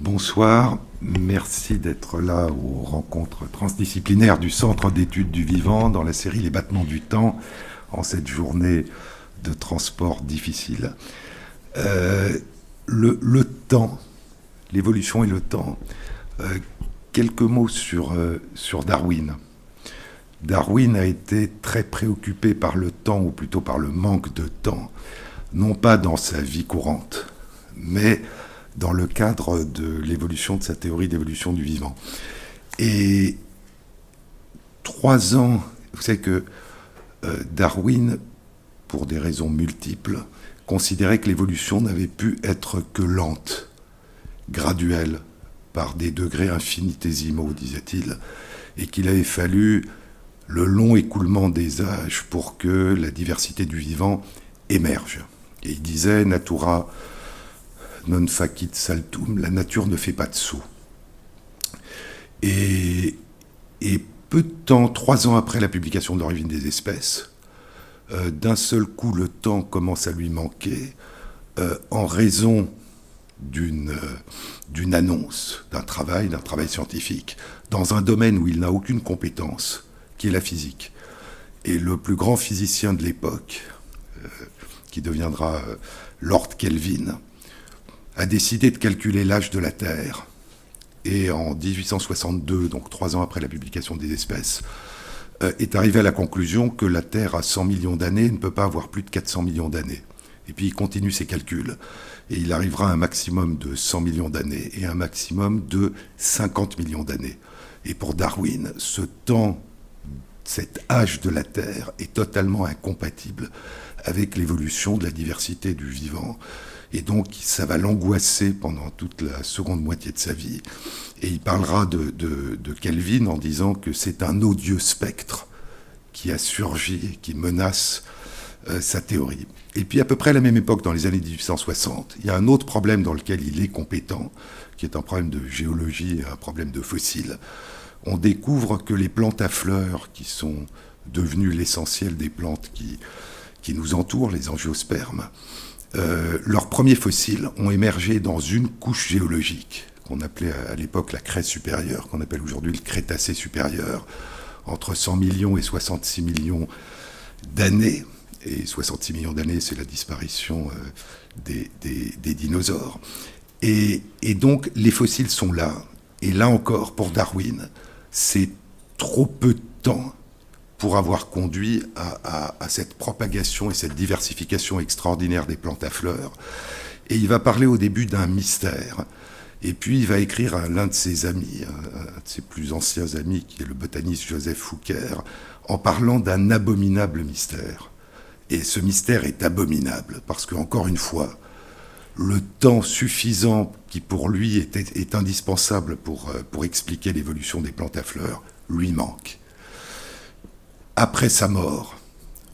Bonsoir, merci d'être là aux rencontres transdisciplinaires du Centre d'études du vivant dans la série Les battements du temps en cette journée de transport difficile. Le temps, l'évolution et le temps. Quelques mots sur Darwin. Darwin a été très préoccupé par le temps, ou plutôt par le manque de temps, non pas dans sa vie courante, mais dans le cadre de l'évolution de sa théorie d'évolution du vivant. Et 3 ans, vous savez que Darwin, pour des raisons multiples, considérait que l'évolution n'avait pu être que lente, graduelle, par des degrés infinitésimaux, disait-il, et qu'il avait fallu le long écoulement des âges pour que la diversité du vivant émerge. Et il disait « Natura non facit saltum », la nature ne fait pas de saut. Et peu de temps, 3 ans après la publication de l'origine des espèces, d'un seul coup, le temps commence à lui manquer en raison d'une annonce, d'un travail scientifique, dans un domaine où il n'a aucune compétence, qui est la physique. Et le plus grand physicien de l'époque, qui deviendra Lord Kelvin, a décidé de calculer l'âge de la Terre. Et en 1862, donc 3 ans après la publication des espèces, est arrivé à la conclusion que la Terre à 100 millions d'années ne peut pas avoir plus de 400 millions d'années. Et puis il continue ses calculs. Et il arrivera à un maximum de 100 millions d'années et un maximum de 50 millions d'années. Et pour Darwin, ce temps, cet âge de la Terre est totalement incompatible avec l'évolution de la diversité du vivant. Et donc, ça va l'angoisser pendant toute la seconde moitié de sa vie. Et il parlera de Kelvin en disant que c'est un odieux spectre qui a surgi, qui menace sa théorie. Et puis, à peu près à la même époque, dans les années 1860, il y a un autre problème dans lequel il est compétent, qui est un problème de géologie, un problème de fossiles. On découvre que les plantes à fleurs, qui sont devenues l'essentiel des plantes qui nous entourent, les angiospermes, leurs premiers fossiles ont émergé dans une couche géologique qu'on appelait à l'époque la craie supérieure, qu'on appelle aujourd'hui le Crétacé supérieur, entre 100 millions et 66 millions d'années. Et 66 millions d'années, c'est la disparition des dinosaures. Et donc, les fossiles sont là. Et là encore, pour Darwin, c'est trop peu de temps pour avoir conduit à cette propagation et cette diversification extraordinaire des plantes à fleurs. Et il va parler au début d'un mystère. Et puis il va écrire à l'un de ses amis, un de ses plus anciens amis, qui est le botaniste Joseph Fouquer, en parlant d'un abominable mystère. Et ce mystère est abominable, parce qu'encore une fois, le temps suffisant qui pour lui est indispensable pour expliquer l'évolution des plantes à fleurs, lui manque. Après sa mort,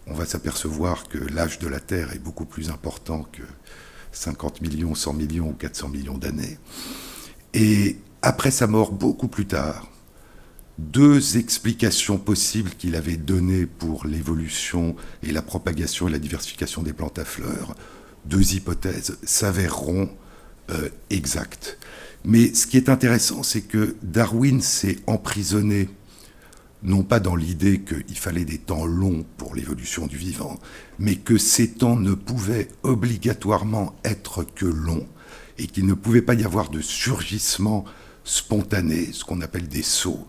on va s'apercevoir que l'âge de la Terre est beaucoup plus important que 50 millions, 100 millions ou 400 millions d'années. Et après sa mort, beaucoup plus tard, 2 explications possibles qu'il avait données pour l'évolution et la propagation et la diversification des plantes à fleurs, 2 hypothèses, s'avéreront exactes. Mais ce qui est intéressant, c'est que Darwin s'est emprisonné non pas dans l'idée qu'il fallait des temps longs pour l'évolution du vivant, mais que ces temps ne pouvaient obligatoirement être que longs, et qu'il ne pouvait pas y avoir de surgissement spontané, ce qu'on appelle des sauts,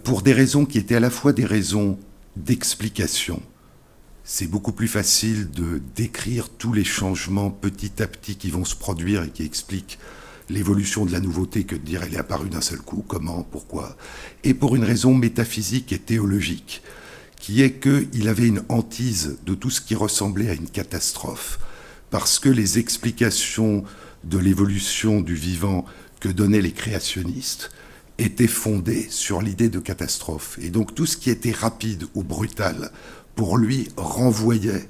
pour des raisons qui étaient à la fois des raisons d'explication. C'est beaucoup plus facile de décrire tous les changements petit à petit qui vont se produire et qui expliquent l'évolution de la nouveauté que de dire elle est apparue d'un seul coup, comment, pourquoi, et pour une raison métaphysique et théologique, qui est qu'il avait une hantise de tout ce qui ressemblait à une catastrophe, parce que les explications de l'évolution du vivant que donnaient les créationnistes étaient fondées sur l'idée de catastrophe. Et donc tout ce qui était rapide ou brutal, pour lui, renvoyait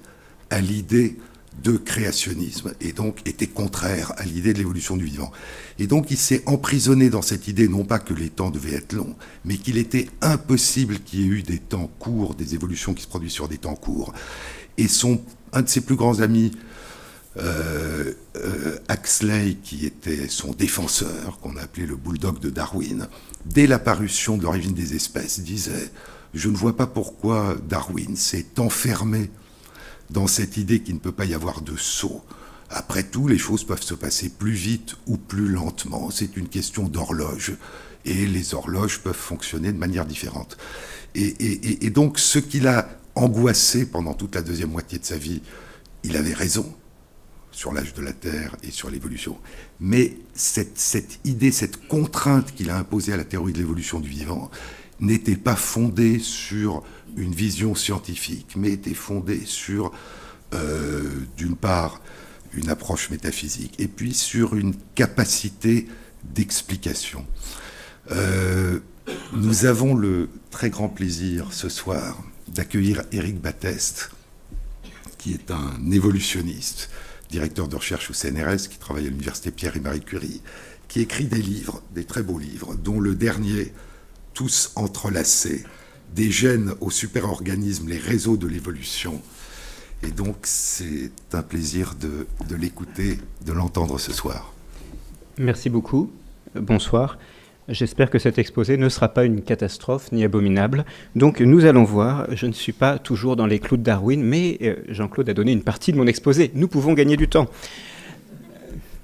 à l'idée de créationnisme, et donc était contraire à l'idée de l'évolution du vivant. Et donc il s'est emprisonné dans cette idée, non pas que les temps devaient être longs, mais qu'il était impossible qu'il y ait eu des temps courts, des évolutions qui se produisent sur des temps courts. Et un de ses plus grands amis, Huxley, qui était son défenseur, qu'on appelait le bulldog de Darwin, dès la parution de l'origine des espèces, disait « Je ne vois pas pourquoi Darwin s'est enfermé dans cette idée qu'il ne peut pas y avoir de saut. Après tout, les choses peuvent se passer plus vite ou plus lentement. C'est une question d'horloge. Et les horloges peuvent fonctionner de manière différente. » Et donc, ce qui l'a angoissé pendant toute la deuxième moitié de sa vie, il avait raison sur l'âge de la Terre et sur l'évolution. Mais cette idée, cette contrainte qu'il a imposée à la théorie de l'évolution du vivant n'était pas fondée sur une vision scientifique, mais était fondée sur, d'une part, une approche métaphysique, et puis sur une capacité d'explication. Nous avons le très grand plaisir ce soir d'accueillir Éric Batteste, qui est un évolutionniste, directeur de recherche au CNRS, qui travaille à l'université Pierre et Marie Curie, qui écrit des livres, des très beaux livres, dont le dernier, Tous entrelacés, des gènes aux superorganismes, les réseaux de l'évolution. Et donc, c'est un plaisir de l'écouter, de l'entendre ce soir. Merci beaucoup. Bonsoir. J'espère que cet exposé ne sera pas une catastrophe ni abominable. Donc nous allons voir. Je ne suis pas toujours dans les clous de Darwin, mais Jean-Claude a donné une partie de mon exposé. Nous pouvons gagner du temps.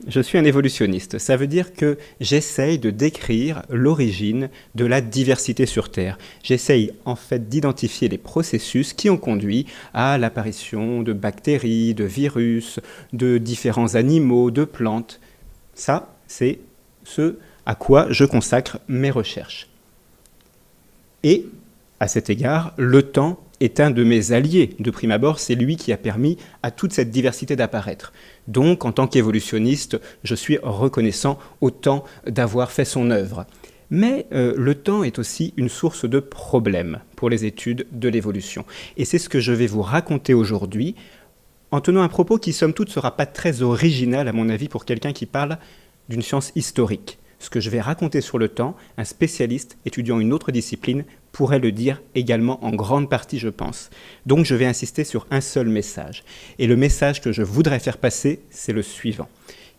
Je suis un évolutionniste. Ça veut dire que j'essaye de décrire l'origine de la diversité sur Terre. J'essaye en fait d'identifier les processus qui ont conduit à l'apparition de bactéries, de virus, de différents animaux, de plantes. Ça, c'est ce à quoi je consacre mes recherches. Et, à cet égard, le temps est un de mes alliés. De prime abord, c'est lui qui a permis à toute cette diversité d'apparaître. Donc, en tant qu'évolutionniste, je suis reconnaissant au temps d'avoir fait son œuvre. Mais le temps est aussi une source de problèmes pour les études de l'évolution. Et c'est ce que je vais vous raconter aujourd'hui, en tenant un propos qui, somme toute, ne sera pas très original, à mon avis, pour quelqu'un qui parle d'une science historique. Ce que je vais raconter sur le temps, un spécialiste étudiant une autre discipline pourrait le dire également en grande partie, je pense. Donc je vais insister sur un seul message. Et le message que je voudrais faire passer, c'est le suivant.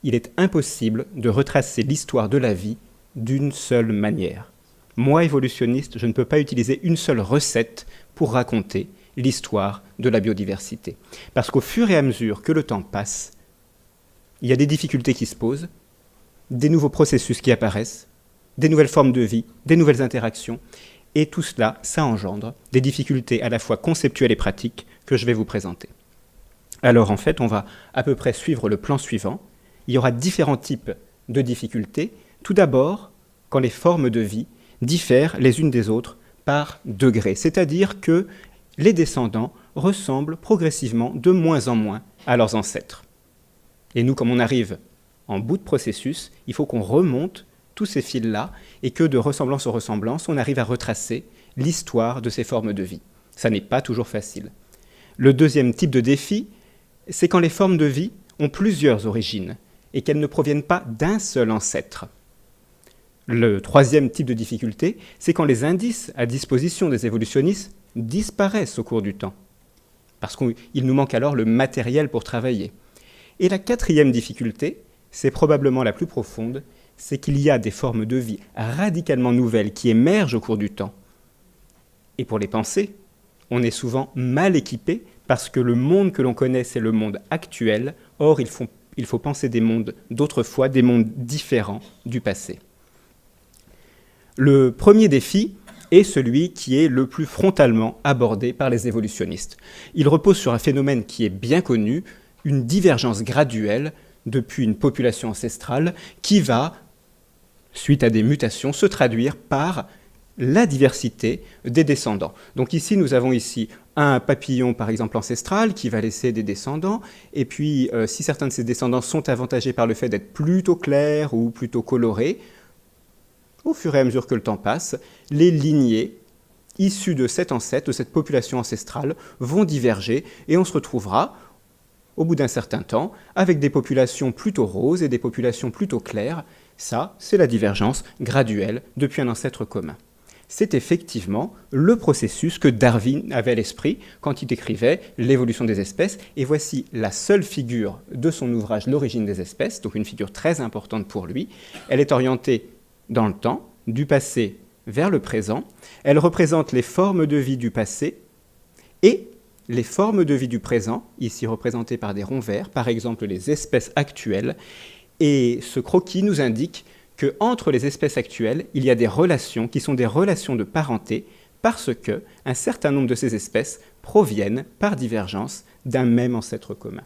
Il est impossible de retracer l'histoire de la vie d'une seule manière. Moi, évolutionniste, je ne peux pas utiliser une seule recette pour raconter l'histoire de la biodiversité. Parce qu'au fur et à mesure que le temps passe, il y a des difficultés qui se posent, des nouveaux processus qui apparaissent, des nouvelles formes de vie, des nouvelles interactions, et tout cela, ça engendre des difficultés à la fois conceptuelles et pratiques que je vais vous présenter. Alors en fait, on va à peu près suivre le plan suivant. Il y aura différents types de difficultés. Tout d'abord, quand les formes de vie diffèrent les unes des autres par degrés, c'est-à-dire que les descendants ressemblent progressivement de moins en moins à leurs ancêtres. Et nous, comme on arrive en bout de processus, il faut qu'on remonte tous ces fils-là et que de ressemblance en ressemblance, on arrive à retracer l'histoire de ces formes de vie. Ça n'est pas toujours facile. Le deuxième type de défi, c'est quand les formes de vie ont plusieurs origines et qu'elles ne proviennent pas d'un seul ancêtre. Le troisième type de difficulté, c'est quand les indices à disposition des évolutionnistes disparaissent au cours du temps, parce qu'il nous manque alors le matériel pour travailler. Et la quatrième difficulté, c'est probablement la plus profonde, c'est qu'il y a des formes de vie radicalement nouvelles qui émergent au cours du temps. Et pour les penser, on est souvent mal équipé parce que le monde que l'on connaît, c'est le monde actuel. Or, il faut penser des mondes d'autrefois, des mondes différents du passé. Le premier défi est celui qui est le plus frontalement abordé par les évolutionnistes. Il repose sur un phénomène qui est bien connu, une divergence graduelle depuis une population ancestrale qui va, suite à des mutations, se traduire par la diversité des descendants. Donc ici, nous avons un papillon, par exemple, ancestral, qui va laisser des descendants, et puis si certains de ces descendants sont avantagés par le fait d'être plutôt clairs ou plutôt colorés, au fur et à mesure que le temps passe, les lignées issues de cet ancêtre, de cette population ancestrale, vont diverger, et on se retrouvera, au bout d'un certain temps, avec des populations plutôt roses et des populations plutôt claires. Ça, c'est la divergence graduelle depuis un ancêtre commun. c'est effectivement le processus que Darwin avait à l'esprit quand il décrivait l'évolution des espèces. Et voici la seule figure de son ouvrage L'origine des espèces, donc une figure très importante pour lui. Elle est orientée dans le temps, du passé vers le présent. Elle représente les formes de vie du passé et les formes de vie du présent, ici représentées par des ronds verts, par exemple les espèces actuelles. Et ce croquis nous indique qu'entre les espèces actuelles, il y a des relations qui sont des relations de parenté parce qu'un certain nombre de ces espèces proviennent, par divergence, d'un même ancêtre commun.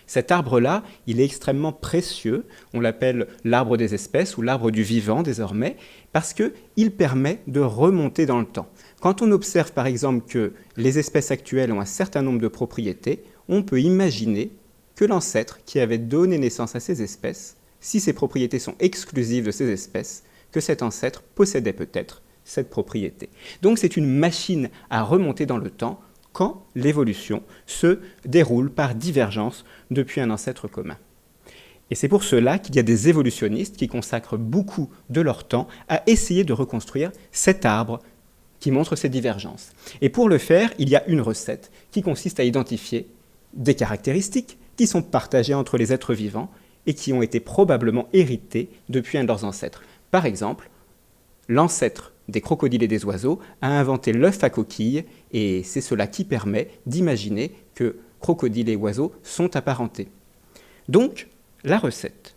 Cet arbre-là, il est extrêmement précieux, on l'appelle l'arbre des espèces ou l'arbre du vivant désormais, parce qu'il permet de remonter dans le temps. Quand on observe par exemple que les espèces actuelles ont un certain nombre de propriétés, on peut imaginer que l'ancêtre qui avait donné naissance à ces espèces, si ces propriétés sont exclusives de ces espèces, que cet ancêtre possédait peut-être cette propriété. Donc c'est une machine à remonter dans le temps quand l'évolution se déroule par divergence depuis un ancêtre commun. Et c'est pour cela qu'il y a des évolutionnistes qui consacrent beaucoup de leur temps à essayer de reconstruire cet arbre qui montre ces divergences. Et pour le faire, il y a une recette qui consiste à identifier des caractéristiques qui sont partagées entre les êtres vivants et qui ont été probablement héritées depuis un de leurs ancêtres. Par exemple, l'ancêtre des crocodiles et des oiseaux a inventé l'œuf à coquille, et c'est cela qui permet d'imaginer que crocodiles et oiseaux sont apparentés. Donc, la recette.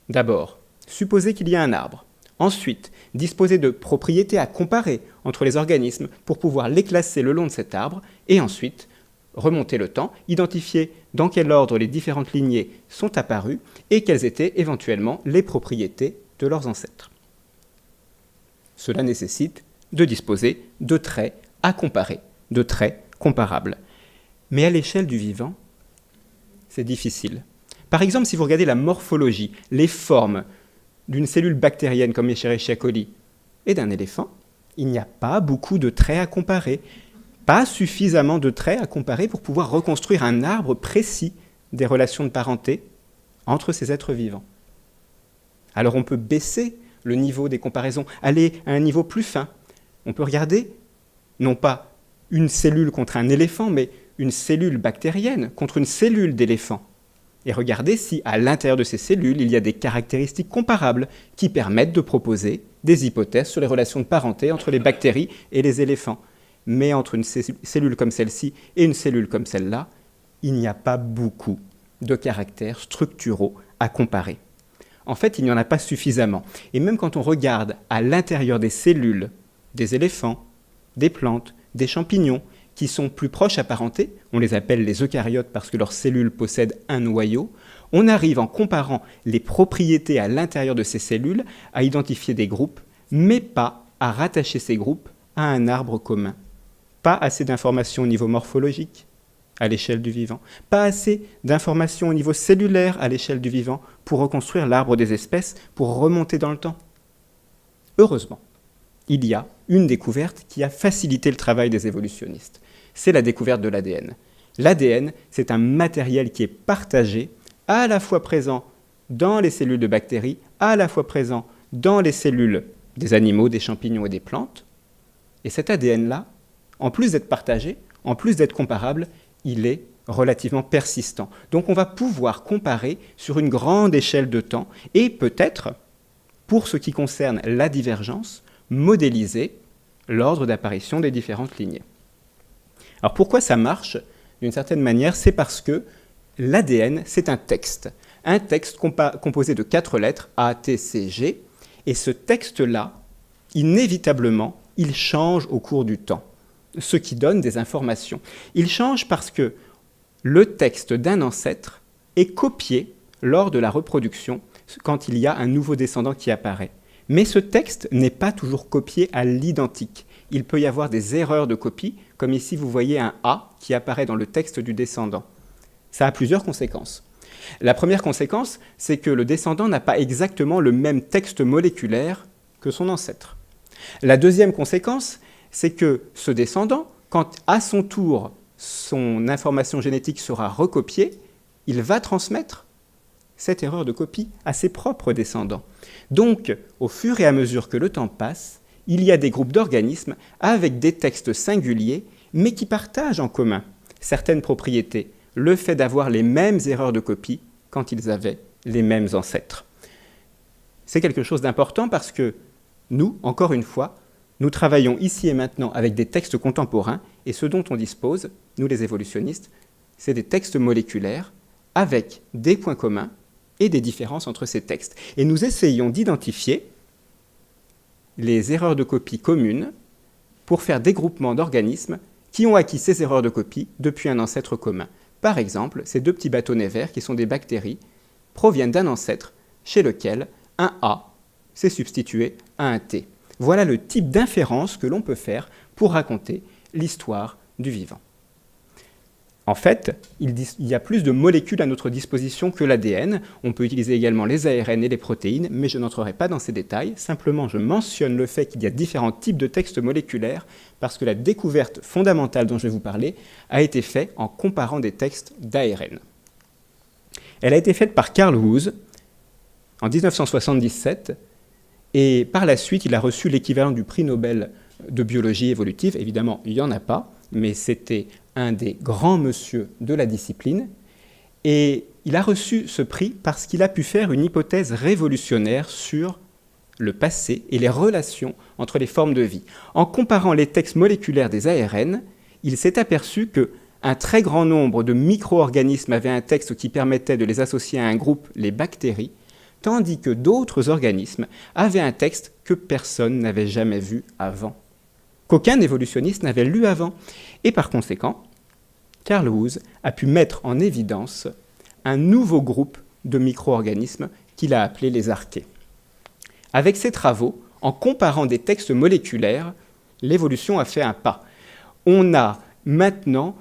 D'abord, supposer qu'il y a un arbre. Ensuite, disposer de propriétés à comparer entre les organismes pour pouvoir les classer le long de cet arbre, et ensuite, remonter le temps, identifier dans quel ordre les différentes lignées sont apparues et quelles étaient éventuellement les propriétés de leurs ancêtres. Cela nécessite de disposer de traits à comparer, de traits comparables. Mais à l'échelle du vivant, c'est difficile. Par exemple, si vous regardez la morphologie, les formes d'une cellule bactérienne comme Escherichia coli et d'un éléphant, il n'y a pas beaucoup de traits à comparer. Pas suffisamment de traits à comparer pour pouvoir reconstruire un arbre précis des relations de parenté entre ces êtres vivants. Alors on peut baisser le niveau des comparaisons, aller à un niveau plus fin. On peut regarder, non pas une cellule contre un éléphant, mais une cellule bactérienne contre une cellule d'éléphant. Et regarder si, à l'intérieur de ces cellules, il y a des caractéristiques comparables qui permettent de proposer des hypothèses sur les relations de parenté entre les bactéries et les éléphants. Mais entre une cellule comme celle-ci et une cellule comme celle-là, il n'y a pas beaucoup de caractères structuraux à comparer. En fait, il n'y en a pas suffisamment. Et même quand on regarde à l'intérieur des cellules des éléphants, des plantes, des champignons, qui sont plus proches apparentés, on les appelle les eucaryotes parce que leurs cellules possèdent un noyau, on arrive en comparant les propriétés à l'intérieur de ces cellules à identifier des groupes, mais pas à rattacher ces groupes à un arbre commun. Pas assez d'informations au niveau morphologique à l'échelle du vivant, pas assez d'informations au niveau cellulaire à l'échelle du vivant pour reconstruire l'arbre des espèces, pour remonter dans le temps. Heureusement, il y a une découverte qui a facilité le travail des évolutionnistes. C'est la découverte de l'ADN. L'ADN, c'est un matériel qui est partagé, à la fois présent dans les cellules de bactéries, à la fois présent dans les cellules des animaux, des champignons et des plantes. Et cet ADN-là, en plus d'être partagé, en plus d'être comparable, il est relativement persistant. Donc on va pouvoir comparer sur une grande échelle de temps et peut-être, pour ce qui concerne la divergence, modéliser l'ordre d'apparition des différentes lignées. Alors pourquoi ça marche? D'une certaine manière, c'est parce que l'ADN, c'est un texte composé de 4 lettres, A, T, C, G, et ce texte-là, inévitablement, il change au cours du temps, ce qui donne des informations. Il change parce que le texte d'un ancêtre est copié lors de la reproduction quand il y a un nouveau descendant qui apparaît. Mais ce texte n'est pas toujours copié à l'identique. Il peut y avoir des erreurs de copie, comme ici vous voyez un A qui apparaît dans le texte du descendant. Ça a plusieurs conséquences. La première conséquence, c'est que le descendant n'a pas exactement le même texte moléculaire que son ancêtre. La deuxième conséquence, c'est que ce descendant, quand à son tour son information génétique sera recopiée, il va transmettre cette erreur de copie à ses propres descendants. Donc, au fur et à mesure que le temps passe, il y a des groupes d'organismes avec des textes singuliers, mais qui partagent en commun certaines propriétés, le fait d'avoir les mêmes erreurs de copie quand ils avaient les mêmes ancêtres. C'est quelque chose d'important parce que nous, encore une fois, nous travaillons ici et maintenant avec des textes contemporains et ce dont on dispose, nous les évolutionnistes, c'est des textes moléculaires avec des points communs et des différences entre ces textes. Et nous essayons d'identifier les erreurs de copie communes pour faire des groupements d'organismes qui ont acquis ces erreurs de copie depuis un ancêtre commun. Par exemple, ces deux petits bâtonnets verts qui sont des bactéries proviennent d'un ancêtre chez lequel un A s'est substitué à un T. Voilà le type d'inférence que l'on peut faire pour raconter l'histoire du vivant. En fait, il y a plus de molécules à notre disposition que l'ADN. On peut utiliser également les ARN et les protéines, mais je n'entrerai pas dans ces détails. Simplement, je mentionne le fait qu'il y a différents types de textes moléculaires parce que la découverte fondamentale dont je vais vous parler a été faite en comparant des textes d'ARN. Elle a été faite par Carl Woese en 1977 et par la suite, il a reçu l'équivalent du prix Nobel de biologie évolutive. Évidemment, il n'y en a pas, mais c'était un des grands monsieur de la discipline, et il a reçu ce prix parce qu'il a pu faire une hypothèse révolutionnaire sur le passé et les relations entre les formes de vie. En comparant les textes moléculaires des ARN, il s'est aperçu qu'un très grand nombre de micro-organismes avaient un texte qui permettait de les associer à un groupe, les bactéries, tandis que d'autres organismes avaient un texte que personne n'avait jamais vu avant, qu'aucun évolutionniste n'avait lu avant. Et par conséquent, Carl Woese a pu mettre en évidence un nouveau groupe de micro-organismes qu'il a appelé les archées. Avec ses travaux, en comparant des textes moléculaires, l'évolution a fait un pas. On a maintenant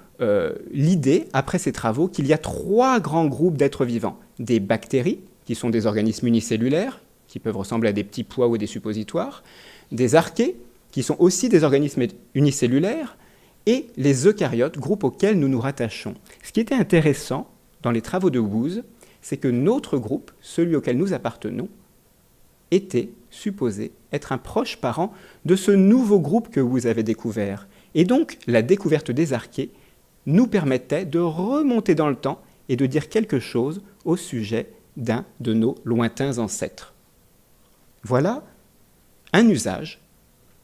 l'idée, après ces travaux, qu'il y a 3 grands groupes d'êtres vivants. Des bactéries, qui sont des organismes unicellulaires, qui peuvent ressembler à des petits pois ou des suppositoires, des archées, qui sont aussi des organismes unicellulaires, et les eucaryotes, groupe auquel nous nous rattachons. Ce qui était intéressant dans les travaux de Woese, c'est que notre groupe, celui auquel nous appartenons, était supposé être un proche parent de ce nouveau groupe que Woese avait découvert. Et donc, la découverte des archées nous permettait de remonter dans le temps et de dire quelque chose au sujet d'un de nos lointains ancêtres. Voilà un usage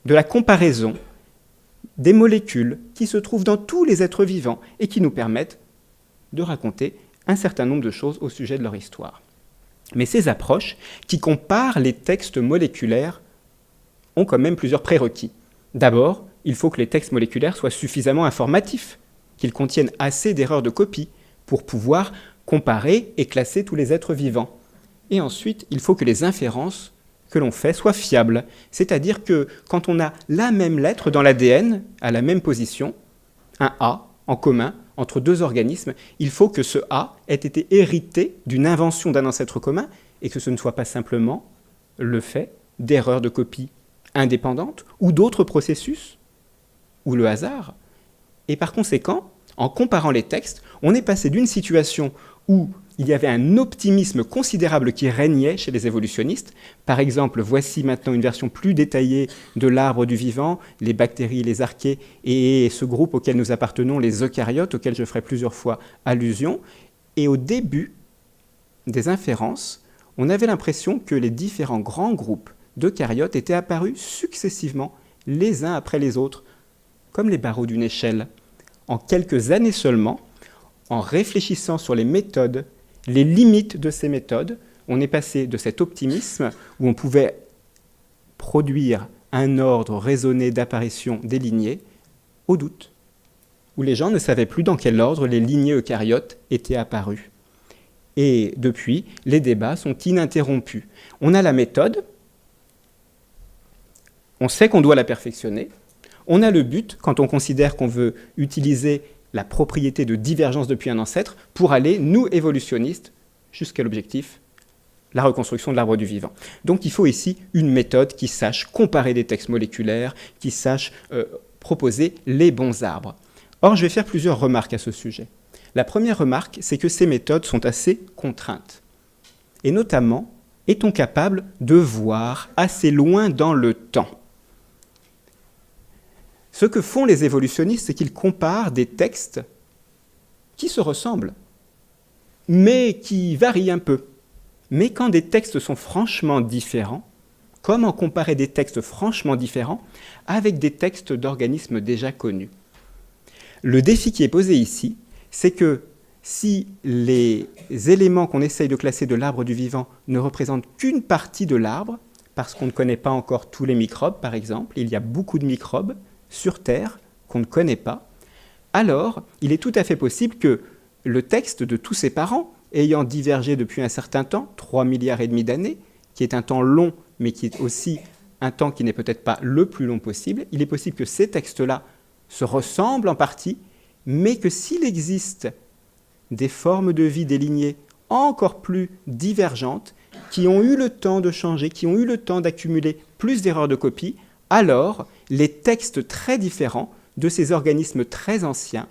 de la comparaison des molécules qui se trouvent dans tous les êtres vivants et qui nous permettent de raconter un certain nombre de choses au sujet de leur histoire. Mais ces approches qui comparent les textes moléculaires ont quand même plusieurs prérequis. D'abord, il faut que les textes moléculaires soient suffisamment informatifs, qu'ils contiennent assez d'erreurs de copie pour pouvoir comparer et classer tous les êtres vivants. Et ensuite, il faut que les inférences que l'on fait soient fiables. C'est-à-dire que quand on a la même lettre dans l'ADN, à la même position, un A en commun entre 2 organismes, il faut que ce A ait été hérité d'une invention d'un ancêtre commun et que ce ne soit pas simplement le fait d'erreurs de copie indépendantes ou d'autres processus ou le hasard. Et par conséquent, en comparant les textes, on est passé d'une situation où il y avait un optimisme considérable qui régnait chez les évolutionnistes. Par exemple, voici maintenant une version plus détaillée de l'arbre du vivant, les bactéries, les archées, et ce groupe auquel nous appartenons, les eucaryotes, auxquels je ferai plusieurs fois allusion. Et au début des inférences, on avait l'impression que les différents grands groupes d'eucaryotes étaient apparus successivement, les uns après les autres, comme les barreaux d'une échelle. En quelques années seulement, en réfléchissant sur les méthodes, les limites de ces méthodes, on est passé de cet optimisme où on pouvait produire un ordre raisonné d'apparition des lignées au doute, où les gens ne savaient plus dans quel ordre les lignées eucaryotes étaient apparues. Et depuis, les débats sont ininterrompus. On a la méthode, on sait qu'on doit la perfectionner, on a le but quand on considère qu'on veut utiliser la propriété de divergence depuis un ancêtre pour aller, nous évolutionnistes, jusqu'à l'objectif, la reconstruction de l'arbre du vivant. Donc il faut ici une méthode qui sache comparer des textes moléculaires, qui sache proposer les bons arbres. Or, je vais faire plusieurs remarques à ce sujet. La première remarque, c'est que ces méthodes sont assez contraintes. Et notamment, est-on capable de voir assez loin dans le temps ? Ce que font les évolutionnistes, c'est qu'ils comparent des textes qui se ressemblent, mais qui varient un peu. Mais quand des textes sont franchement différents, comment comparer des textes franchement différents avec des textes d'organismes déjà connus? Le défi qui est posé ici, c'est que si les éléments qu'on essaye de classer de l'arbre du vivant ne représentent qu'une partie de l'arbre, parce qu'on ne connaît pas encore tous les microbes, par exemple, il y a beaucoup de microbes sur Terre qu'on ne connaît pas, alors il est tout à fait possible que le texte de tous ses parents, ayant divergé depuis un certain temps, 3,5 milliards d'années, qui est un temps long, mais qui est aussi un temps qui n'est peut-être pas le plus long possible, il est possible que ces textes-là se ressemblent en partie, mais que s'il existe des formes de vie des lignées encore plus divergentes, qui ont eu le temps de changer, qui ont eu le temps d'accumuler plus d'erreurs de copie, alors les textes très différents de ces organismes très anciens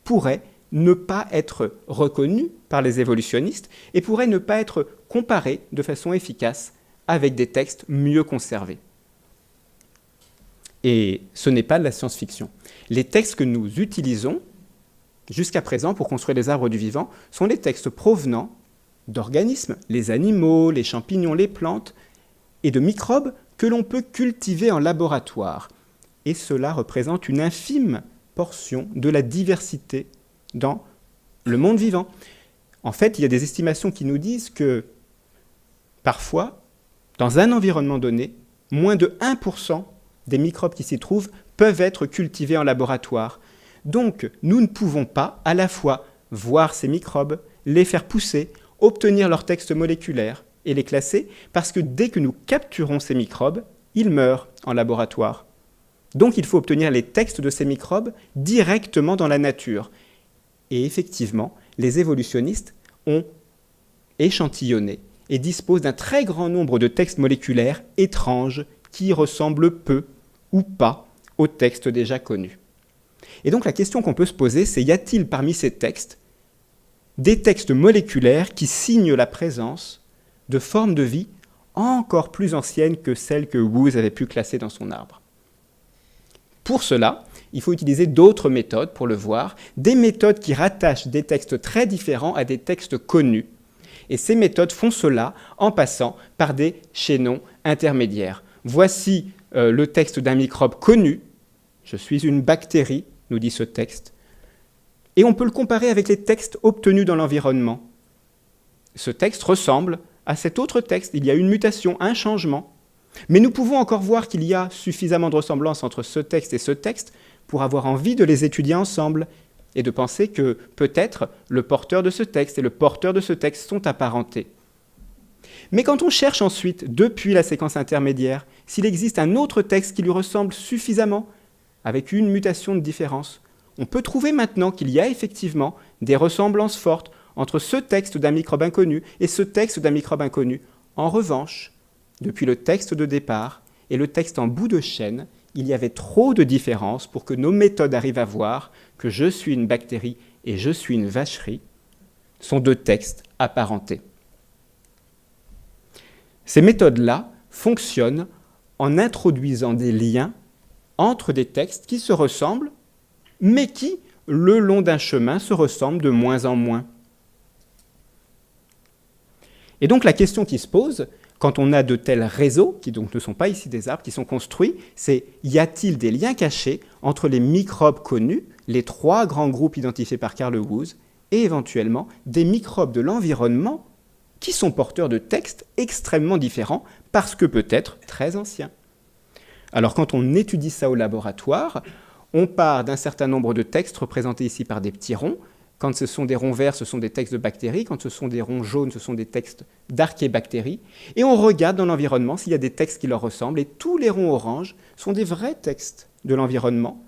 pourraient ne pas être reconnus par les évolutionnistes et pourraient ne pas être comparés de façon efficace avec des textes mieux conservés. Et ce n'est pas de la science-fiction. Les textes que nous utilisons jusqu'à présent pour construire les arbres du vivant sont les textes provenant d'organismes, les animaux, les champignons, les plantes, et de microbes que l'on peut cultiver en laboratoire. Et cela représente une infime portion de la diversité dans le monde vivant. En fait, il y a des estimations qui nous disent que parfois, dans un environnement donné, moins de 1% des microbes qui s'y trouvent peuvent être cultivés en laboratoire. Donc, nous ne pouvons pas à la fois voir ces microbes, les faire pousser, obtenir leurs textes moléculaires et les classer, parce que dès que nous capturons ces microbes, ils meurent en laboratoire. Donc, il faut obtenir les textes de ces microbes directement dans la nature. Et effectivement, les évolutionnistes ont échantillonné et disposent d'un très grand nombre de textes moléculaires étranges qui ressemblent peu ou pas aux textes déjà connus. Et donc la question qu'on peut se poser, c'est y a-t-il parmi ces textes des textes moléculaires qui signent la présence de formes de vie encore plus anciennes que celles que Woose avait pu classer dans son arbre? Pour cela, il faut utiliser d'autres méthodes pour le voir, des méthodes qui rattachent des textes très différents à des textes connus. Et ces méthodes font cela en passant par des chaînons intermédiaires. Voici le texte d'un microbe connu. Je suis une bactérie, nous dit ce texte. Et on peut le comparer avec les textes obtenus dans l'environnement. Ce texte ressemble à cet autre texte. Il y a une mutation, un changement. Mais nous pouvons encore voir qu'il y a suffisamment de ressemblance entre ce texte et ce texte pour avoir envie de les étudier ensemble et de penser que peut-être le porteur de ce texte et le porteur de ce texte sont apparentés. Mais quand on cherche ensuite, depuis la séquence intermédiaire, s'il existe un autre texte qui lui ressemble suffisamment, avec une mutation de différence, on peut trouver maintenant qu'il y a effectivement des ressemblances fortes entre ce texte d'un microbe inconnu et ce texte d'un microbe inconnu. En revanche, depuis le texte de départ et le texte en bout de chaîne, il y avait trop de différences pour que nos méthodes arrivent à voir que je suis une bactérie et je suis une vacherie sont deux textes apparentés. Ces méthodes-là fonctionnent en introduisant des liens entre des textes qui se ressemblent, mais qui, le long d'un chemin, se ressemblent de moins en moins. Et donc la question qui se pose, quand on a de tels réseaux, qui donc ne sont pas ici des arbres, qui sont construits, c'est y a-t-il des liens cachés entre les microbes connus, les trois grands groupes identifiés par Carl Woese, et éventuellement des microbes de l'environnement qui sont porteurs de textes extrêmement différents, parce que peut-être très anciens. Alors quand on étudie ça au laboratoire, on part d'un certain nombre de textes représentés ici par des petits ronds. Quand ce sont des ronds verts, ce sont des textes de bactéries. Quand ce sont des ronds jaunes, ce sont des textes d'archébactéries. Et on regarde dans l'environnement s'il y a des textes qui leur ressemblent. Et tous les ronds oranges sont des vrais textes de l'environnement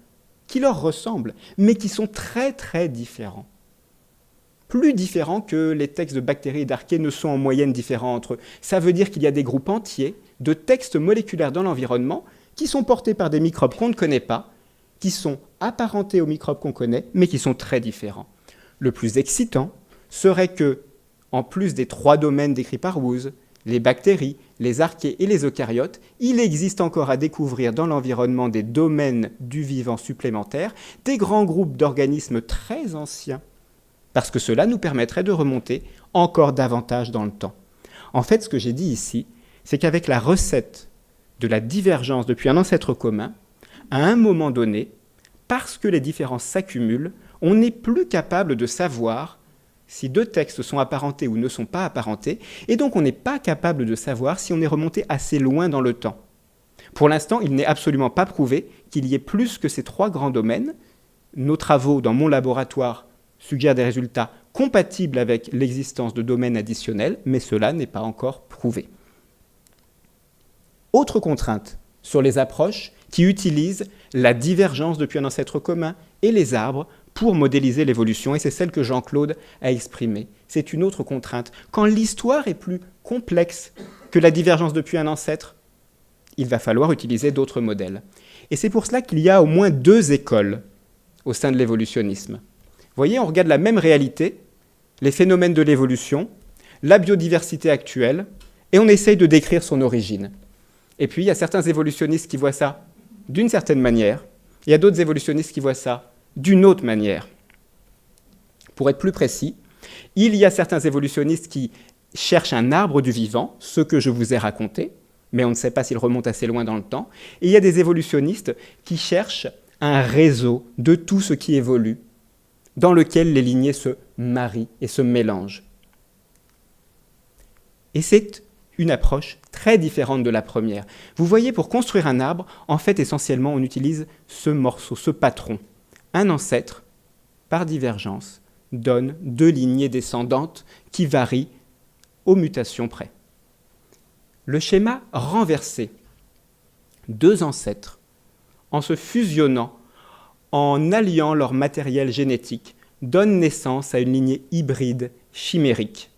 qui leur ressemblent, mais qui sont très très différents. Plus différents que les textes de bactéries et d'archées ne sont en moyenne différents entre eux. Ça veut dire qu'il y a des groupes entiers de textes moléculaires dans l'environnement qui sont portés par des microbes qu'on ne connaît pas, qui sont apparentés aux microbes qu'on connaît, mais qui sont très différents. Le plus excitant serait que, en plus des trois domaines décrits par Woese, les bactéries, les archées et les eucaryotes, il existe encore à découvrir dans l'environnement des domaines du vivant supplémentaires, des grands groupes d'organismes très anciens, parce que cela nous permettrait de remonter encore davantage dans le temps. En fait, ce que j'ai dit ici, c'est qu'avec la recette de la divergence depuis un ancêtre commun, à un moment donné, parce que les différences s'accumulent, on n'est plus capable de savoir si deux textes sont apparentés ou ne sont pas apparentés, et donc on n'est pas capable de savoir si on est remonté assez loin dans le temps. Pour l'instant, il n'est absolument pas prouvé qu'il y ait plus que ces trois grands domaines. Nos travaux dans mon laboratoire suggèrent des résultats compatibles avec l'existence de domaines additionnels, mais cela n'est pas encore prouvé. Autre contrainte sur les approches qui utilisent la divergence depuis un ancêtre commun et les arbres pour modéliser l'évolution, et c'est celle que Jean-Claude a exprimée. C'est une autre contrainte. Quand l'histoire est plus complexe que la divergence depuis un ancêtre, il va falloir utiliser d'autres modèles. Et c'est pour cela qu'il y a au moins deux écoles au sein de l'évolutionnisme. Vous voyez, on regarde la même réalité, les phénomènes de l'évolution, la biodiversité actuelle, et on essaye de décrire son origine. Et puis, il y a certains évolutionnistes qui voient ça d'une certaine manière, il y a d'autres évolutionnistes qui voient ça d'une autre manière. Pour être plus précis, il y a certains évolutionnistes qui cherchent un arbre du vivant, ce que je vous ai raconté, mais on ne sait pas s'il remonte assez loin dans le temps, et il y a des évolutionnistes qui cherchent un réseau de tout ce qui évolue, dans lequel les lignées se marient et se mélangent. Et c'est une approche très différente de la première. Vous voyez, pour construire un arbre, en fait, essentiellement, on utilise ce morceau, ce patron. Un ancêtre, par divergence, donne deux lignées descendantes qui varient aux mutations près. Le schéma renversé, deux ancêtres, en se fusionnant, en alliant leur matériel génétique, donne naissance à une lignée hybride chimérique.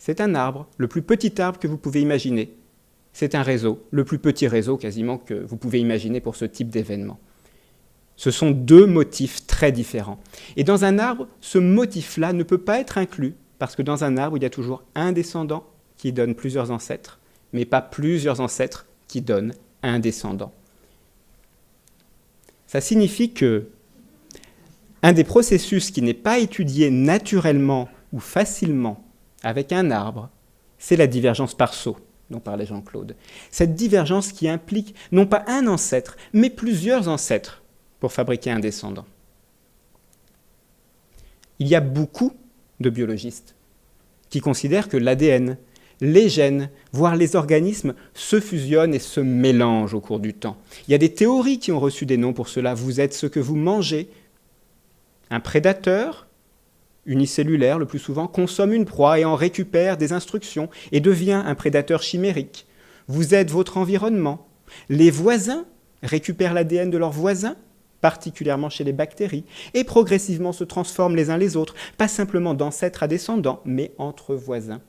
C'est un arbre, le plus petit arbre que vous pouvez imaginer. C'est un réseau, le plus petit réseau quasiment que vous pouvez imaginer pour ce type d'événement. Ce sont deux motifs très différents. Et dans un arbre, ce motif-là ne peut pas être inclus, parce que dans un arbre, il y a toujours un descendant qui donne plusieurs ancêtres, mais pas plusieurs ancêtres qui donnent un descendant. Ça signifie que un des processus qui n'est pas étudié naturellement ou facilement avec un arbre, c'est la divergence par saut, dont parlait Jean-Claude. Cette divergence qui implique non pas un ancêtre, mais plusieurs ancêtres pour fabriquer un descendant. Il y a beaucoup de biologistes qui considèrent que l'ADN, les gènes, voire les organismes se fusionnent et se mélangent au cours du temps. Il y a des théories qui ont reçu des noms pour cela. Vous êtes ce que vous mangez. Un prédateur, unicellulaire le plus souvent, consomme une proie et en récupère des instructions et devient un prédateur chimérique. Vous êtes votre environnement. Les voisins récupèrent l'ADN de leurs voisins, particulièrement chez les bactéries, et progressivement se transforment les uns les autres, pas simplement d'ancêtres à descendants, mais entre voisins.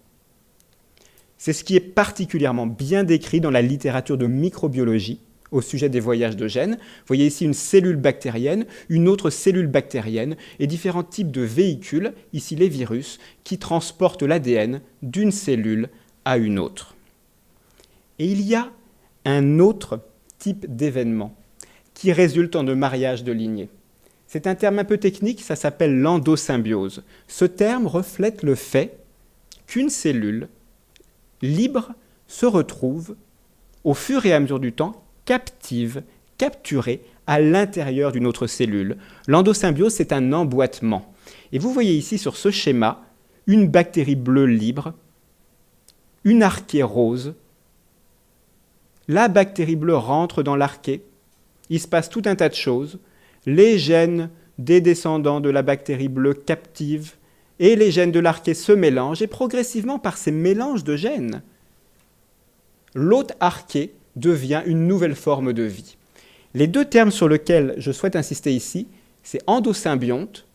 C'est ce qui est particulièrement bien décrit dans la littérature de microbiologie au sujet des voyages de gènes. Vous voyez ici une cellule bactérienne, une autre cellule bactérienne et différents types de véhicules, ici les virus, qui transportent l'ADN d'une cellule à une autre. Et il y a un autre type d'événement qui résulte de mariage de lignées. C'est un terme un peu technique, ça s'appelle l'endosymbiose. Ce terme reflète le fait qu'une cellule libre se retrouve, au fur et à mesure du temps, captive, capturée à l'intérieur d'une autre cellule. L'endosymbiose, c'est un emboîtement. Et vous voyez ici sur ce schéma une bactérie bleue libre, une archée rose. La bactérie bleue rentre dans l'archée. Il se passe tout un tas de choses. Les gènes des descendants de la bactérie bleue captivent et les gènes de l'archée se mélangent, et progressivement, par ces mélanges de gènes, l'hôte archée devient une nouvelle forme de vie. Les deux termes sur lesquels je souhaite insister ici, c'est endosymbionte,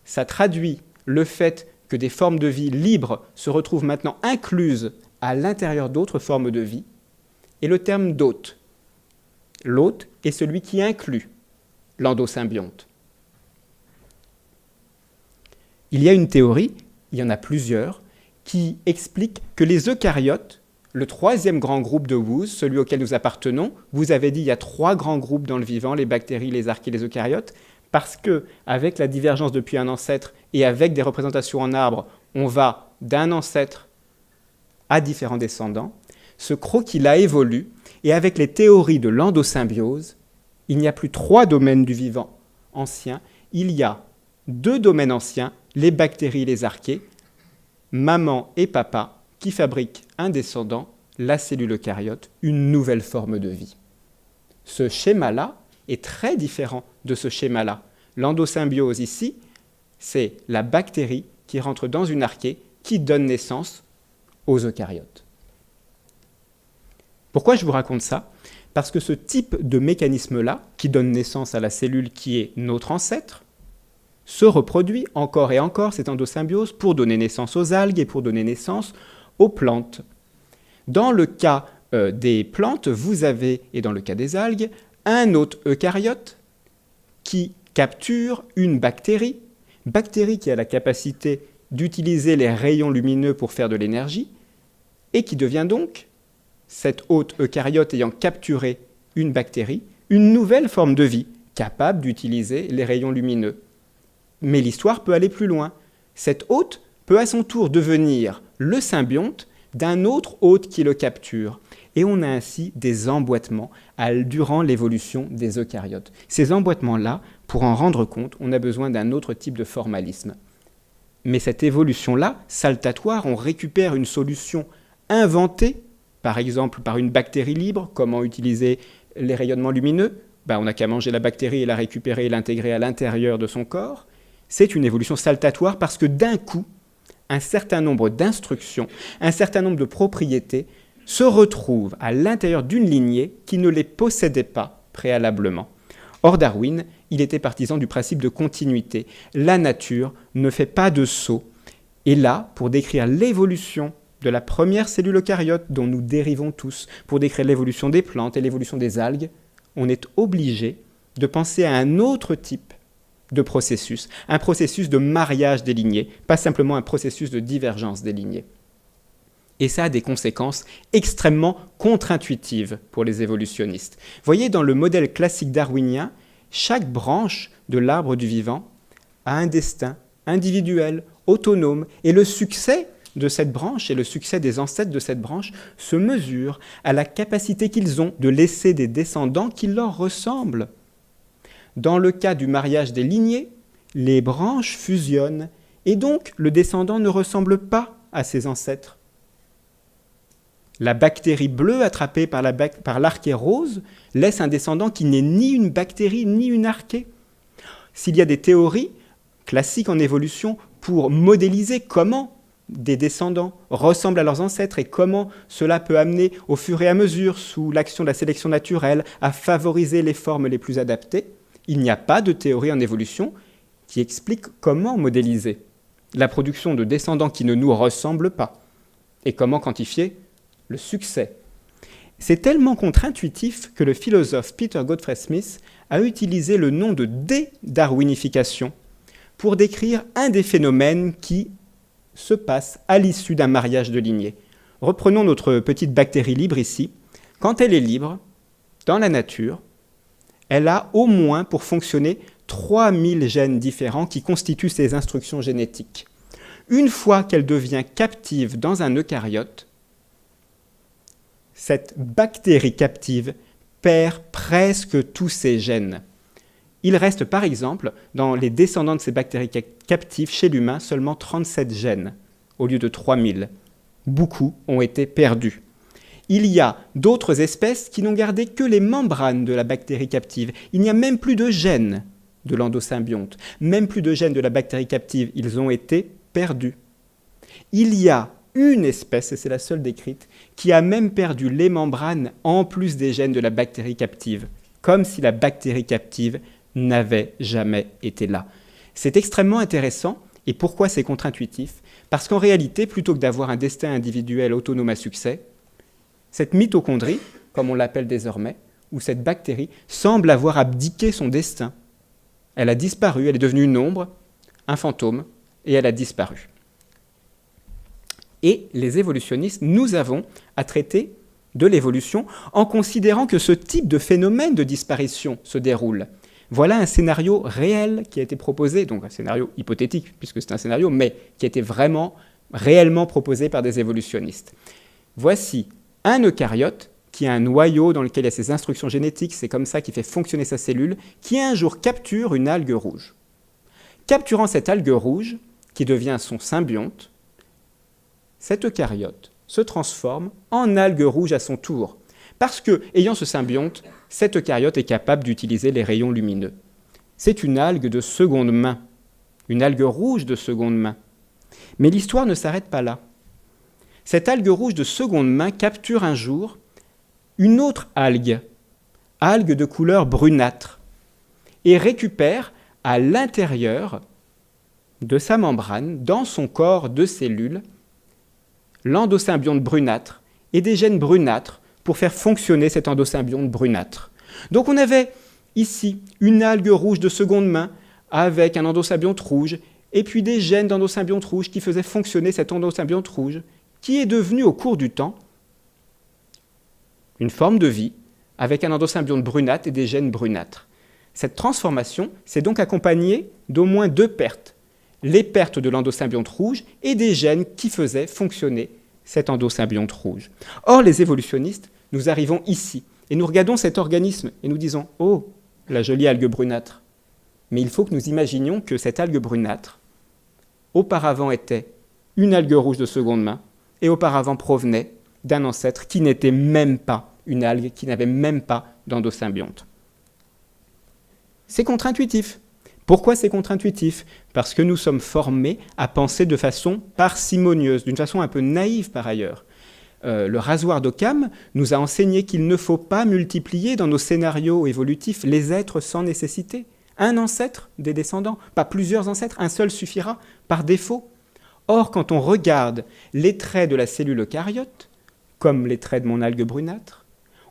ça traduit le fait que des formes de vie libres se retrouvent maintenant incluses à l'intérieur d'autres formes de vie, et le terme d'hôte. L'hôte est celui qui inclut l'endosymbionte. Il y a une théorie, il y en a plusieurs, qui explique que les eucaryotes, le troisième grand groupe de Woose, celui auquel nous appartenons, vous avez dit il y a 3 grands groupes dans le vivant, les bactéries, les archées, les eucaryotes, parce qu'avec la divergence depuis un ancêtre et avec des représentations en arbre, on va d'un ancêtre à différents descendants, ce croquis-là évolue, et avec les théories de l'endosymbiose, il n'y a plus 3 domaines du vivant ancien, il y a 2 domaines anciens, les bactéries et les archées, maman et papa, qui fabriquent un descendant, la cellule eucaryote, une nouvelle forme de vie. Ce schéma-là est très différent de ce schéma-là. L'endosymbiose ici, c'est la bactérie qui rentre dans une archée qui donne naissance aux eucaryotes. Pourquoi je vous raconte ça ? Parce que ce type de mécanisme-là, qui donne naissance à la cellule qui est notre ancêtre, se reproduit encore et encore, cette endosymbiose, pour donner naissance aux algues et pour donner naissance aux plantes. Dans le cas des plantes, vous avez, et dans le cas des algues, un autre eucaryote qui capture une bactérie qui a la capacité d'utiliser les rayons lumineux pour faire de l'énergie, et qui devient donc, cette hôte eucaryote ayant capturé une bactérie, une nouvelle forme de vie, capable d'utiliser les rayons lumineux. Mais l'histoire peut aller plus loin. Cette hôte peut à son tour devenir le symbionte d'un autre hôte qui le capture. Et on a ainsi des emboîtements durant l'évolution des eucaryotes. Ces emboîtements-là, pour en rendre compte, on a besoin d'un autre type de formalisme. Mais cette évolution-là, saltatoire, on récupère une solution inventée, par exemple par une bactérie libre, comment utiliser les rayonnements lumineux, on n'a qu'à manger la bactérie et la récupérer et l'intégrer à l'intérieur de son corps. C'est une évolution saltatoire parce que d'un coup, un certain nombre d'instructions, un certain nombre de propriétés se retrouvent à l'intérieur d'une lignée qui ne les possédait pas préalablement. Or, Darwin, il était partisan du principe de continuité. La nature ne fait pas de saut. Et là, pour décrire l'évolution de la première cellule eucaryote dont nous dérivons tous, pour décrire l'évolution des plantes et l'évolution des algues, on est obligé de penser à un autre type de processus, un processus de mariage des lignées, pas simplement un processus de divergence des lignées. Et ça a des conséquences extrêmement contre-intuitives pour les évolutionnistes. Voyez, dans le modèle classique darwinien, chaque branche de l'arbre du vivant a un destin individuel, autonome, et le succès de cette branche et le succès des ancêtres de cette branche se mesure à la capacité qu'ils ont de laisser des descendants qui leur ressemblent. Dans le cas du mariage des lignées, les branches fusionnent et donc le descendant ne ressemble pas à ses ancêtres. La bactérie bleue attrapée par l'archée rose laisse un descendant qui n'est ni une bactérie ni une archée. S'il y a des théories classiques en évolution pour modéliser comment des descendants ressemblent à leurs ancêtres et comment cela peut amener au fur et à mesure, sous l'action de la sélection naturelle, à favoriser les formes les plus adaptées, il n'y a pas de théorie en évolution qui explique comment modéliser la production de descendants qui ne nous ressemblent pas et comment quantifier le succès. C'est tellement contre-intuitif que le philosophe Peter Godfrey Smith a utilisé le nom de dédarwinification pour décrire un des phénomènes qui se passe à l'issue d'un mariage de lignée. Reprenons notre petite bactérie libre ici. Quand elle est libre, dans la nature, elle a au moins pour fonctionner 3000 gènes différents qui constituent ses instructions génétiques. Une fois qu'elle devient captive dans un eucaryote, cette bactérie captive perd presque tous ses gènes. Il reste par exemple, dans les descendants de ces bactéries captives, chez l'humain, seulement 37 gènes, au lieu de 3000. Beaucoup ont été perdus. Il y a d'autres espèces qui n'ont gardé que les membranes de la bactérie captive. Il n'y a même plus de gènes de l'endosymbionte, même plus de gènes de la bactérie captive. Ils ont été perdus. Il y a une espèce, et c'est la seule décrite, qui a même perdu les membranes en plus des gènes de la bactérie captive, comme si la bactérie captive n'avait jamais été là. C'est extrêmement intéressant. Et pourquoi c'est contre-intuitif ? Parce qu'en réalité, plutôt que d'avoir un destin individuel autonome à succès, cette mitochondrie, comme on l'appelle désormais, ou cette bactérie, semble avoir abdiqué son destin. Elle a disparu, elle est devenue une ombre, un fantôme, et elle a disparu. Et les évolutionnistes, nous avons à traiter de l'évolution en considérant que ce type de phénomène de disparition se déroule. Voilà un scénario réel qui a été proposé, donc un scénario hypothétique, puisque c'est un scénario, mais qui a été vraiment, réellement proposé par des évolutionnistes. Voici un eucaryote qui a un noyau dans lequel il y a ses instructions génétiques, c'est comme ça qu'il fait fonctionner sa cellule, qui un jour capture une algue rouge. Capturant cette algue rouge, qui devient son symbionte, cet eucaryote se transforme en algue rouge à son tour. Parce que, ayant ce symbionte, cet eucaryote est capable d'utiliser les rayons lumineux. C'est une algue de seconde main, une algue rouge de seconde main. Mais l'histoire ne s'arrête pas là. Cette algue rouge de seconde main capture un jour une autre algue de couleur brunâtre, et récupère à l'intérieur de sa membrane, dans son corps de cellules, l'endosymbionte brunâtre et des gènes brunâtres pour faire fonctionner cet endosymbionte brunâtre. Donc on avait ici une algue rouge de seconde main avec un endosymbionte rouge et puis des gènes d'endosymbionte rouge qui faisaient fonctionner cet endosymbionte rouge qui est devenu au cours du temps une forme de vie avec un endosymbionte brunâtre et des gènes brunâtres. Cette transformation s'est donc accompagnée d'au moins 2 pertes. Les pertes de l'endosymbionte rouge et des gènes qui faisaient fonctionner cet endosymbionte rouge. Or, les évolutionnistes, nous arrivons ici et nous regardons cet organisme et nous disons « Oh, la jolie algue brunâtre !» Mais il faut que nous imaginions que cette algue brunâtre, auparavant était une algue rouge de seconde main et auparavant provenait d'un ancêtre qui n'était même pas une algue, qui n'avait même pas d'endosymbionte. C'est contre-intuitif. Pourquoi c'est contre-intuitif ? Parce que nous sommes formés à penser de façon parcimonieuse, d'une façon un peu naïve par ailleurs. Le rasoir d'Occam nous a enseigné qu'il ne faut pas multiplier dans nos scénarios évolutifs les êtres sans nécessité. Un ancêtre des descendants, pas plusieurs ancêtres, un seul suffira par défaut. Or, quand on regarde les traits de la cellule eucaryote, comme les traits de mon algue brunâtre,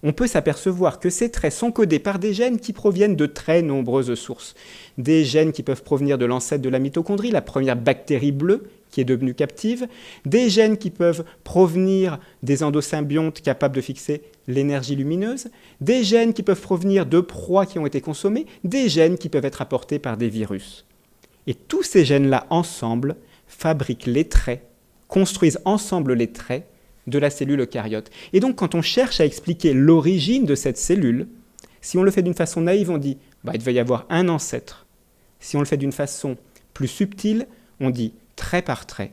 on peut s'apercevoir que ces traits sont codés par des gènes qui proviennent de très nombreuses sources. Des gènes qui peuvent provenir de l'ancêtre de la mitochondrie, la première bactérie bleue qui est devenue captive, des gènes qui peuvent provenir des endosymbiontes capables de fixer l'énergie lumineuse, des gènes qui peuvent provenir de proies qui ont été consommées, des gènes qui peuvent être apportés par des virus. Et tous ces gènes-là, ensemble, fabriquent les traits, construisent ensemble les traits de la cellule eucaryote. Et donc, quand on cherche à expliquer l'origine de cette cellule, si on le fait d'une façon naïve, on dit il va y avoir un ancêtre. Si on le fait d'une façon plus subtile, on dit trait par trait.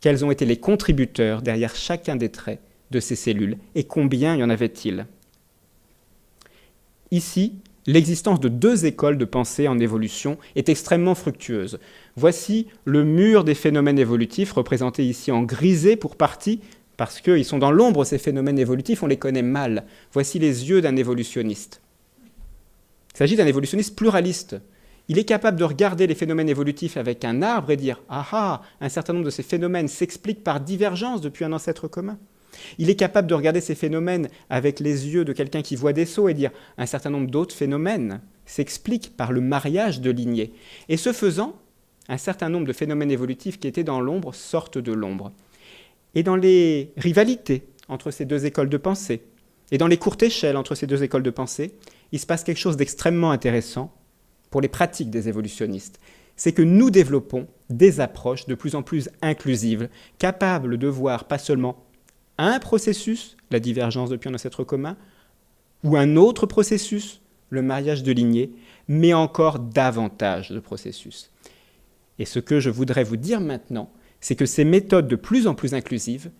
Quels ont été les contributeurs derrière chacun des traits de ces cellules et combien y en avait-il ? Ici, l'existence de 2 écoles de pensée en évolution est extrêmement fructueuse. Voici le mur des phénomènes évolutifs, représenté ici en grisé pour partie, parce qu'ils sont dans l'ombre, ces phénomènes évolutifs, on les connaît mal. Voici les yeux d'un évolutionniste. Il s'agit d'un évolutionniste pluraliste. Il est capable de regarder les phénomènes évolutifs avec un arbre et dire « Ah ah, un certain nombre de ces phénomènes s'expliquent par divergence depuis un ancêtre commun ». Il est capable de regarder ces phénomènes avec les yeux de quelqu'un qui voit des sauts et dire « Un certain nombre d'autres phénomènes s'expliquent par le mariage de lignées ». Et ce faisant, un certain nombre de phénomènes évolutifs qui étaient dans l'ombre sortent de l'ombre. Et dans les rivalités entre ces 2 écoles de pensée, et dans les courtes échelles entre ces 2 écoles de pensée, il se passe quelque chose d'extrêmement intéressant pour les pratiques des évolutionnistes. C'est que nous développons des approches de plus en plus inclusives, capables de voir pas seulement un processus, la divergence depuis un ancêtre commun, ou un autre processus, le mariage de lignées, mais encore davantage de processus. Et ce que je voudrais vous dire maintenant, c'est que ces méthodes de plus en plus inclusives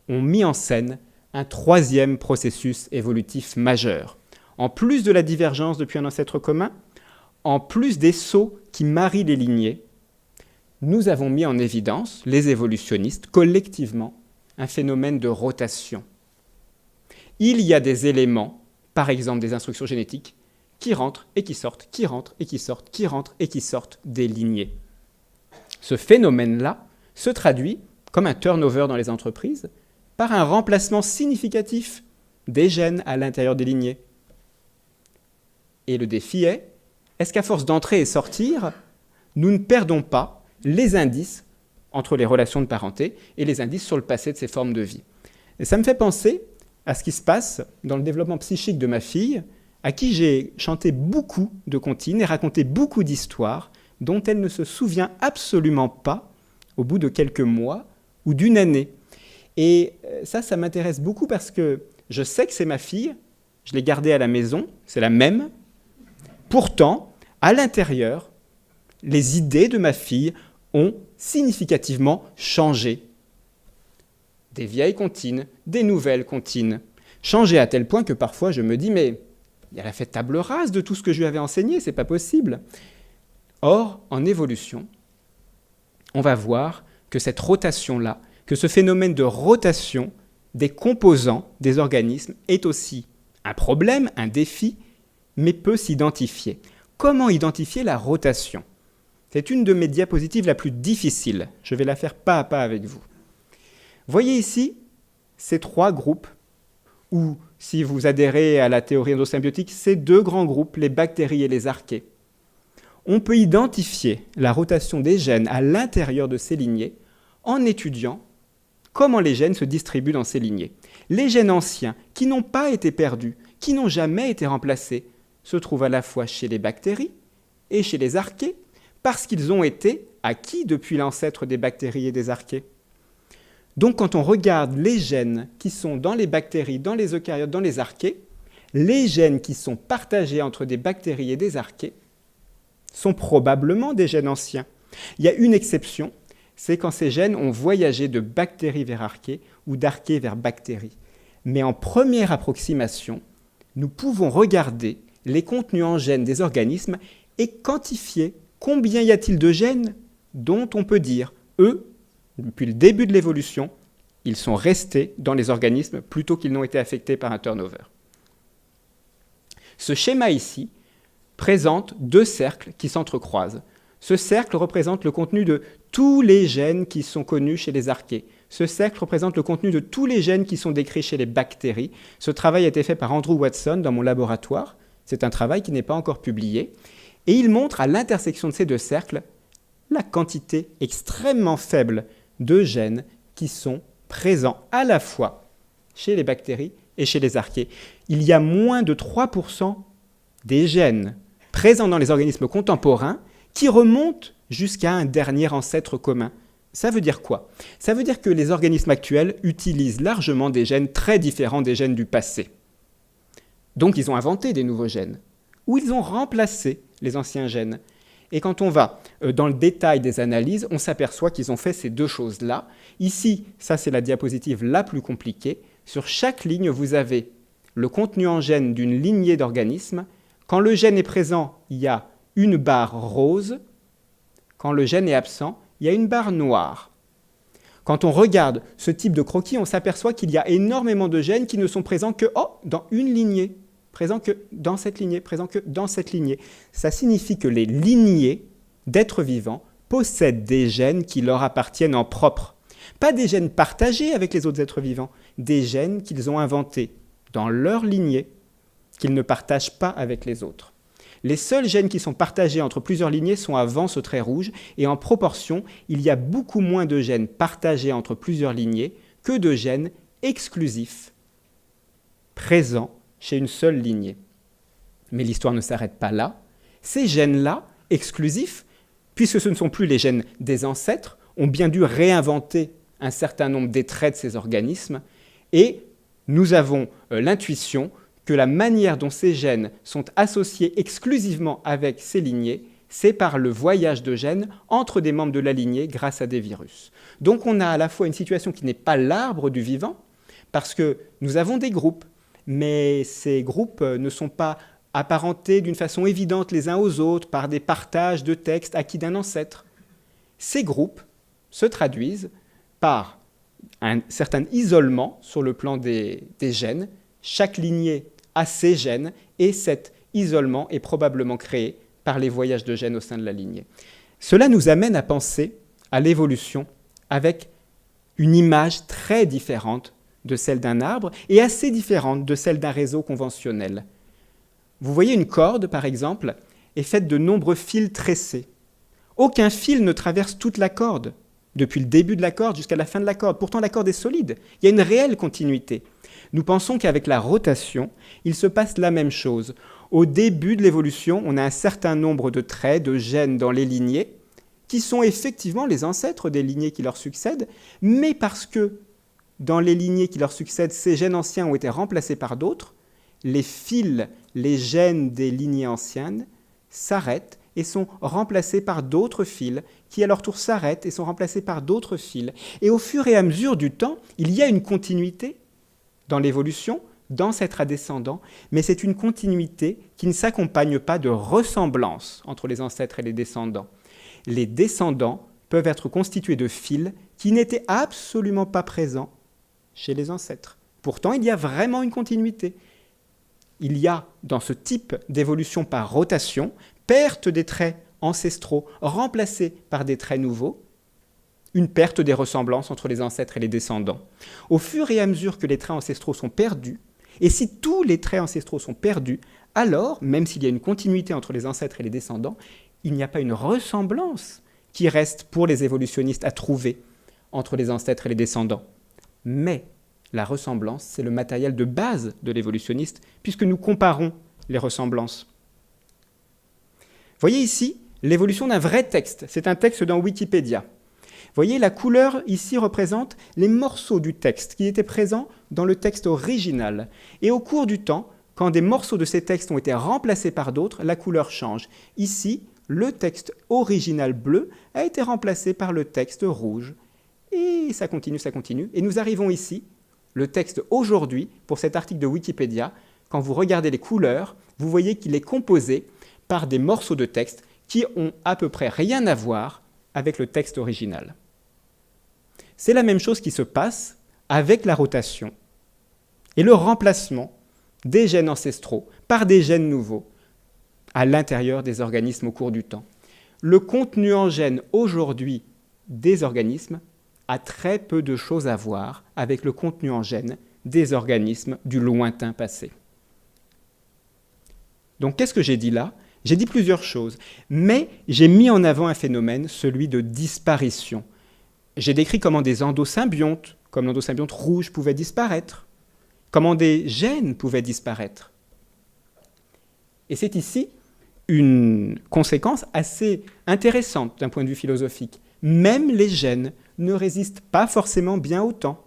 ont mis en scène un 3e processus évolutif majeur. En plus de la divergence depuis un ancêtre commun, en plus des sauts qui marient les lignées, nous avons mis en évidence, les évolutionnistes, collectivement, un phénomène de rotation. Il y a des éléments, par exemple des instructions génétiques, qui rentrent et qui sortent, qui rentrent et qui sortent, qui rentrent et qui sortent des lignées. Ce phénomène-là se traduit, comme un turnover dans les entreprises, par un remplacement significatif des gènes à l'intérieur des lignées. Et le défi est qu'à force d'entrer et sortir, nous ne perdons pas les indices entre les relations de parenté et les indices sur le passé de ces formes de vie. Et ça me fait penser à ce qui se passe dans le développement psychique de ma fille, à qui j'ai chanté beaucoup de comptines et raconté beaucoup d'histoires dont elle ne se souvient absolument pas au bout de quelques mois ou d'une année. Et ça m'intéresse beaucoup parce que je sais que c'est ma fille, je l'ai gardée à la maison, c'est la même. Pourtant, à l'intérieur, les idées de ma fille ont significativement changé. Des vieilles comptines, des nouvelles comptines. Changé à tel point que parfois je me dis, mais elle a fait table rase de tout ce que je lui avais enseigné, c'est pas possible. Or, en évolution, on va voir que cette rotation-là, que ce phénomène de rotation des composants des organismes est aussi un problème, un défi, mais peut s'identifier. Comment identifier la rotation ? C'est une de mes diapositives la plus difficile. Je vais la faire pas à pas avec vous. Voyez ici ces trois groupes, ou si vous adhérez à la théorie endosymbiotique, ces deux grands groupes, les bactéries et les archées. On peut identifier la rotation des gènes à l'intérieur de ces lignées en étudiant comment les gènes se distribuent dans ces lignées. Les gènes anciens, qui n'ont pas été perdus, qui n'ont jamais été remplacés, se trouvent à la fois chez les bactéries et chez les archées, parce qu'ils ont été acquis depuis l'ancêtre des bactéries et des archées. Donc quand on regarde les gènes qui sont dans les bactéries, dans les eucaryotes, dans les archées, les gènes qui sont partagés entre des bactéries et des archées sont probablement des gènes anciens. Il y a une exception, c'est quand ces gènes ont voyagé de bactéries vers archées ou d'archées vers bactéries. Mais en première approximation, nous pouvons regarder les contenus en gènes des organismes et quantifier combien y a-t-il de gènes dont on peut dire, eux, depuis le début de l'évolution, ils sont restés dans les organismes plutôt qu'ils n'ont été affectés par un turnover. Ce schéma ici présente deux cercles qui s'entrecroisent. Ce cercle représente le contenu de tous les gènes qui sont connus chez les archées. Ce cercle représente le contenu de tous les gènes qui sont décrits chez les bactéries. Ce travail a été fait par Andrew Watson dans mon laboratoire. C'est un travail qui n'est pas encore publié. Et il montre à l'intersection de ces deux cercles la quantité extrêmement faible de gènes qui sont présents à la fois chez les bactéries et chez les archées. Il y a moins de 3% des gènes présents dans les organismes contemporains qui remontent jusqu'à un dernier ancêtre commun. Ça veut dire quoi ? Ça veut dire que les organismes actuels utilisent largement des gènes très différents des gènes du passé. Donc ils ont inventé des nouveaux gènes, ou ils ont remplacé les anciens gènes. Et quand on va dans le détail des analyses, on s'aperçoit qu'ils ont fait ces deux choses-là. Ici, ça c'est la diapositive la plus compliquée. Sur chaque ligne, vous avez le contenu en gènes d'une lignée d'organismes. Quand le gène est présent, il y a une barre rose. Quand le gène est absent, il y a une barre noire. Quand on regarde ce type de croquis, on s'aperçoit qu'il y a énormément de gènes qui ne sont présents que dans une lignée. Présent que dans cette lignée, présent que dans cette lignée. Ça signifie que les lignées d'êtres vivants possèdent des gènes qui leur appartiennent en propre. Pas des gènes partagés avec les autres êtres vivants, des gènes qu'ils ont inventés dans leur lignée, qu'ils ne partagent pas avec les autres. Les seuls gènes qui sont partagés entre plusieurs lignées sont avant ce trait rouge, et en proportion, il y a beaucoup moins de gènes partagés entre plusieurs lignées que de gènes exclusifs présents chez une seule lignée. Mais l'histoire ne s'arrête pas là. Ces gènes-là, exclusifs, puisque ce ne sont plus les gènes des ancêtres, ont bien dû réinventer un certain nombre des traits de ces organismes, et nous avons l'intuition que la manière dont ces gènes sont associés exclusivement avec ces lignées, c'est par le voyage de gènes entre des membres de la lignée grâce à des virus. Donc on a à la fois une situation qui n'est pas l'arbre du vivant, parce que nous avons des groupes, mais ces groupes ne sont pas apparentés d'une façon évidente les uns aux autres par des partages de textes acquis d'un ancêtre. Ces groupes se traduisent par un certain isolement sur le plan des gènes. Chaque lignée a ses gènes et cet isolement est probablement créé par les voyages de gènes au sein de la lignée. Cela nous amène à penser à l'évolution avec une image très différente de celle d'un arbre et assez différente de celle d'un réseau conventionnel. Vous voyez une corde, par exemple, est faite de nombreux fils tressés. Aucun fil ne traverse toute la corde. depuis le début de la corde jusqu'à la fin de la corde. Pourtant, la corde est solide. Il y a une réelle continuité. Nous pensons qu'avec la rotation, il se passe la même chose. Au début de l'évolution, on a un certain nombre de traits, de gènes dans les lignées, qui sont effectivement les ancêtres des lignées qui leur succèdent, mais parce que dans les lignées qui leur succèdent, ces gènes anciens ont été remplacés par d'autres, les fils, les gènes des lignées anciennes s'arrêtent et sont remplacés par d'autres fils, qui à leur tour s'arrêtent et sont remplacés par d'autres fils. Et au fur et à mesure du temps, il y a une continuité dans l'évolution, dans cet ascendant, mais c'est une continuité qui ne s'accompagne pas de ressemblance entre les ancêtres et les descendants. Les descendants peuvent être constitués de fils qui n'étaient absolument pas présents chez les ancêtres. Pourtant, il y a vraiment une continuité. Il y a, dans ce type d'évolution par rotation, perte des traits ancestraux remplacés par des traits nouveaux, une perte des ressemblances entre les ancêtres et les descendants. Au fur et à mesure que les traits ancestraux sont perdus, et si tous les traits ancestraux sont perdus, alors, même s'il y a une continuité entre les ancêtres et les descendants, il n'y a pas une ressemblance qui reste pour les évolutionnistes à trouver entre les ancêtres et les descendants. Mais la ressemblance, c'est le matériel de base de l'évolutionniste, puisque nous comparons les ressemblances. Voyez ici l'évolution d'un vrai texte. C'est un texte dans Wikipédia. Voyez, la couleur ici représente les morceaux du texte qui étaient présents dans le texte original. Et au cours du temps, quand des morceaux de ces textes ont été remplacés par d'autres, la couleur change. Ici, le texte original bleu a été remplacé par le texte rouge. Et ça continue. Et nous arrivons ici, le texte aujourd'hui, pour cet article de Wikipédia, quand vous regardez les couleurs, vous voyez qu'il est composé par des morceaux de texte qui ont à peu près rien à voir avec le texte original. C'est la même chose qui se passe avec la rotation et le remplacement des gènes ancestraux par des gènes nouveaux à l'intérieur des organismes au cours du temps. Le contenu en gènes aujourd'hui des organismes a très peu de choses à voir avec le contenu en gènes des organismes du lointain passé. Donc qu'est-ce que j'ai dit là ? J'ai dit plusieurs choses, mais j'ai mis en avant un phénomène, celui de disparition. J'ai décrit comment des endosymbiontes, comme l'endosymbionte rouge, pouvaient disparaître, comment des gènes pouvaient disparaître. Et c'est ici une conséquence assez intéressante d'un point de vue philosophique. Même les gènes ne résistent pas forcément bien au temps.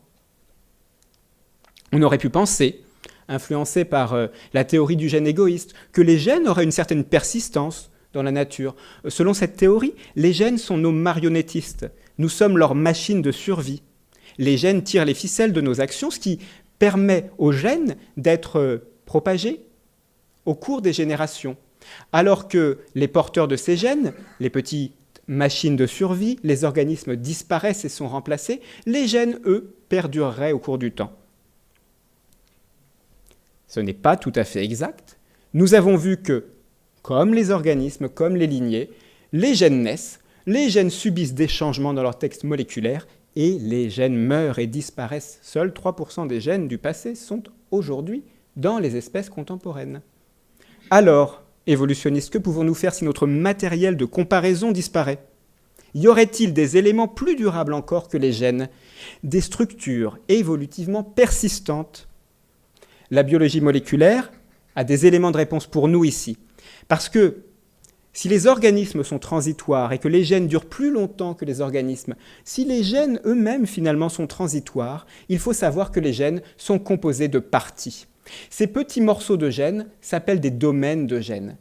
On aurait pu penser, influencé par la théorie du gène égoïste, que les gènes auraient une certaine persistance dans la nature. Selon cette théorie, les gènes sont nos marionnettistes. Nous sommes leur machine de survie. Les gènes tirent les ficelles de nos actions, ce qui permet aux gènes d'être propagés au cours des générations. Alors que les porteurs de ces gènes, les petites machines de survie, les organismes disparaissent et sont remplacés, les gènes, eux, perdureraient au cours du temps. Ce n'est pas tout à fait exact. Nous avons vu que, comme les organismes, comme les lignées, les gènes naissent, les gènes subissent des changements dans leur texte moléculaire et les gènes meurent et disparaissent. Seuls 3% des gènes du passé sont aujourd'hui dans les espèces contemporaines. Alors, évolutionnistes, que pouvons-nous faire si notre matériel de comparaison disparaît ? Y aurait-il des éléments plus durables encore que les gènes, des structures évolutivement persistantes ? La biologie moléculaire a des éléments de réponse pour nous ici. Parce que si les organismes sont transitoires et que les gènes durent plus longtemps que les organismes, si les gènes eux-mêmes finalement sont transitoires, il faut savoir que les gènes sont composés de parties. Ces petits morceaux de gènes s'appellent des domaines de gènes.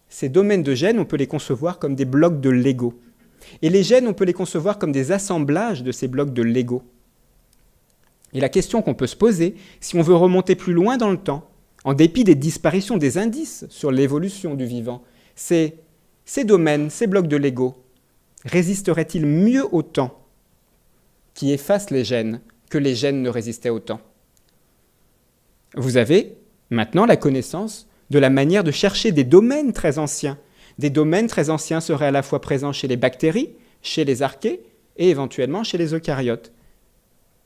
Ces domaines de gènes, on peut les concevoir comme des blocs de Lego. Et les gènes, on peut les concevoir comme des assemblages de ces blocs de Lego. Et la question qu'on peut se poser, si on veut remonter plus loin dans le temps, en dépit des disparitions des indices sur l'évolution du vivant, c'est ces domaines, ces blocs de Lego, résisteraient-ils mieux au temps qui efface les gènes que les gènes ne résistaient au temps ? Vous avez maintenant la connaissance de la manière de chercher des domaines très anciens. Des domaines très anciens seraient à la fois présents chez les bactéries, chez les archées et éventuellement chez les eucaryotes.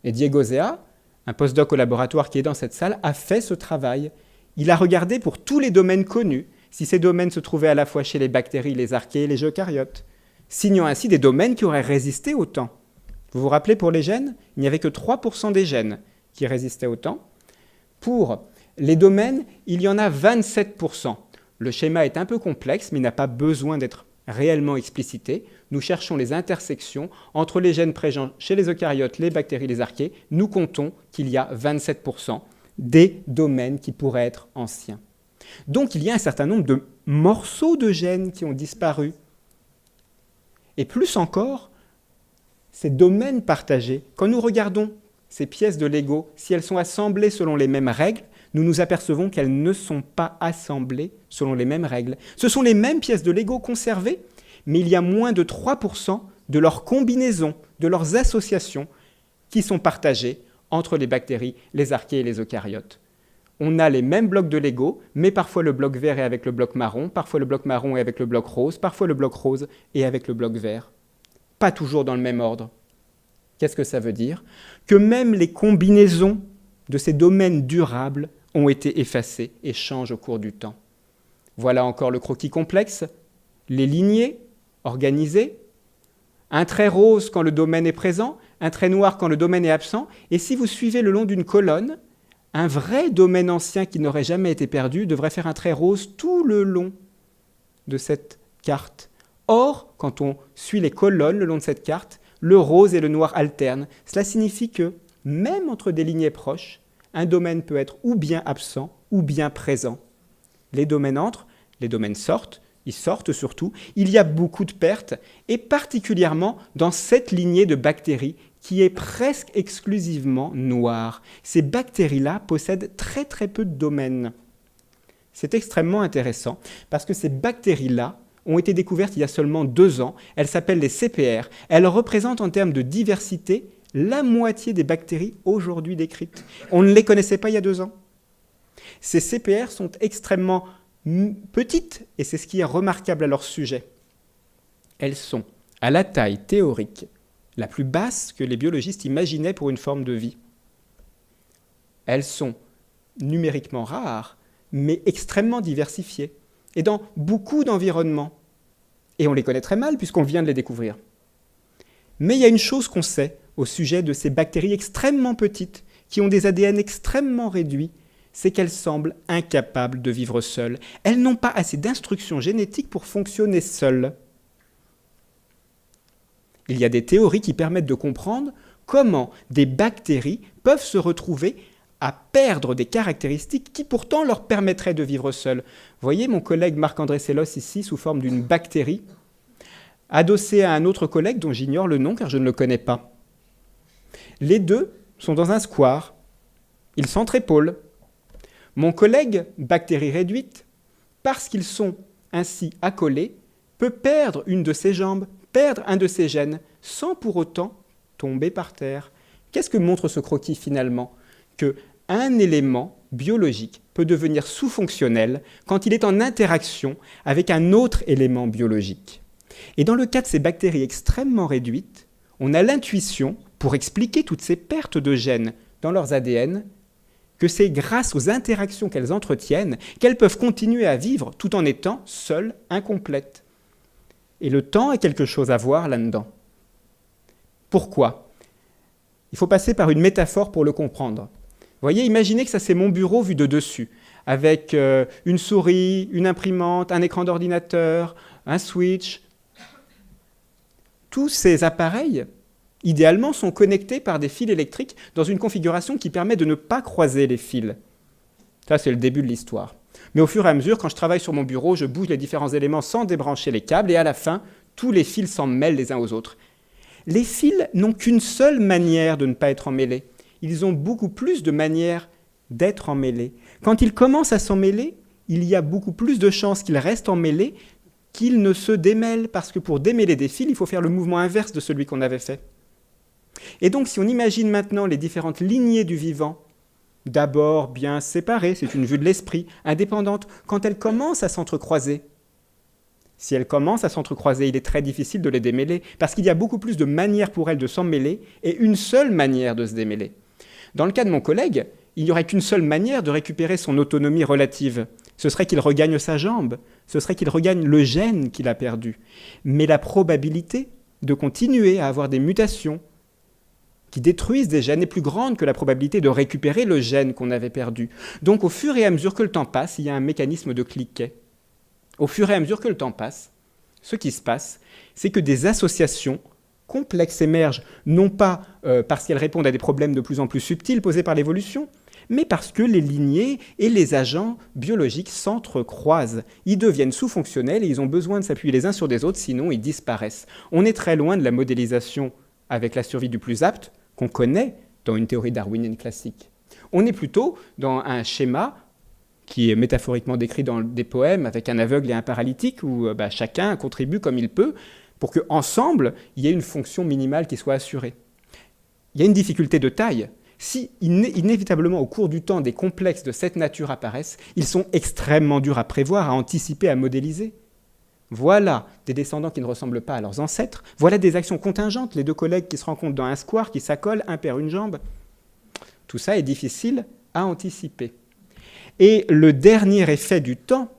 Et Diego Zea, un postdoc au laboratoire qui est dans cette salle, a fait ce travail. Il a regardé pour tous les domaines connus, si ces domaines se trouvaient à la fois chez les bactéries, les archées et les eucaryotes, signant ainsi des domaines qui auraient résisté au temps. Vous vous rappelez, pour les gènes, il n'y avait que 3% des gènes qui résistaient au temps. Pour les domaines, il y en a 27%. Le schéma est un peu complexe, mais il n'a pas besoin d'être réellement explicité. Nous cherchons les intersections entre les gènes présents chez les eucaryotes, les bactéries, les archées. Nous comptons qu'il y a 27% des domaines qui pourraient être anciens. Donc il y a un certain nombre de morceaux de gènes qui ont disparu. Et plus encore, ces domaines partagés, quand nous regardons ces pièces de Lego, si elles sont assemblées selon les mêmes règles, nous nous apercevons qu'elles ne sont pas assemblées selon les mêmes règles. Ce sont les mêmes pièces de Lego conservées, mais il y a moins de 3% de leurs combinaisons, de leurs associations, qui sont partagées entre les bactéries, les archées et les eucaryotes. On a les mêmes blocs de Lego, mais parfois le bloc vert est avec le bloc marron, parfois le bloc marron est avec le bloc rose, parfois le bloc rose est avec le bloc vert. Pas toujours dans le même ordre. Qu'est-ce que ça veut dire? Que même les combinaisons de ces domaines durables ont été effacées et changent au cours du temps. Voilà encore le croquis complexe, les lignées organisées, un trait rose quand le domaine est présent, un trait noir quand le domaine est absent, et si vous suivez le long d'une colonne, un vrai domaine ancien qui n'aurait jamais été perdu devrait faire un trait rose tout le long de cette carte. Or, quand on suit les colonnes le long de cette carte, le rose et le noir alternent. Cela signifie que, même entre des lignées proches, un domaine peut être ou bien absent ou bien présent. Les domaines entrent, les domaines sortent, ils sortent surtout. Il y a beaucoup de pertes, et particulièrement dans cette lignée de bactéries qui est presque exclusivement noire. Ces bactéries-là possèdent très très peu de domaines. C'est extrêmement intéressant, parce que ces bactéries-là ont été découvertes il y a seulement 2 ans. Elles s'appellent les CPR. Elles représentent en termes de diversité la moitié des bactéries aujourd'hui décrites. On ne les connaissait pas il y a 2 ans. Ces CPR sont extrêmement petites, et c'est ce qui est remarquable à leur sujet. Elles sont à la taille théorique la plus basse que les biologistes imaginaient pour une forme de vie. Elles sont numériquement rares, mais extrêmement diversifiées, et dans beaucoup d'environnements. Et on les connaît très mal puisqu'on vient de les découvrir. Mais il y a une chose qu'on sait au sujet de ces bactéries extrêmement petites, qui ont des ADN extrêmement réduits, c'est qu'elles semblent incapables de vivre seules. Elles n'ont pas assez d'instructions génétiques pour fonctionner seules. Il y a des théories qui permettent de comprendre comment des bactéries peuvent se retrouver à perdre des caractéristiques qui pourtant leur permettraient de vivre seules. Vous voyez mon collègue Marc-André Sellos ici sous forme d'une bactérie, adossé à un autre collègue dont j'ignore le nom car je ne le connais pas. Les deux sont dans un square. Ils s'entre-épaulent. Mon collègue, bactérie réduite, parce qu'ils sont ainsi accolés, peut perdre une de ses jambes, perdre un de ses gènes, sans pour autant tomber par terre. Qu'est-ce que montre ce croquis finalement? Qu'un élément biologique peut devenir sous-fonctionnel quand il est en interaction avec un autre élément biologique. Et dans le cas de ces bactéries extrêmement réduites, on a l'intuition, pour expliquer toutes ces pertes de gènes dans leurs ADN, que c'est grâce aux interactions qu'elles entretiennent qu'elles peuvent continuer à vivre tout en étant seules, incomplètes. Et le temps a quelque chose à voir là-dedans. Pourquoi? Il faut passer par une métaphore pour le comprendre. Vous voyez, imaginez que ça c'est mon bureau vu de dessus, avec une souris, une imprimante, un écran d'ordinateur, un switch. Tous ces appareils, idéalement, sont connectés par des fils électriques dans une configuration qui permet de ne pas croiser les fils. Ça, c'est le début de l'histoire. Mais au fur et à mesure, quand je travaille sur mon bureau, je bouge les différents éléments sans débrancher les câbles, et à la fin, tous les fils s'en mêlent les uns aux autres. Les fils n'ont qu'une seule manière de ne pas être emmêlés. Ils ont beaucoup plus de manières d'être emmêlés. Quand ils commencent à s'emmêler, il y a beaucoup plus de chances qu'ils restent emmêlés qu'ils ne se démêlent, parce que pour démêler des fils, il faut faire le mouvement inverse de celui qu'on avait fait. Et donc, si on imagine maintenant les différentes lignées du vivant, d'abord bien séparées, c'est une vue de l'esprit, indépendante, quand elles commencent à s'entrecroiser, si elles commencent à s'entrecroiser, il est très difficile de les démêler, parce qu'il y a beaucoup plus de manières pour elles de s'emmêler, et une seule manière de se démêler. Dans le cas de mon collègue, il n'y aurait qu'une seule manière de récupérer son autonomie relative. Ce serait qu'il regagne sa jambe, ce serait qu'il regagne le gène qu'il a perdu. Mais la probabilité de continuer à avoir des mutations, qui détruisent des gènes est plus grande que la probabilité de récupérer le gène qu'on avait perdu. Donc au fur et à mesure que le temps passe, il y a un mécanisme de cliquet. Au fur et à mesure que le temps passe, ce qui se passe, c'est que des associations complexes émergent, non pas parce qu'elles répondent à des problèmes de plus en plus subtils posés par l'évolution, mais parce que les lignées et les agents biologiques s'entrecroisent. Ils deviennent sous-fonctionnels et ils ont besoin de s'appuyer les uns sur les autres, sinon ils disparaissent. On est très loin de la modélisation avec la survie du plus apte qu'on connaît dans une théorie darwinienne classique. On est plutôt dans un schéma qui est métaphoriquement décrit dans des poèmes avec un aveugle et un paralytique où chacun contribue comme il peut pour qu'ensemble, il y ait une fonction minimale qui soit assurée. Il y a une difficulté de taille. Si inévitablement au cours du temps des complexes de cette nature apparaissent, ils sont extrêmement durs à prévoir, à anticiper, à modéliser. Voilà des descendants qui ne ressemblent pas à leurs ancêtres. Voilà des actions contingentes, les deux collègues qui se rencontrent dans un square, qui s'accolent, un perd une jambe. Tout ça est difficile à anticiper. Et le dernier effet du temps,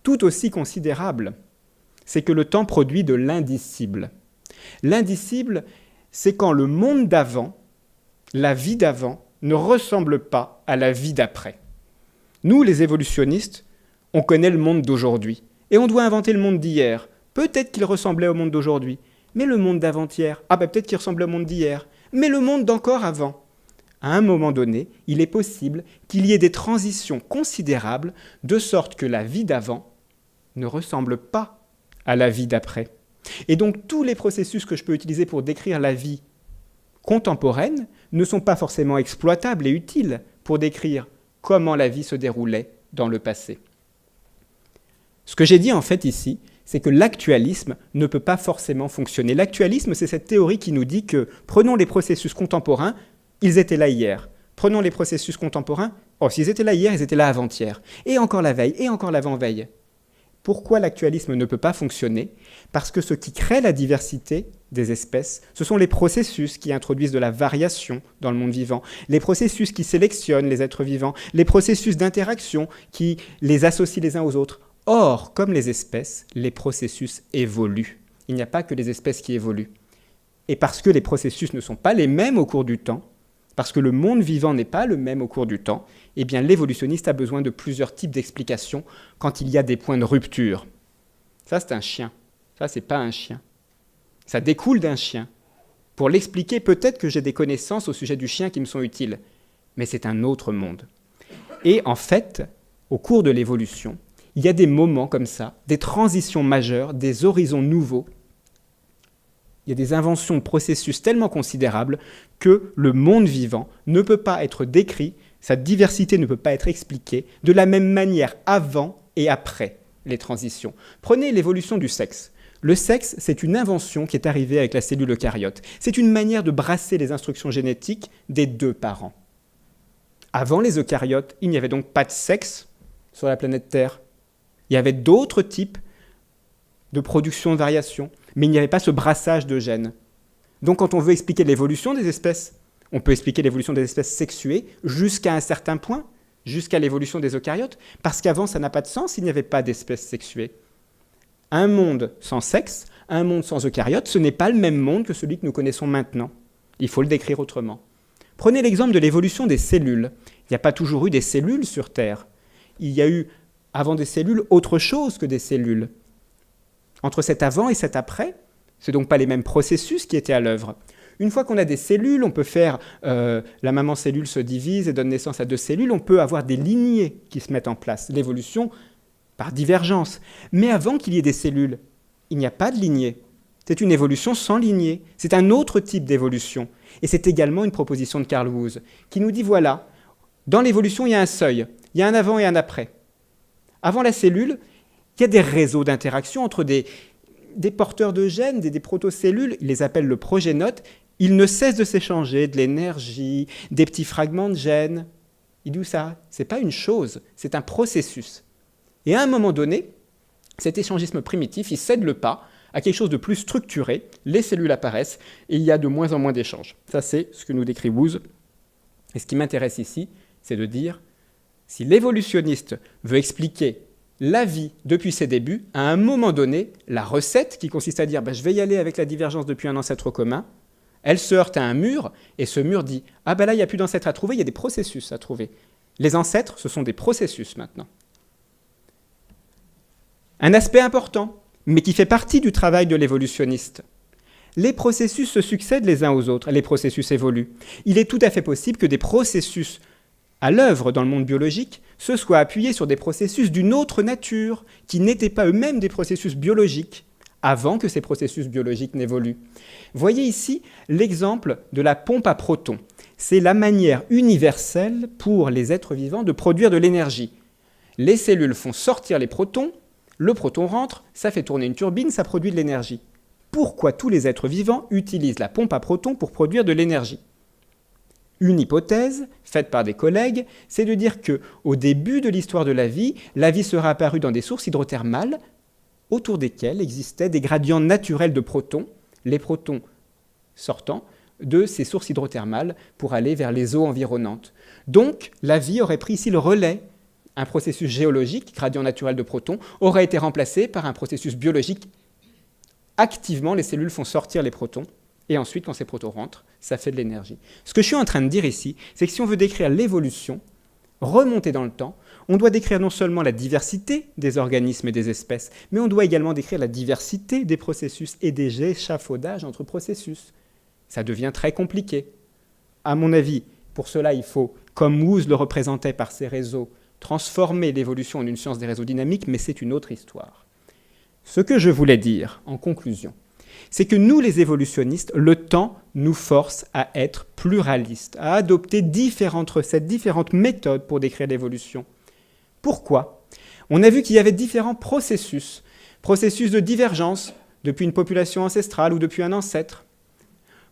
tout aussi considérable, c'est que le temps produit de l'indicible. L'indicible, c'est quand le monde d'avant, la vie d'avant, ne ressemble pas à la vie d'après. Nous, les évolutionnistes, on connaît le monde d'aujourd'hui. Et on doit inventer le monde d'hier. Peut-être qu'il ressemblait au monde d'aujourd'hui. Mais le monde d'avant-hier, peut-être qu'il ressemblait au monde d'hier. Mais le monde d'encore avant. À un moment donné, il est possible qu'il y ait des transitions considérables, de sorte que la vie d'avant ne ressemble pas à la vie d'après. Et donc tous les processus que je peux utiliser pour décrire la vie contemporaine ne sont pas forcément exploitables et utiles pour décrire comment la vie se déroulait dans le passé. Ce que j'ai dit en fait ici, c'est que l'actualisme ne peut pas forcément fonctionner. L'actualisme, c'est cette théorie qui nous dit que prenons les processus contemporains, ils étaient là hier. Prenons les processus contemporains, s'ils étaient là hier, ils étaient là avant-hier. Et encore la veille, et encore l'avant-veille. Pourquoi l'actualisme ne peut pas fonctionner ? Parce que ce qui crée la diversité des espèces, ce sont les processus qui introduisent de la variation dans le monde vivant, les processus qui sélectionnent les êtres vivants, les processus d'interaction qui les associent les uns aux autres. Or, comme les espèces, les processus évoluent. Il n'y a pas que les espèces qui évoluent. Et parce que les processus ne sont pas les mêmes au cours du temps, parce que le monde vivant n'est pas le même au cours du temps, eh bien l'évolutionniste a besoin de plusieurs types d'explications quand il y a des points de rupture. Ça, c'est un chien. Ça, c'est pas un chien. Ça découle d'un chien. Pour l'expliquer, peut-être que j'ai des connaissances au sujet du chien qui me sont utiles, mais c'est un autre monde. Et en fait, au cours de l'évolution, il y a des moments comme ça, des transitions majeures, des horizons nouveaux. Il y a des inventions de processus tellement considérables que le monde vivant ne peut pas être décrit, sa diversité ne peut pas être expliquée de la même manière avant et après les transitions. Prenez l'évolution du sexe. Le sexe, c'est une invention qui est arrivée avec la cellule eucaryote. C'est une manière de brasser les instructions génétiques des deux parents. Avant les eucaryotes, il n'y avait donc pas de sexe sur la planète Terre. Il y avait d'autres types de production de variations, mais il n'y avait pas ce brassage de gènes. Donc quand on veut expliquer l'évolution des espèces, on peut expliquer l'évolution des espèces sexuées jusqu'à un certain point, jusqu'à l'évolution des eucaryotes, parce qu'avant ça n'a pas de sens, il n'y avait pas d'espèces sexuées. Un monde sans sexe, un monde sans eucaryotes, ce n'est pas le même monde que celui que nous connaissons maintenant. Il faut le décrire autrement. Prenez l'exemple de l'évolution des cellules. Il n'y a pas toujours eu des cellules sur Terre. Il y a eu, avant des cellules, autre chose que des cellules. Entre cet avant et cet après, ce ne sont donc pas les mêmes processus qui étaient à l'œuvre. Une fois qu'on a des cellules, on peut faire la maman cellule se divise et donne naissance à deux cellules, on peut avoir des lignées qui se mettent en place, l'évolution par divergence. Mais avant qu'il y ait des cellules, il n'y a pas de lignée. C'est une évolution sans lignée. C'est un autre type d'évolution. Et c'est également une proposition de Carl Woese qui nous dit, voilà, dans l'évolution, il y a un seuil, il y a un avant et un après. Avant la cellule, il y a des réseaux d'interaction entre des porteurs de gènes, des protocellules, ils les appellent le progénote, ils ne cessent de s'échanger de l'énergie, des petits fragments de gènes. Il dit ça, ce n'est pas une chose, c'est un processus. Et à un moment donné, cet échangisme primitif, il cède le pas à quelque chose de plus structuré, les cellules apparaissent et il y a de moins en moins d'échanges. Ça, c'est ce que nous décrit Woese. Et ce qui m'intéresse ici, c'est de dire, si l'évolutionniste veut expliquer la vie depuis ses débuts, à un moment donné, la recette qui consiste à dire je vais y aller avec la divergence depuis un ancêtre commun, Elle se heurte à un mur, et ce mur dit « Ah ben là, il n'y a plus d'ancêtres à trouver, il y a des processus à trouver. » Les ancêtres, ce sont des processus maintenant. Un aspect important, mais qui fait partie du travail de l'évolutionniste. Les processus se succèdent les uns aux autres, les processus évoluent. Il est tout à fait possible que des processus à l'œuvre dans le monde biologique se soient appuyés sur des processus d'une autre nature, qui n'étaient pas eux-mêmes des processus biologiques, avant que ces processus biologiques n'évoluent. Voyez ici l'exemple de la pompe à protons. C'est la manière universelle pour les êtres vivants de produire de l'énergie. Les cellules font sortir les protons, le proton rentre, ça fait tourner une turbine, ça produit de l'énergie. Pourquoi tous les êtres vivants utilisent la pompe à protons pour produire de l'énergie ? Une hypothèse, faite par des collègues, c'est de dire qu'au début de l'histoire de la vie serait apparue dans des sources hydrothermales autour desquelles existaient des gradients naturels de protons, les protons sortant de ces sources hydrothermales pour aller vers les eaux environnantes. Donc, la vie aurait pris ici le relais. Un processus géologique, gradient naturel de protons, aurait été remplacé par un processus biologique. Activement, les cellules font sortir les protons, et ensuite, quand ces protons rentrent, ça fait de l'énergie. Ce que je suis en train de dire ici, c'est que si on veut décrire l'évolution, remonter dans le temps, on doit décrire non seulement la diversité des organismes et des espèces, mais on doit également décrire la diversité des processus et des échafaudages entre processus. Ça devient très compliqué. À mon avis, pour cela, il faut, comme Woose le représentait par ses réseaux, transformer l'évolution en une science des réseaux dynamiques, mais c'est une autre histoire. Ce que je voulais dire, en conclusion, c'est que nous, les évolutionnistes, le temps nous force à être pluralistes, à adopter différentes recettes, différentes méthodes pour décrire l'évolution. Pourquoi ? On a vu qu'il y avait différents processus de divergence depuis une population ancestrale ou depuis un ancêtre,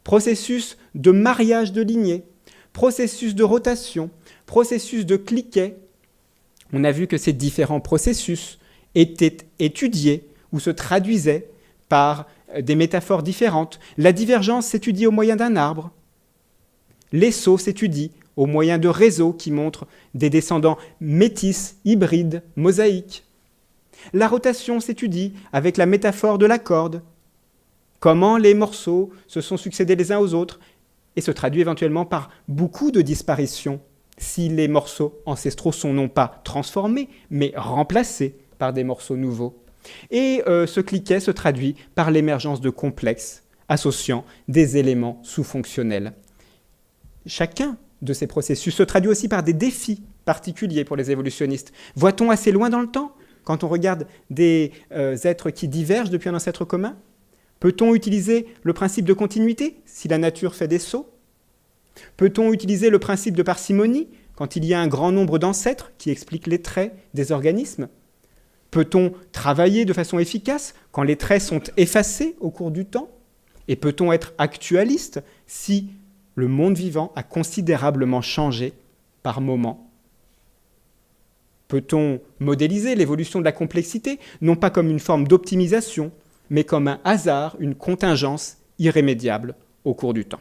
processus de mariage de lignées, processus de rotation, processus de cliquet. On a vu que ces différents processus étaient étudiés ou se traduisaient par des métaphores différentes. La divergence s'étudie au moyen d'un arbre. Les sauts s'étudient au moyen de réseaux qui montrent des descendants métis, hybrides, mosaïques. La rotation s'étudie avec la métaphore de la corde. Comment les morceaux se sont succédés les uns aux autres et se traduit éventuellement par beaucoup de disparitions si les morceaux ancestraux sont non pas transformés, mais remplacés par des morceaux nouveaux. Et ce cliquet se traduit par l'émergence de complexes associant des éléments sous-fonctionnels. Chacun de ces processus se traduit aussi par des défis particuliers pour les évolutionnistes. Voit-on assez loin dans le temps quand on regarde des êtres qui divergent depuis un ancêtre commun ? Peut-on utiliser le principe de continuité si la nature fait des sauts ? Peut-on utiliser le principe de parcimonie quand il y a un grand nombre d'ancêtres qui expliquent les traits des organismes ? Peut-on travailler de façon efficace quand les traits sont effacés au cours du temps ? Et peut-on être actualiste si le monde vivant a considérablement changé par moments ? Peut-on modéliser l'évolution de la complexité, non pas comme une forme d'optimisation, mais comme un hasard, une contingence irrémédiable au cours du temps ?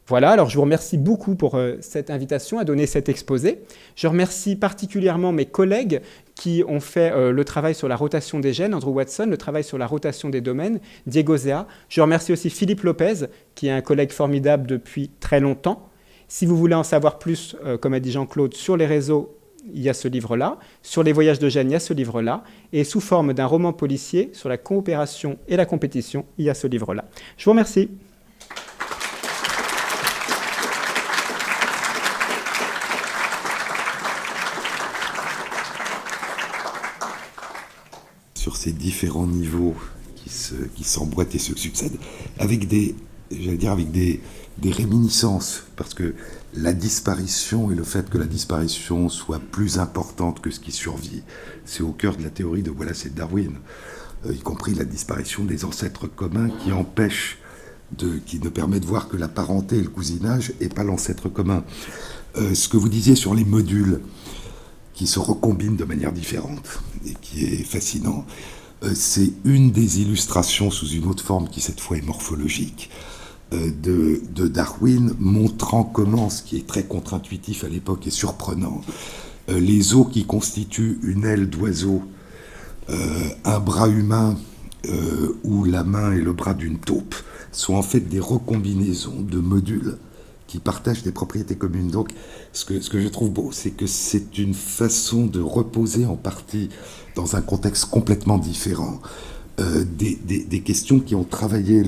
Voilà, alors je vous remercie beaucoup pour cette invitation à donner cet exposé. Je remercie particulièrement mes collègues qui ont fait le travail sur la rotation des gènes, Andrew Watson, le travail sur la rotation des domaines, Diego Zea. Je remercie aussi Philippe Lopez, qui est un collègue formidable depuis très longtemps. Si vous voulez en savoir plus, comme a dit Jean-Claude, sur les réseaux, il y a ce livre-là. Sur les voyages de gènes, il y a ce livre-là. Et sous forme d'un roman policier sur la coopération et la compétition, il y a ce livre-là. Je vous remercie. Sur ces différents niveaux qui s'emboîtent et se succèdent, avec des réminiscences, parce que la disparition et le fait que la disparition soit plus importante que ce qui survit, c'est au cœur de la théorie de Wallace et de Darwin, y compris la disparition des ancêtres communs qui ne permet de voir que la parenté et le cousinage et pas l'ancêtre commun. Ce que vous disiez sur les modules qui se recombinent de manière différente et qui est fascinant, c'est une des illustrations sous une autre forme qui cette fois est morphologique de Darwin, montrant comment, ce qui est très contre-intuitif à l'époque et surprenant, les os qui constituent une aile d'oiseau, un bras humain ou la main et le bras d'une taupe sont en fait des recombinaisons de modules qui partagent des propriétés communes. Donc, ce que je trouve beau, c'est que c'est une façon de reposer en partie, dans un contexte complètement différent, des questions qui ont travaillé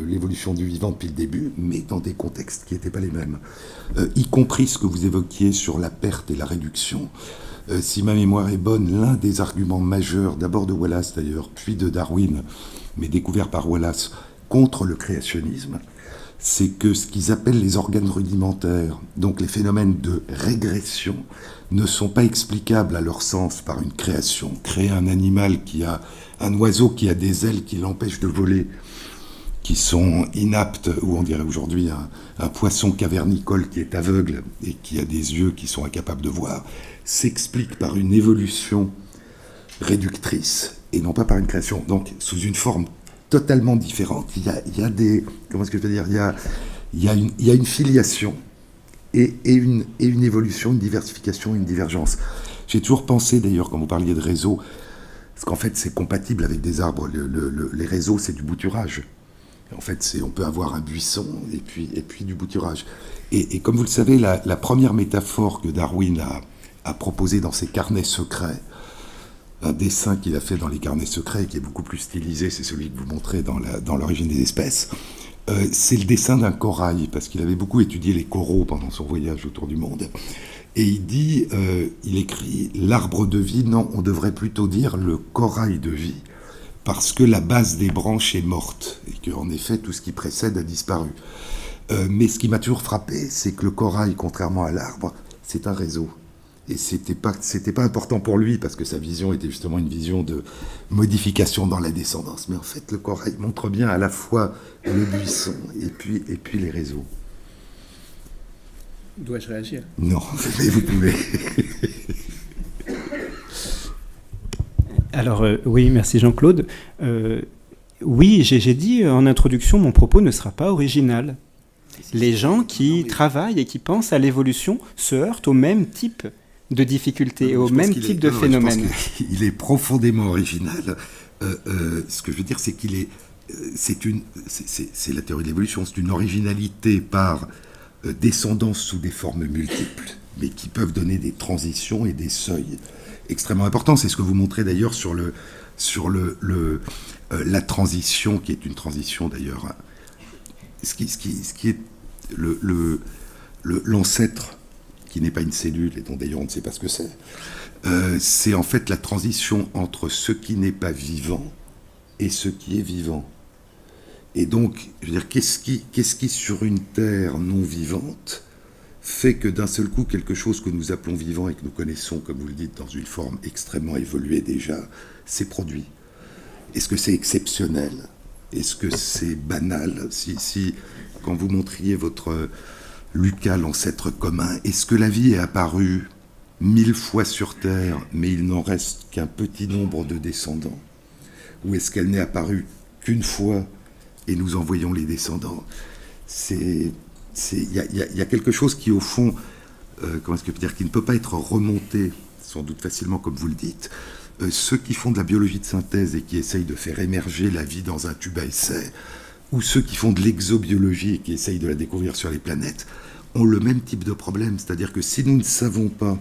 l'évolution du vivant depuis le début, mais dans des contextes qui n'étaient pas les mêmes. Y compris ce que vous évoquiez sur la perte et la réduction. Si ma mémoire est bonne, l'un des arguments majeurs, d'abord de Wallace d'ailleurs, puis de Darwin, mais découvert par Wallace, contre le créationnisme, c'est que ce qu'ils appellent les organes rudimentaires, donc les phénomènes de régression, ne sont pas explicables à leur sens par une création. Créer un animal un oiseau qui a des ailes qui l'empêchent de voler, qui sont inaptes, ou on dirait aujourd'hui un poisson cavernicole qui est aveugle et qui a des yeux qui sont incapables de voir, s'explique par une évolution réductrice et non pas par une création. Donc, sous une forme totalement différente, il y a des... Comment est-ce que je peux dire ? Il y a une filiation et une évolution, une diversification, une divergence. J'ai toujours pensé, d'ailleurs, quand vous parliez de réseaux, parce qu'en fait, c'est compatible avec des arbres. Les réseaux, c'est du bouturage. En fait, on peut avoir un buisson et puis du bouturage. Et comme vous le savez, la première métaphore que Darwin a proposée dans ses carnets secrets, un dessin qu'il a fait dans les carnets secrets, qui est beaucoup plus stylisé, c'est celui que vous montrez dans l'origine des espèces, c'est le dessin d'un corail, parce qu'il avait beaucoup étudié les coraux pendant son voyage autour du monde. Et il écrit « l'arbre de vie », non, on devrait plutôt dire « le corail de vie », parce que la base des branches est morte, et qu'en effet, tout ce qui précède a disparu. Mais ce qui m'a toujours frappé, c'est que le corail, contrairement à l'arbre, c'est un réseau. Et c'était pas important pour lui, parce que sa vision était justement une vision de modification dans la descendance. Mais en fait, le corail montre bien à la fois le buisson et puis les réseaux. Dois-je réagir ? Non, mais vous pouvez. Alors, oui, merci Jean-Claude. Oui, j'ai dit en introduction, mon propos ne sera pas original. Les gens qui travaillent et qui pensent à l'évolution se heurtent au même type de difficultés, au même type de phénomènes. Je pense qu'il est profondément original. Ce que je veux dire, c'est c'est la théorie de l'évolution, c'est une originalité par descendance sous des formes multiples, mais qui peuvent donner des transitions et des seuils extrêmement importants. C'est ce que vous montrez d'ailleurs sur la transition, qui est une transition d'ailleurs, ce qui est l'ancêtre, qui n'est pas une cellule, et dont d'ailleurs on ne sait pas ce que c'est en fait la transition entre ce qui n'est pas vivant et ce qui est vivant. Et donc, je veux dire, qu'est-ce qui sur une terre non vivante fait que d'un seul coup, quelque chose que nous appelons vivant et que nous connaissons, comme vous le dites, dans une forme extrêmement évoluée déjà, s'est produit? Est-ce que c'est exceptionnel? Est-ce que c'est banal? Si quand vous montriez votre Lucas, l'ancêtre commun, est-ce que la vie est apparue 1000 fois sur Terre, mais il n'en reste qu'un petit nombre de descendants? Ou est-ce qu'elle n'est apparue qu'une fois et nous en voyons les descendants? Il y a quelque chose qui, au fond, comment est-ce que je peux dire, qui ne peut pas être remonté, sans doute facilement, comme vous le dites. Ceux qui font de la biologie de synthèse et qui essayent de faire émerger la vie dans un tube à essai, ou ceux qui font de l'exobiologie et qui essayent de la découvrir sur les planètes, ont le même type de problème. C'est-à-dire que si nous ne savons pas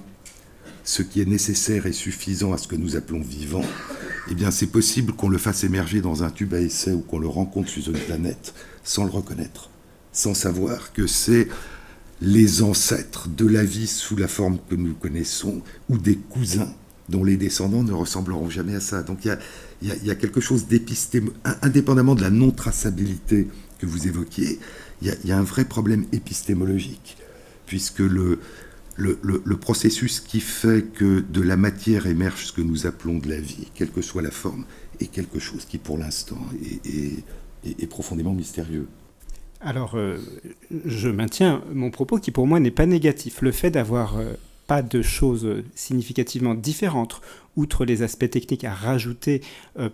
ce qui est nécessaire et suffisant à ce que nous appelons vivant, eh bien c'est possible qu'on le fasse émerger dans un tube à essai ou qu'on le rencontre sur une planète sans le reconnaître, sans savoir que c'est les ancêtres de la vie sous la forme que nous connaissons, ou des cousins dont les descendants ne ressembleront jamais à ça. Donc il y a quelque chose indépendamment de la non-traçabilité que vous évoquiez, il y a un vrai problème épistémologique, puisque le processus qui fait que de la matière émerge ce que nous appelons de la vie, quelle que soit la forme, est quelque chose qui, pour l'instant, est profondément mystérieux. Alors, je maintiens mon propos qui, pour moi, n'est pas négatif. Le fait d'avoir pas de choses significativement différentes, outre les aspects techniques à rajouter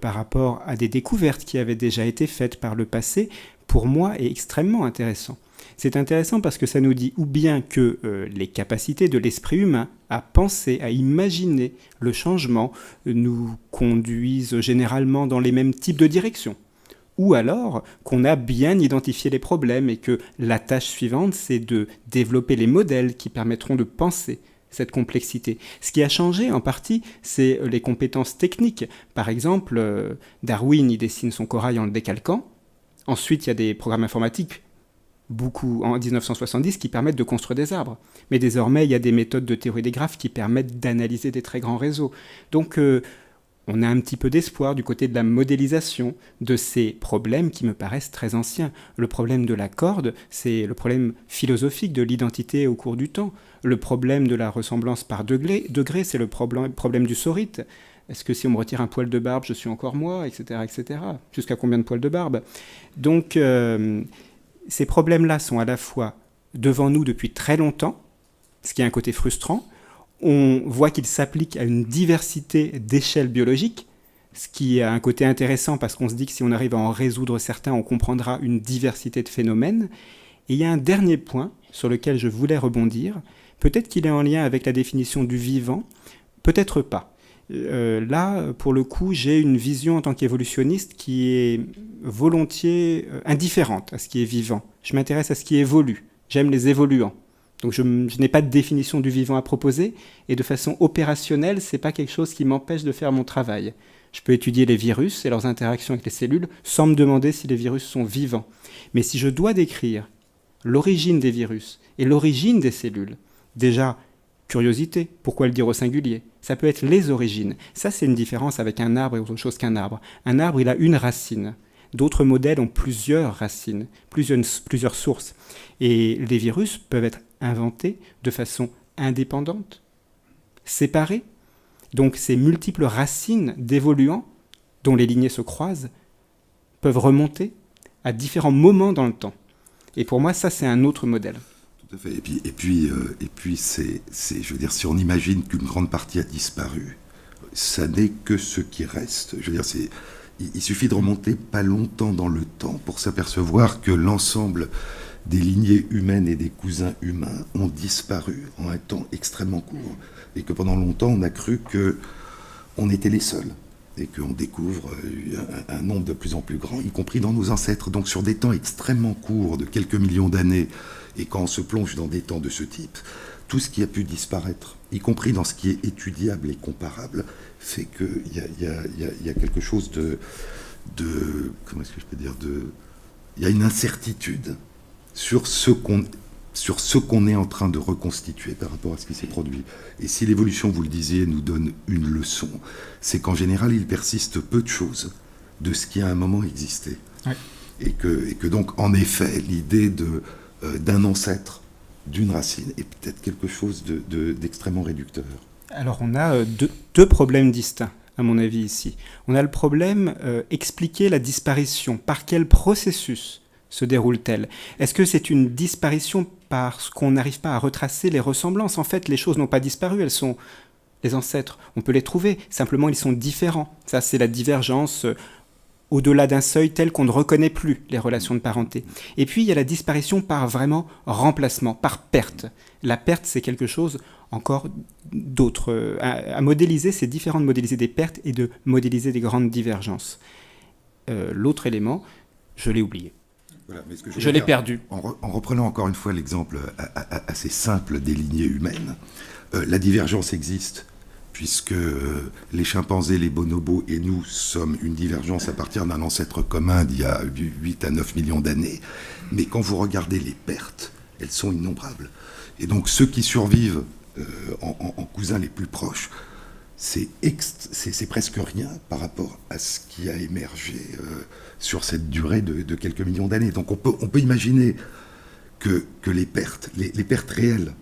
par rapport à des découvertes qui avaient déjà été faites par le passé, pour moi, est extrêmement intéressant. C'est intéressant parce que ça nous dit ou bien que les capacités de l'esprit humain à penser, à imaginer le changement nous conduisent généralement dans les mêmes types de directions, ou alors qu'on a bien identifié les problèmes et que la tâche suivante, c'est de développer les modèles qui permettront de penser cette complexité. Ce qui a changé en partie, c'est les compétences techniques. Par exemple, Darwin, il dessine son corail en le décalquant. Ensuite, il y a des programmes informatiques, beaucoup en 1970, qui permettent de construire des arbres. Mais désormais, il y a des méthodes de théorie des graphes qui permettent d'analyser des très grands réseaux. Donc, on a un petit peu d'espoir du côté de la modélisation de ces problèmes qui me paraissent très anciens. Le problème de la corde, c'est le problème philosophique de l'identité au cours du temps. Le problème de la ressemblance par degré, c'est le problème du sorite. Est-ce que si on me retire un poil de barbe, je suis encore moi, etc., etc. Jusqu'à combien de poils de barbe? Donc, ces problèmes-là sont à la fois devant nous depuis très longtemps, ce qui a un côté frustrant. On voit qu'ils s'appliquent à une diversité d'échelles biologiques, ce qui a un côté intéressant parce qu'on se dit que si on arrive à en résoudre certains, on comprendra une diversité de phénomènes. Et il y a un dernier point sur lequel je voulais rebondir. Peut-être qu'il est en lien avec la définition du vivant, peut-être pas. Là, pour le coup, j'ai une vision en tant qu'évolutionniste qui est volontiers indifférente à ce qui est vivant. Je m'intéresse à ce qui évolue. J'aime les évoluants. Donc je n'ai pas de définition du vivant à proposer, et de façon opérationnelle, ce n'est pas quelque chose qui m'empêche de faire mon travail. Je peux étudier les virus et leurs interactions avec les cellules sans me demander si les virus sont vivants. Mais si je dois décrire l'origine des virus et l'origine des cellules, déjà, curiosité, pourquoi le dire au singulier? Ça peut être les origines. Ça, c'est une différence avec un arbre et autre chose qu'un arbre. Un arbre, il a une racine. D'autres modèles ont plusieurs racines, plusieurs sources. Et les virus peuvent être inventés de façon indépendante, séparée. Donc ces multiples racines d'évoluants, dont les lignées se croisent, peuvent remonter à différents moments dans le temps. Et pour moi, ça, c'est un autre modèle. Tout à fait. Et puis je veux dire, si on imagine qu'une grande partie a disparu, ça n'est que ce qui reste. Je veux dire, il suffit de remonter pas longtemps dans le temps pour s'apercevoir que l'ensemble des lignées humaines et des cousins humains ont disparu en un temps extrêmement court. Et que pendant longtemps, on a cru qu'on était les seuls. Et qu'on découvre un nombre de plus en plus grand, y compris dans nos ancêtres. Donc sur des temps extrêmement courts, de quelques millions d'années, et quand on se plonge dans des temps de ce type, tout ce qui a pu disparaître, y compris dans ce qui est étudiable et comparable, fait qu'il y a quelque chose de comment est-ce que je peux dire, il y a une incertitude sur ce qu'on est en train de reconstituer par rapport à ce qui s'est produit. Et si l'évolution, vous le disiez, nous donne une leçon, c'est qu'en général, il persiste peu de choses de ce qui à un moment existait. Oui. Et que donc, en effet, l'idée d'un ancêtre, d'une racine, est peut-être quelque chose d'extrêmement réducteur. Alors, on a deux problèmes distincts, à mon avis, ici. On a le problème expliquer la disparition. Par quel processus se déroule-t-elle? Est-ce que c'est une disparition parce qu'on n'arrive pas à retracer les ressemblances? En fait, les choses n'ont pas disparu, elles sont les ancêtres. On peut les trouver, simplement ils sont différents. Ça, c'est la divergence au-delà d'un seuil tel qu'on ne reconnaît plus les relations de parenté. Et puis, il y a la disparition par vraiment remplacement, par perte. La perte, c'est quelque chose encore d'autre. À modéliser, c'est différent de modéliser des pertes et de modéliser des grandes divergences. L'autre élément, je l'ai oublié. Voilà, mais je l'ai perdu. En reprenant encore une fois l'exemple assez simple des lignées humaines, la divergence existe, puisque les chimpanzés, les bonobos et nous sommes une divergence à partir d'un ancêtre commun d'il y a 8 à 9 millions d'années. Mais quand vous regardez les pertes, elles sont innombrables. Et donc ceux qui survivent en cousins les plus proches, c'est presque rien par rapport à ce qui a émergé sur cette durée de quelques millions d'années. Donc on peut imaginer que les pertes réelles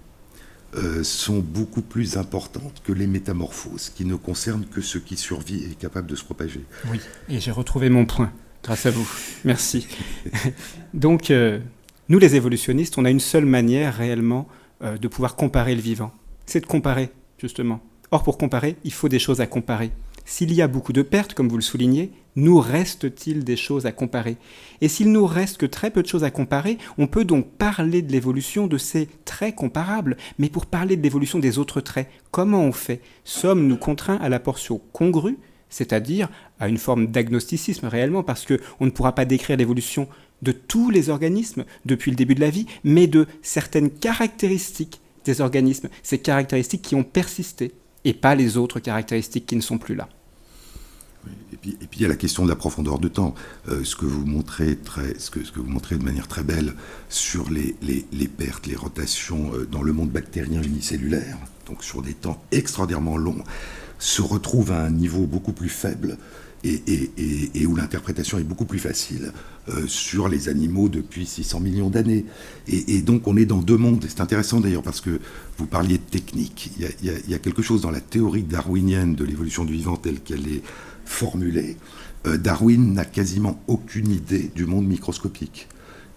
sont beaucoup plus importantes que les métamorphoses, qui ne concernent que ce qui survit et est capable de se propager. Oui, et j'ai retrouvé mon point, grâce à vous. Merci. Donc, nous les évolutionnistes, on a une seule manière réellement de pouvoir comparer le vivant. C'est de comparer, justement. Or, pour comparer, il faut des choses à comparer. S'il y a beaucoup de pertes, comme vous le soulignez, nous reste-t-il des choses à comparer? Et s'il nous reste que très peu de choses à comparer, on peut donc parler de l'évolution de ces traits comparables. Mais pour parler de l'évolution des autres traits, comment on fait? Sommes-nous contraints à la portion congrue, c'est-à-dire à une forme d'agnosticisme réellement, parce qu'on ne pourra pas décrire l'évolution de tous les organismes depuis le début de la vie, mais de certaines caractéristiques des organismes, ces caractéristiques qui ont persisté, et pas les autres caractéristiques qui ne sont plus là. Et puis il y a la question de la profondeur de temps. Ce que vous montrez de manière très belle sur les pertes, les rotations dans le monde bactérien unicellulaire, donc sur des temps extraordinairement longs, se retrouve à un niveau beaucoup plus faible et où l'interprétation est beaucoup plus facile sur les animaux depuis 600 millions d'années. Et donc on est dans deux mondes. C'est intéressant d'ailleurs parce que vous parliez de technique. Il y a quelque chose dans la théorie darwinienne de l'évolution du vivant telle qu'elle est formulée. Darwin n'a quasiment aucune idée du monde microscopique.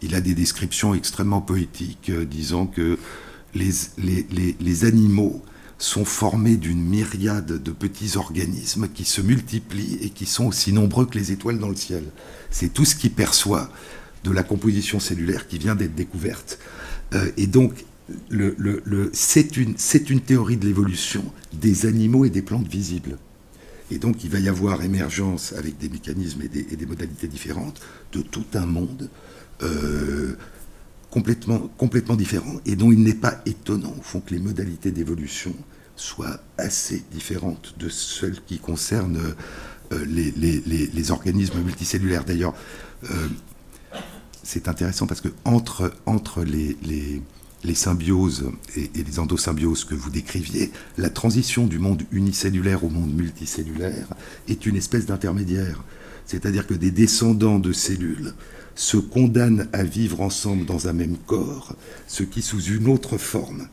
Il a des descriptions extrêmement poétiques disant que les animaux sont formés d'une myriade de petits organismes qui se multiplient et qui sont aussi nombreux que les étoiles dans le ciel. C'est tout ce qu'il perçoit de la composition cellulaire qui vient d'être découverte. Et donc, c'est une théorie de l'évolution des animaux et des plantes visibles. Et donc, il va y avoir émergence, avec des mécanismes et des modalités différentes, de tout un monde complètement différent, et dont il n'est pas étonnant, au fond, que les modalités d'évolution soient assez différentes de celles qui concernent les organismes multicellulaires. D'ailleurs, c'est intéressant parce que entre les symbioses et les endosymbioses que vous décriviez, la transition du monde unicellulaire au monde multicellulaire est une espèce d'intermédiaire. C'est-à-dire que des descendants de cellules se condamnent à vivre ensemble dans un même corps, ce qui sous une autre forme.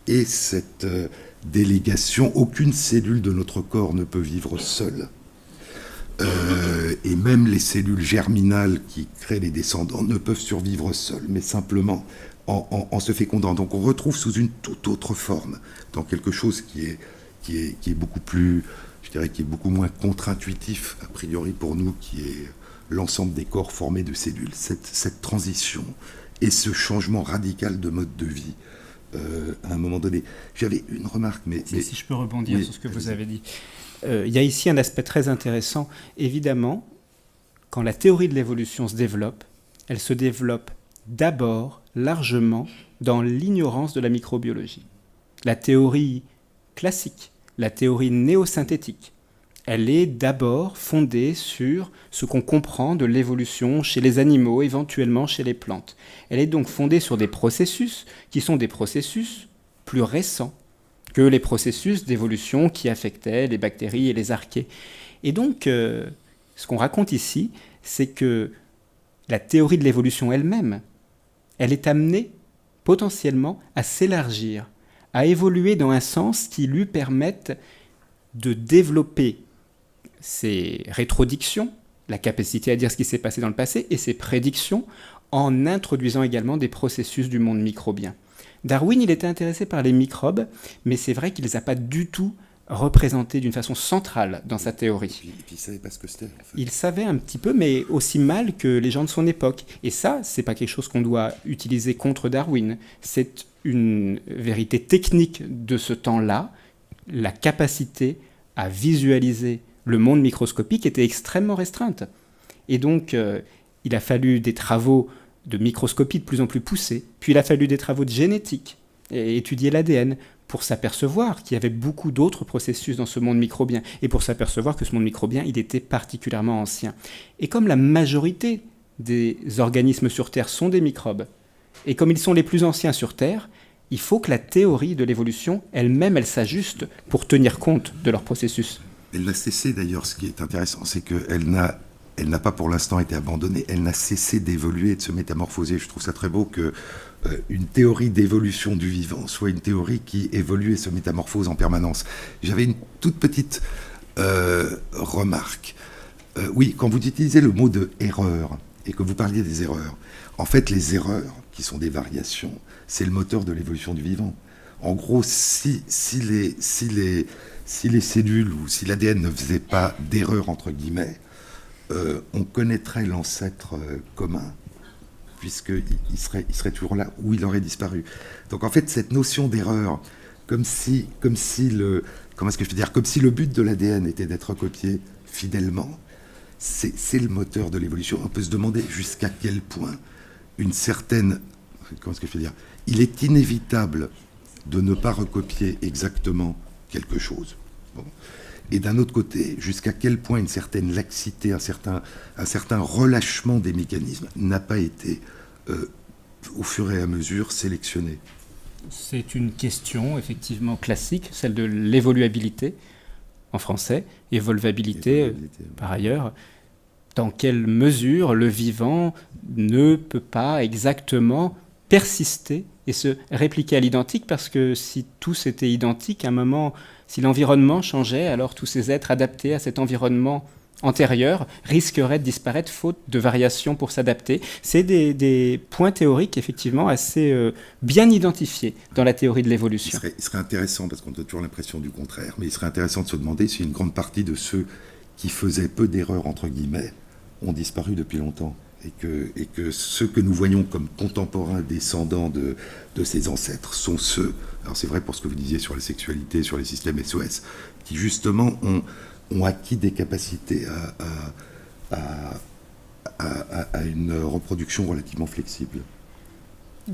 Et cette délégation, aucune cellule de notre corps ne peut vivre seule. Et même les cellules germinales qui créent les descendants ne peuvent survivre seules, mais simplement en se fécondant. Donc on retrouve sous une toute autre forme, dans quelque chose qui est beaucoup plus, je dirais, qui est beaucoup moins contre-intuitif, a priori pour nous, qui est l'ensemble des corps formés de cellules, cette transition et ce changement radical de mode de vie à un moment donné. J'avais une remarque, mais si je peux rebondir sur ce que vous avez dit. Il y a ici un aspect très intéressant. Évidemment, quand la théorie de l'évolution se développe, elle se développe d'abord largement dans l'ignorance de la microbiologie. La théorie classique, la théorie néosynthétique, elle est d'abord fondée sur ce qu'on comprend de l'évolution chez les animaux, éventuellement chez les plantes. Elle est donc fondée sur des processus qui sont des processus plus récents que les processus d'évolution qui affectaient les bactéries et les archées. Et donc, ce qu'on raconte ici, c'est que la théorie de l'évolution elle-même, elle est amenée potentiellement à s'élargir, à évoluer dans un sens qui lui permette de développer ses rétrodictions, la capacité à dire ce qui s'est passé dans le passé, et ses prédictions, en introduisant également des processus du monde microbien. Darwin, il était intéressé par les microbes, mais c'est vrai qu'il ne les a pas du tout représentés d'une façon centrale dans sa théorie. Et puis il ne savait pas ce que c'était. En fait. Il savait un petit peu, mais aussi mal que les gens de son époque. Et ça, ce n'est pas quelque chose qu'on doit utiliser contre Darwin. C'est une vérité technique de ce temps-là. La capacité à visualiser le monde microscopique était extrêmement restreinte. Et donc, il a fallu des travaux de microscopie de plus en plus poussés, puis il a fallu des travaux de génétique, et étudier l'ADN, pour s'apercevoir qu'il y avait beaucoup d'autres processus dans ce monde microbien, et pour s'apercevoir que ce monde microbien, il était particulièrement ancien. Et comme la majorité des organismes sur Terre sont des microbes, et comme ils sont les plus anciens sur Terre, il faut que la théorie de l'évolution elle-même, elle s'ajuste pour tenir compte de leur processus. Elle n'a cessé d'ailleurs, ce qui est intéressant, c'est qu'elle n'a pas pour l'instant été abandonnée, elle n'a cessé d'évoluer et de se métamorphoser. Je trouve ça très beau qu'une théorie d'évolution du vivant soit une théorie qui évolue et se métamorphose en permanence. J'avais une toute petite remarque. Oui, quand vous utilisez le mot de erreur et que vous parliez des erreurs, en fait les erreurs, qui sont des variations, c'est le moteur de l'évolution du vivant. En gros, si les cellules ou si l'ADN ne faisait pas d'erreur, entre guillemets, on connaîtrait l'ancêtre commun, puisqu'il serait toujours là, ou il aurait disparu. Donc en fait, cette notion d'erreur, comme si le but de l'ADN était d'être recopié fidèlement, c'est le moteur de l'évolution. On peut se demander jusqu'à quel point une certaine... Il est inévitable de ne pas recopier exactement quelque chose. Bon. Et d'un autre côté, jusqu'à quel point une certaine laxité, un certain relâchement des mécanismes n'a pas été, au fur et à mesure, sélectionné. C'est une question effectivement classique, celle de l'évoluabilité en français, évolvabilité par ailleurs. Dans quelle mesure le vivant ne peut pas exactement persister et se répliquer à l'identique, parce que si tous étaient identiques, à un moment, si l'environnement changeait, alors tous ces êtres adaptés à cet environnement antérieur risqueraient de disparaître faute de variations pour s'adapter. C'est des points théoriques effectivement assez bien identifiés dans la théorie de l'évolution. Il serait intéressant, parce qu'on a toujours l'impression du contraire, mais il serait intéressant de se demander si une grande partie de ceux qui faisaient peu d'erreurs, entre guillemets, ont disparu depuis longtemps. Et que ceux que nous voyons comme contemporains descendants de ces ancêtres sont ceux, alors c'est vrai pour ce que vous disiez sur la sexualité, sur les systèmes SOS, qui justement ont acquis des capacités à une reproduction relativement flexible.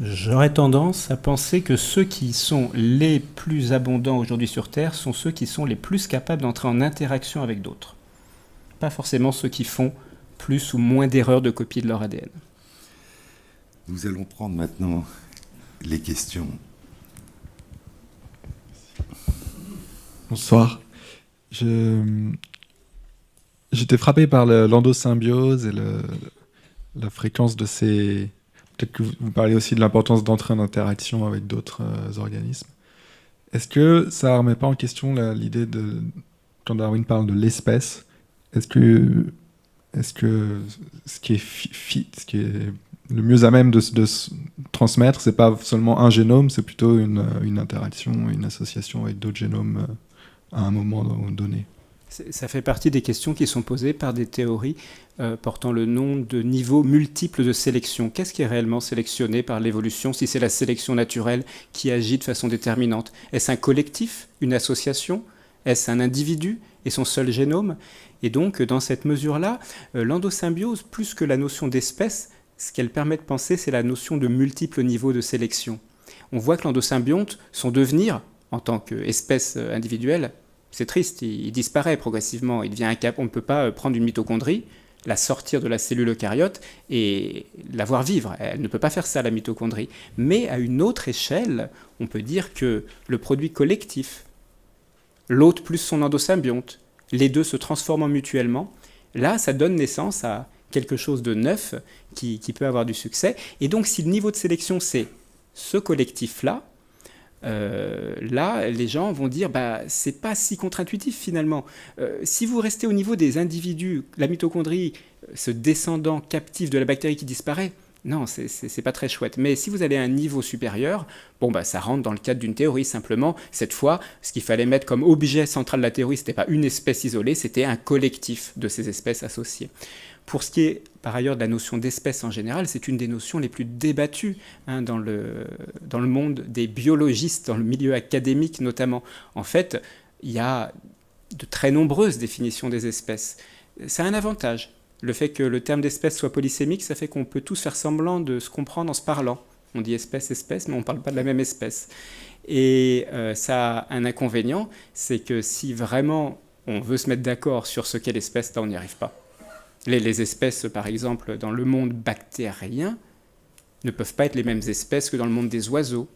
J'aurais tendance à penser que ceux qui sont les plus abondants aujourd'hui sur Terre sont ceux qui sont les plus capables d'entrer en interaction avec d'autres. Pas forcément ceux qui font plus ou moins d'erreurs de copie de leur ADN. Nous allons prendre maintenant les questions. Bonsoir. J'étais frappé par l'endosymbiose et la fréquence de ces... Peut-être que vous parlez aussi de l'importance d'entrer en interaction avec d'autres organismes. Est-ce que ça ne remet pas en question l'idée de... Quand Darwin parle de l'espèce, est-ce que ce qui est le mieux à même de se transmettre, c'est pas seulement un génome, c'est plutôt une interaction, une association avec d'autres génomes à un moment donné? Ça fait partie des questions qui sont posées par des théories portant le nom de niveaux multiples de sélection. Qu'est-ce qui est réellement sélectionné par l'évolution, si c'est la sélection naturelle qui agit de façon déterminante? Est-ce un collectif, une association? Est-ce un individu et son seul génome? Et donc, dans cette mesure-là, l'endosymbiose, plus que la notion d'espèce, ce qu'elle permet de penser, c'est la notion de multiples niveaux de sélection. On voit que l'endosymbionte, son devenir, en tant qu'espèce individuelle, c'est triste, il disparaît progressivement. Il devient incapable. On ne peut pas prendre une mitochondrie, la sortir de la cellule eucaryote et la voir vivre. Elle ne peut pas faire ça, la mitochondrie. Mais à une autre échelle, on peut dire que le produit collectif, l'hôte plus son endosymbionte, les deux se transformant mutuellement, là, ça donne naissance à quelque chose de neuf qui peut avoir du succès. Et donc, si le niveau de sélection, c'est ce collectif-là, là, les gens vont dire c'est pas si contre-intuitif finalement. Si vous restez au niveau des individus, la mitochondrie, ce descendant captif de la bactérie qui disparaît, non, c'est pas très chouette. Mais si vous allez à un niveau supérieur, ça rentre dans le cadre d'une théorie simplement. Cette fois, ce qu'il fallait mettre comme objet central de la théorie, c'était pas une espèce isolée, c'était un collectif de ces espèces associées. Pour ce qui est par ailleurs de la notion d'espèce en général, c'est une des notions les plus débattues dans le monde des biologistes, dans le milieu académique notamment. En fait, il y a de très nombreuses définitions des espèces. Ça a un avantage. Le fait que le terme d'espèce soit polysémique, ça fait qu'on peut tous faire semblant de se comprendre en se parlant. On dit espèce, mais on ne parle pas de la même espèce. Et ça a un inconvénient, c'est que si vraiment on veut se mettre d'accord sur ce qu'est l'espèce, là on n'y arrive pas. Les espèces, par exemple, dans le monde bactérien, ne peuvent pas être les mêmes espèces que dans le monde des oiseaux.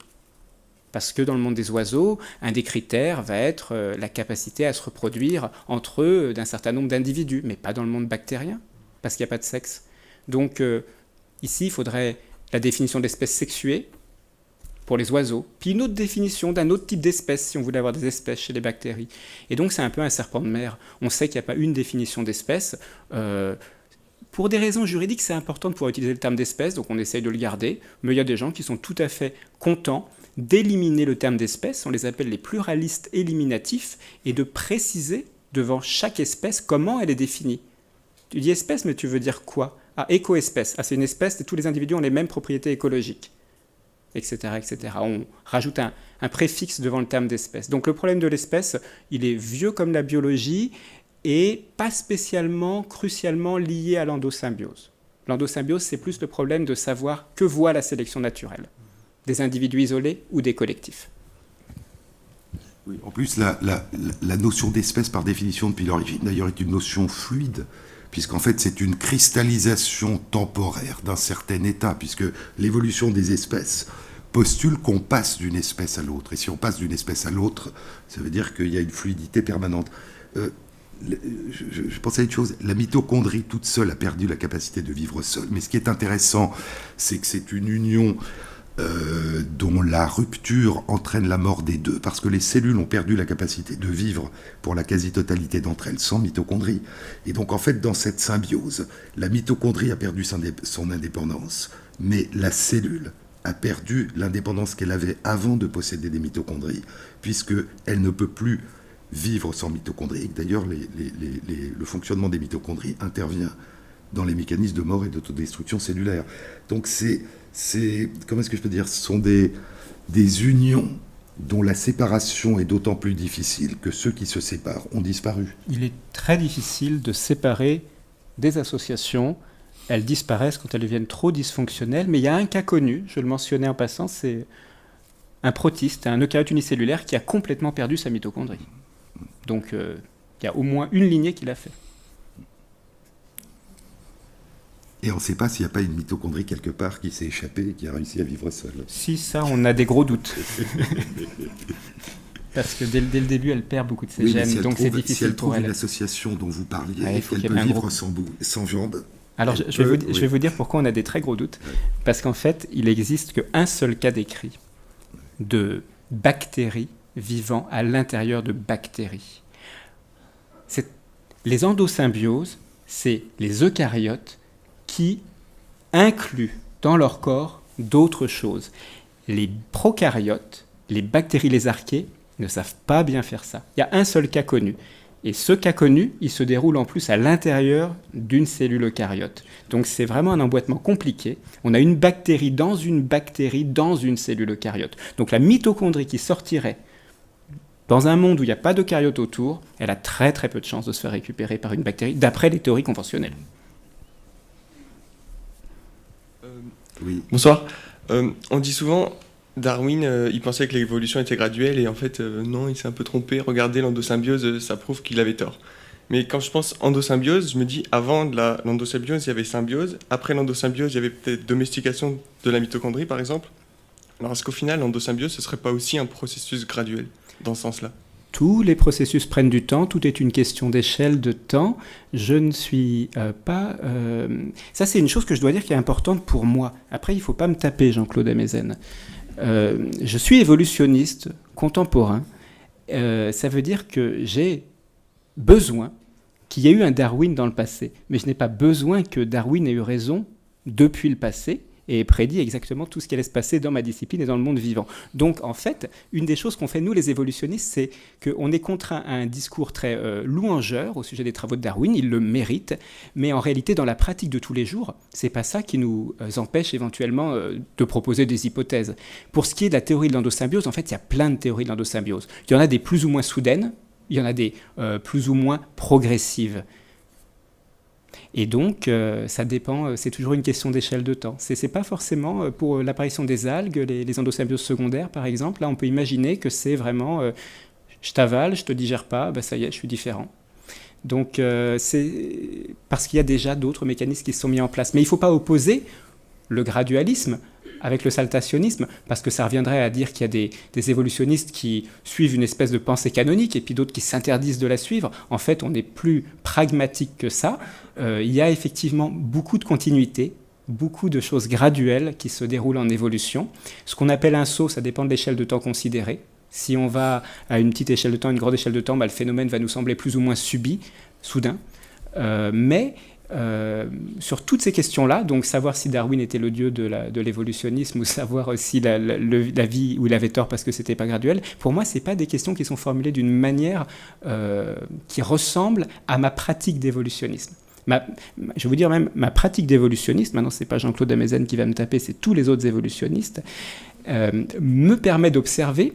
Parce que dans le monde des oiseaux, un des critères va être la capacité à se reproduire entre eux d'un certain nombre d'individus, mais pas dans le monde bactérien, parce qu'il n'y a pas de sexe. Donc ici, il faudrait la définition d'espèce sexuée pour les oiseaux, puis une autre définition d'un autre type d'espèce, si on voulait avoir des espèces chez les bactéries. Et donc c'est un peu un serpent de mer. On sait qu'il n'y a pas une définition d'espèce. Pour des raisons juridiques, c'est important de pouvoir utiliser le terme d'espèce, donc on essaye de le garder, mais il y a des gens qui sont tout à fait contents d'éliminer le terme d'espèce, on les appelle les pluralistes éliminatifs, et de préciser devant chaque espèce comment elle est définie. Tu dis espèce, mais tu veux dire quoi? Ah, éco-espèce. Ah, c'est une espèce et tous les individus ont les mêmes propriétés écologiques, etc., etc. On rajoute un préfixe devant le terme d'espèce. Donc le problème de l'espèce, il est vieux comme la biologie et pas spécialement, crucialement lié à l'endosymbiose. L'endosymbiose, c'est plus le problème de savoir que voit la sélection naturelle, des individus isolés ou des collectifs. Oui, en plus, la notion d'espèce, par définition, depuis l'origine, d'ailleurs, est une notion fluide, puisqu'en fait, c'est une cristallisation temporaire d'un certain état, puisque l'évolution des espèces postule qu'on passe d'une espèce à l'autre. Et si on passe d'une espèce à l'autre, ça veut dire qu'il y a une fluidité permanente. Je pensais à une chose, la mitochondrie toute seule a perdu la capacité de vivre seule, mais ce qui est intéressant, c'est que c'est une union dont la rupture entraîne la mort des deux, parce que les cellules ont perdu la capacité de vivre pour la quasi-totalité d'entre elles sans mitochondrie. Et donc en fait, dans cette symbiose, la mitochondrie a perdu son indépendance, mais la cellule a perdu l'indépendance qu'elle avait avant de posséder des mitochondries, puisqu'elle ne peut plus vivre sans mitochondries. Et d'ailleurs, le fonctionnement des mitochondries intervient dans les mécanismes de mort et d'autodestruction cellulaire. Donc comment est-ce que je peux dire, ce sont des unions dont la séparation est d'autant plus difficile que ceux qui se séparent ont disparu. Il est très difficile de séparer des associations. Elles disparaissent quand elles deviennent trop dysfonctionnelles, mais il y a un cas connu, je le mentionnais en passant, c'est un protiste, un eucaryote unicellulaire qui a complètement perdu sa mitochondrie. Donc il y a au moins une lignée qui l'a fait. Et on ne sait pas s'il n'y a pas une mitochondrie quelque part qui s'est échappée et qui a réussi à vivre seule. Si, ça, on a des gros doutes. Parce que dès le début, elle perd beaucoup de ses gènes, donc c'est difficile si elle pour trouve elle. une association dont vous parliez, Ouais, qu'elle peut vivre sans jambes. Alors, je vais vous dire pourquoi on a des très gros doutes. Ouais. Parce qu'en fait, il n'existe qu'un seul cas décrit de bactéries vivant à l'intérieur de bactéries. Les endosymbioses, c'est les eucaryotes qui incluent dans leur corps d'autres choses. Les prokaryotes, les bactéries, les archées, ne savent pas bien faire ça. Il y a un seul cas connu. Et ce cas connu, il se déroule en plus à l'intérieur d'une cellule eucaryote. Donc c'est vraiment un emboîtement compliqué. On a une bactérie dans une cellule eucaryote. Donc la mitochondrie qui sortirait dans un monde où il n'y a pas d'eucaryote autour, elle a très très peu de chances de se faire récupérer par une bactérie, d'après les théories conventionnelles. Oui. Bonsoir. On dit souvent, Darwin, il pensait que l'évolution était graduelle et en fait, non, il s'est un peu trompé. Regardez, l'endosymbiose, ça prouve qu'il avait tort. Mais quand je pense endosymbiose, je me dis, avant l'endosymbiose, il y avait symbiose. Après l'endosymbiose, il y avait peut-être domestication de la mitochondrie, par exemple. Alors est-ce qu'au final, l'endosymbiose, ce ne serait pas aussi un processus graduel, dans ce sens-là ? Tous les processus prennent du temps, tout est une question d'échelle, de temps. Je ne suis pas... Ça, c'est une chose que je dois dire qui est importante pour moi. Après, il ne faut pas me taper, Jean-Claude Amezen. Je suis évolutionniste contemporain. Ça veut dire que j'ai besoin qu'il y ait eu un Darwin dans le passé. Mais je n'ai pas besoin que Darwin ait eu raison depuis le passé et prédit exactement tout ce qui allait se passer dans ma discipline et dans le monde vivant. Donc, en fait, une des choses qu'on fait, nous, les évolutionnistes, c'est qu'on est contraint à un discours très louangeur au sujet des travaux de Darwin, il le mérite, mais en réalité, dans la pratique de tous les jours, c'est pas ça qui nous empêche éventuellement de proposer des hypothèses. Pour ce qui est de la théorie de l'endosymbiose, en fait, il y a plein de théories de l'endosymbiose. Il y en a des plus ou moins soudaines, il y en a des plus ou moins progressives. Et donc, ça dépend, c'est toujours une question d'échelle de temps. C'est pas forcément pour l'apparition des algues, les endosymbioses secondaires, par exemple. Là, on peut imaginer que c'est vraiment je t'avale, je te digère pas, ben ça y est, je suis différent. Donc, c'est parce qu'il y a déjà d'autres mécanismes qui se sont mis en place. Mais il ne faut pas opposer le gradualisme avec le saltationnisme, parce que ça reviendrait à dire qu'il y a des évolutionnistes qui suivent une espèce de pensée canonique et puis d'autres qui s'interdisent de la suivre. En fait, on est plus pragmatique que ça. Il y a effectivement beaucoup de continuité, beaucoup de choses graduelles qui se déroulent en évolution. Ce qu'on appelle un saut, ça dépend de l'échelle de temps considérée. Si on va à une petite échelle de temps, une grande échelle de temps, bah, le phénomène va nous sembler plus ou moins subi, soudain. Mais sur toutes ces questions-là, donc savoir si Darwin était le dieu de l'évolutionnisme ou savoir si la vie, ou il avait tort parce que c'était pas graduel, pour moi, c'est pas des questions qui sont formulées d'une manière qui ressemble à ma pratique d'évolutionnisme. Je vais vous dire même, ma pratique d'évolutionniste, maintenant c'est pas Jean-Claude Amezen qui va me taper, c'est tous les autres évolutionnistes, me permet d'observer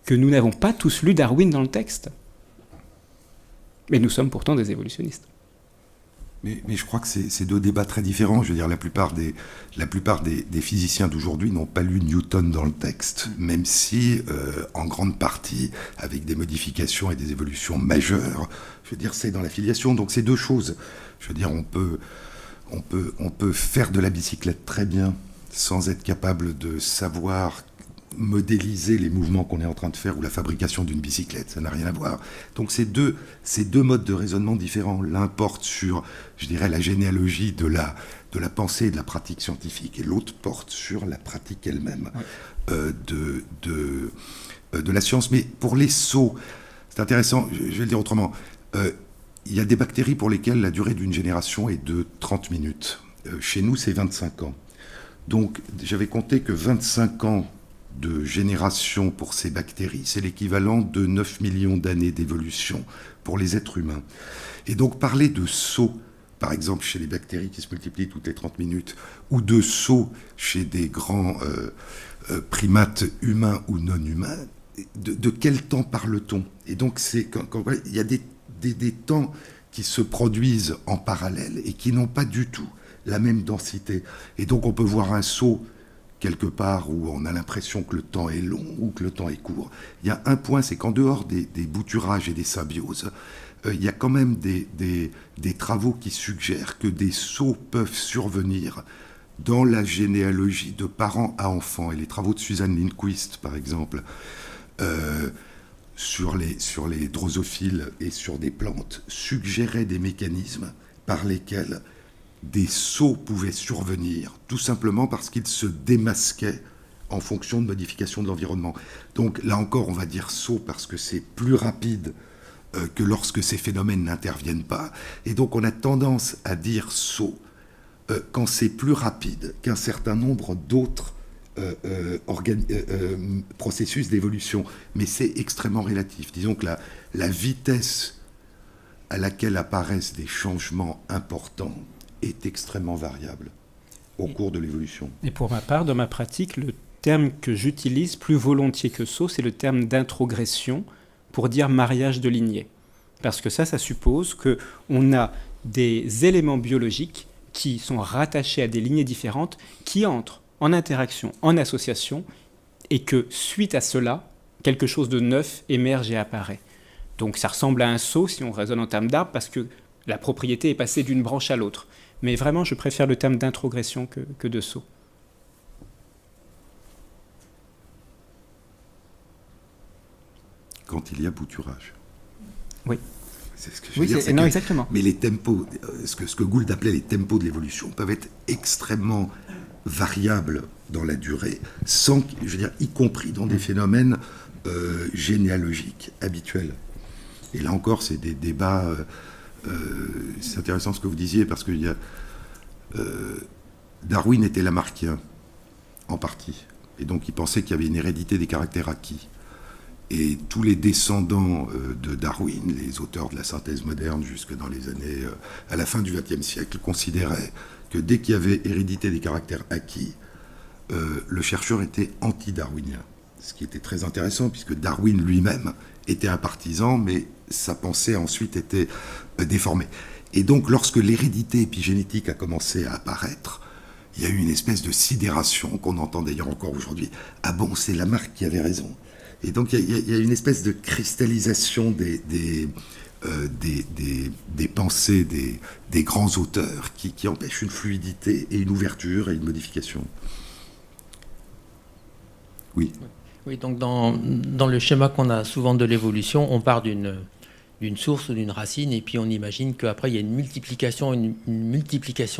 que nous n'avons pas tous lu Darwin dans le texte. Mais nous sommes pourtant des évolutionnistes. Mais je crois que c'est deux débats très différents. Je veux dire, la plupart des physiciens d'aujourd'hui n'ont pas lu Newton dans le texte, même si, en grande partie, avec des modifications et des évolutions majeures, je veux dire, c'est dans la filiation. Donc c'est deux choses. Je veux dire, on peut faire de la bicyclette très bien sans être capable de savoir modéliser les mouvements qu'on est en train de faire ou la fabrication d'une bicyclette, ça n'a rien à voir. Donc c'est deux modes de raisonnement différents. L'un porte sur, je dirais, la généalogie de la pensée et de la pratique scientifique, et l'autre porte sur la pratique elle-même de la science. Mais pour les sauts, c'est intéressant, je vais le dire autrement, il y a des bactéries pour lesquelles la durée d'une génération est de 30 minutes. Chez nous, c'est 25 ans. Donc j'avais compté que 25 ans de génération pour ces bactéries, c'est l'équivalent de 9 millions d'années d'évolution pour les êtres humains. Et donc parler de sauts, par exemple chez les bactéries qui se multiplient toutes les 30 minutes, ou de sauts chez des grands primates humains ou non humains, de quel temps parle-t-on? Et donc il y a des temps qui se produisent en parallèle et qui n'ont pas du tout la même densité. Et donc on peut voir un saut quelque part où on a l'impression que le temps est long ou que le temps est court. Il y a un point, c'est qu'en dehors des bouturages et des symbioses, il y a quand même des travaux qui suggèrent que des sauts peuvent survenir dans la généalogie de parents à enfants. Et les travaux de Suzanne Lindquist, par exemple, sur les drosophiles et sur des plantes, suggéraient des mécanismes par lesquels des sauts pouvaient survenir, tout simplement parce qu'ils se démasquaient en fonction de modifications de l'environnement. Donc là encore, on va dire saut parce que c'est plus rapide que lorsque ces phénomènes n'interviennent pas. Et donc on a tendance à dire saut quand c'est plus rapide qu'un certain nombre d'autres processus d'évolution. Mais c'est extrêmement relatif. Disons que la vitesse à laquelle apparaissent des changements importants est extrêmement variable au cours de l'évolution. Et pour ma part, dans ma pratique, le terme que j'utilise plus volontiers que saut, c'est le terme d'introgression pour dire mariage de lignée. Parce que ça suppose qu'on a des éléments biologiques qui sont rattachés à des lignées différentes, qui entrent en interaction, en association, et que suite à cela, quelque chose de neuf émerge et apparaît. Donc ça ressemble à un saut si on raisonne en termes d'arbre, parce que la propriété est passée d'une branche à l'autre. Mais vraiment, je préfère le terme d'introgression que de saut. Quand il y a bouturage. Oui. C'est ce que je veux dire. Non, exactement. Mais les tempos, ce que Gould appelait les tempos de l'évolution, peuvent être extrêmement variables dans la durée, y compris dans des phénomènes généalogiques habituels. Et là encore, c'est des débats... c'est intéressant ce que vous disiez, parce que Darwin était lamarckien, en partie. Et donc il pensait qu'il y avait une hérédité des caractères acquis. Et tous les descendants de Darwin, les auteurs de la synthèse moderne jusque dans les années... à la fin du XXe siècle, considéraient que dès qu'il y avait hérédité des caractères acquis, le chercheur était anti-darwinien. Ce qui était très intéressant, puisque Darwin lui-même était un partisan, mais sa pensée a ensuite été déformée. Et donc, lorsque l'hérédité épigénétique a commencé à apparaître, il y a eu une espèce de sidération qu'on entend d'ailleurs encore aujourd'hui. Ah bon, c'est Lamarck qui avait raison. Et donc, il y a une espèce de cristallisation des pensées des grands auteurs qui empêchent une fluidité et une ouverture et une modification. Oui. Oui, donc dans le schéma qu'on a souvent de l'évolution, on part d'une source ou d'une racine, et puis on imagine qu'après il y a une multiplication